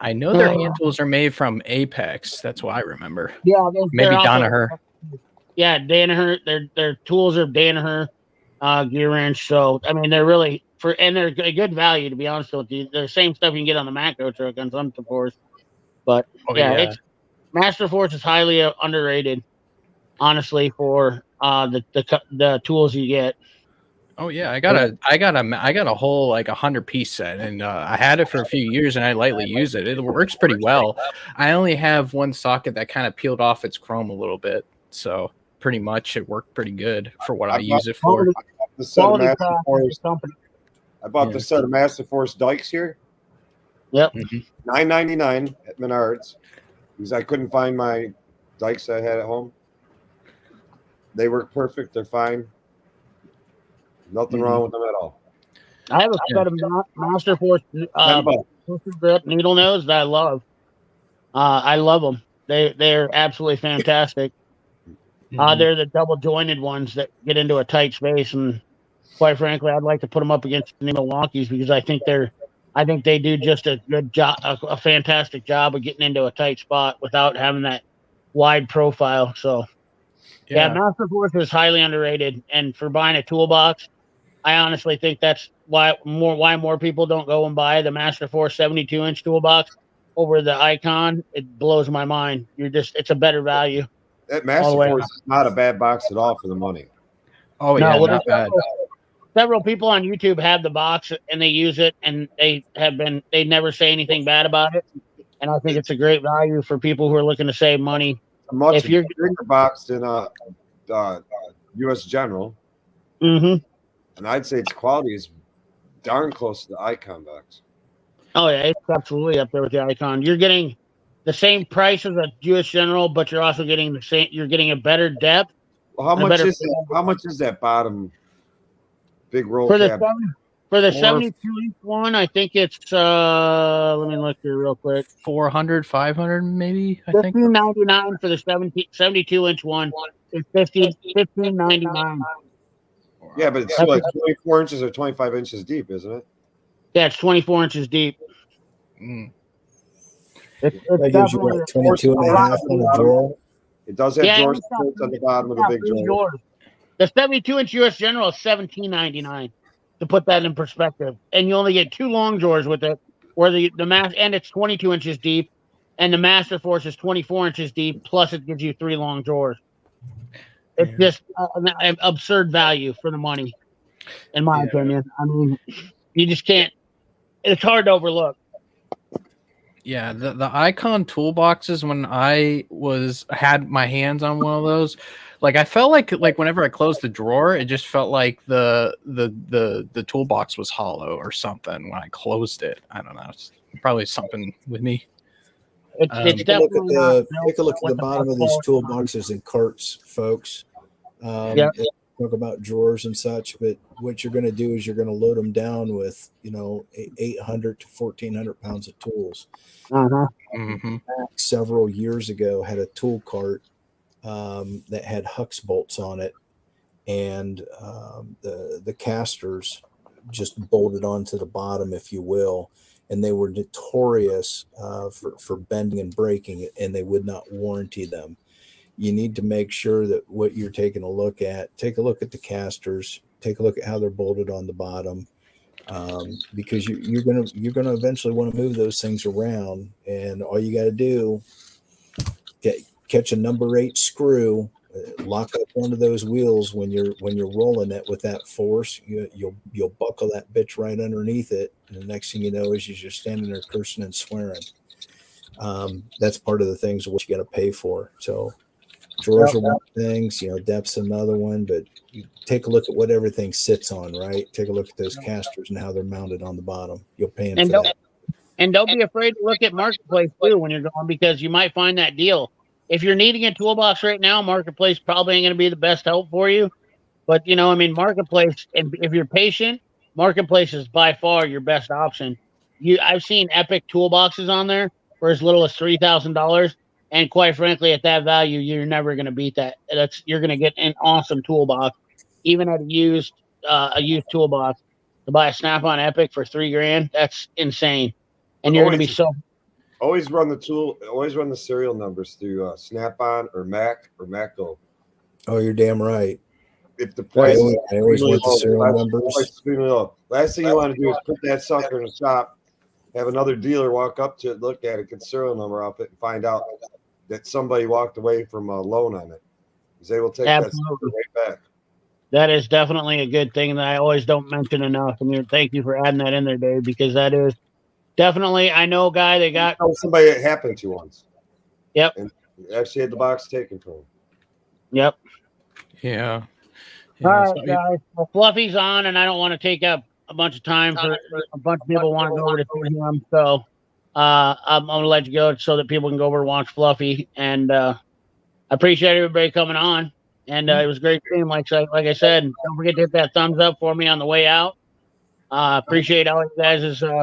I know their hand tools are made from Apex. That's what I remember. Yeah, maybe Danaher. Yeah, Danaher. Their tools are Danaher gear wrench. So I mean, they're really and they're a good value, to be honest with you. They're the same stuff you can get on the macro truck on some Force. But it's Master Force is highly underrated, honestly, for the tools you get. Oh yeah, I got a whole like 100-piece set, and I had it for a few years, and I lightly use it. It works pretty well. I only have one socket that kind of peeled off its chrome a little bit, so pretty much it worked pretty good for what I use it for. I bought the set of Master Force dikes here. Yep. $9.99 at Menards because I couldn't find my dikes I had at home. They work perfect. They're fine. Nothing wrong with them at all. I have a set of Master Force needle nose that I love. I love them. They're absolutely fantastic. They're the double jointed ones that get into a tight space, and quite frankly, I'd like to put them up against the Milwaukee's because I think they do just a good job, a fantastic job of getting into a tight spot without having that wide profile. So, yeah, Master Force is highly underrated, and for buying a toolbox, I honestly think that's why more people don't go and buy the Master Force 72-inch toolbox over the Icon. It blows my mind. It's a better value. That Master Force is not a bad box at all for the money. Oh yeah, not bad. Several people on YouTube have the box and they use it, and they never say anything bad about it. And I think it's a great value for people who are looking to save money. If you're bigger box than U.S. General, and I'd say its quality is darn close to the Icon box. Oh yeah, it's absolutely up there with the Icon. You're getting the same price as a U.S. General, but you're also getting the same. You're getting a better depth. Well, how much is that bottom big roll for cab? For the 72-inch one, I think it's let me look here real quick. 400, 500 maybe. I think $15.99 for the 72-inch one. It's $15.99. Yeah, but it's like 24 inches or 25 inches deep, isn't it? Yeah, it's 24 inches deep. That gives you what, 22 and a half on the drawer? It does have drawers on the bottom of the big drawer. The 72-inch US General is $17.99, to put that in perspective. And you only get 2 long drawers with it, where the and it's 22 inches deep, and the Master Force is 24 inches deep, plus it gives you 3 long drawers. It's just an absurd value for the money, in my opinion. I mean, you just can't. It's hard to overlook. Yeah, the Icon toolboxes, when I had my hands on one of those, like I felt like whenever I closed the drawer, it just felt like the toolbox was hollow or something when I closed it. I don't know. It's probably something with me. It's definitely take a look at the bottom of these toolboxes and carts, folks. Talk about drawers and such, but what you're going to do is you're going to load them down with 800 to 1,400 pounds of tools. Several years ago, had a tool cart that had Hux bolts on it, and the casters just bolted onto the bottom, if you will, and they were notorious for bending and breaking, and they would not warranty them. You need to make sure that what you're taking a look at, take a look at the casters, take a look at how they're bolted on the bottom, because you're gonna eventually want to move those things around, and all you got to do, catch a number 8 screw, lock up one of those wheels when you're rolling it with that force. You'll buckle that bitch right underneath it, and the next thing you know is you're just standing there cursing and swearing. That's part of the things what you got to pay for. So drawers are one things, depth's another one, but you take a look at what everything sits on, right? Take a look at those casters and how they're mounted on the bottom. You'll pay for that. And don't be afraid to look at Marketplace too when you're going, because you might find that deal. If you're needing a toolbox right now, Marketplace probably ain't going to be the best help for you. But, Marketplace, and if you're patient, Marketplace is by far your best option. I've seen epic toolboxes on there for as little as $3,000. And quite frankly, at that value, you're never going to beat that. You're going to get an awesome toolbox, even at a used toolbox. To buy a Snap-on Epic for $3,000, that's insane. And you're going to be so. Always run the serial numbers through Snap-on or Mac or Macgo. Oh, you're damn right. If the price, I always want the serial numbers. Last thing you want to do is put that sucker in the shop, have another dealer walk up to it, look at it, get the serial number off it, and find out that somebody walked away from a loan on it, because they will take that right back. That is definitely a good thing that I always don't mention enough. And thank you for adding that in there, Dave, because that is definitely. I know a guy that got somebody it happened to once. Yep. And actually had the box taken from him. Yep. Yeah. All right, guys. Well, Fluffy's on, and I don't want to take up a bunch of time for a bunch of people want to go over to see him. So I'm going to let you go so that people can go over and watch Fluffy. And I appreciate everybody coming on. And it was great seeing him. Like I said, don't forget to hit that thumbs up for me on the way out. Appreciate all you guys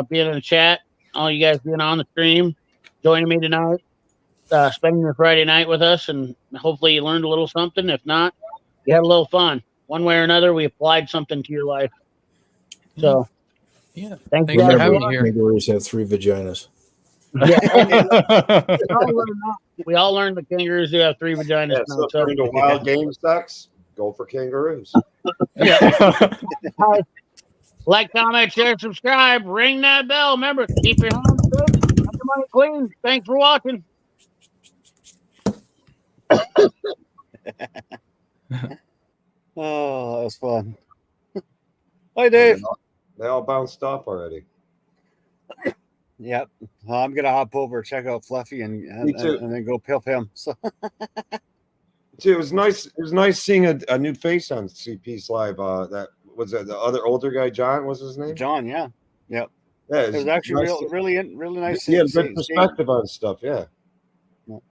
being in the chat, all you guys being on the stream, joining me tonight, spending your Friday night with us, and hopefully you learned a little something. If not, you had a little fun. One way or another, we applied something to your life. So, yeah, thanks for having me here. Kangaroos have 3 vaginas. Yeah, we all learned the kangaroos do have 3 vaginas. Yeah, so if you're into wild game sex, go for kangaroos. Yeah. Like, comment, share, subscribe, ring that bell. Remember, keep your hands safe, keep your money clean. Thanks for watching. Oh, that was fun. Hi, Dave. They all bounced off already. Yep. Well, I'm gonna hop over, check out Fluffy, and then go pimp him. So. See, it was nice. It was nice seeing a new face on CP's live. That was the other older guy. John was his name. John, yeah, yep. Yeah, it was actually really nice. He had good perspective on stuff. Yeah.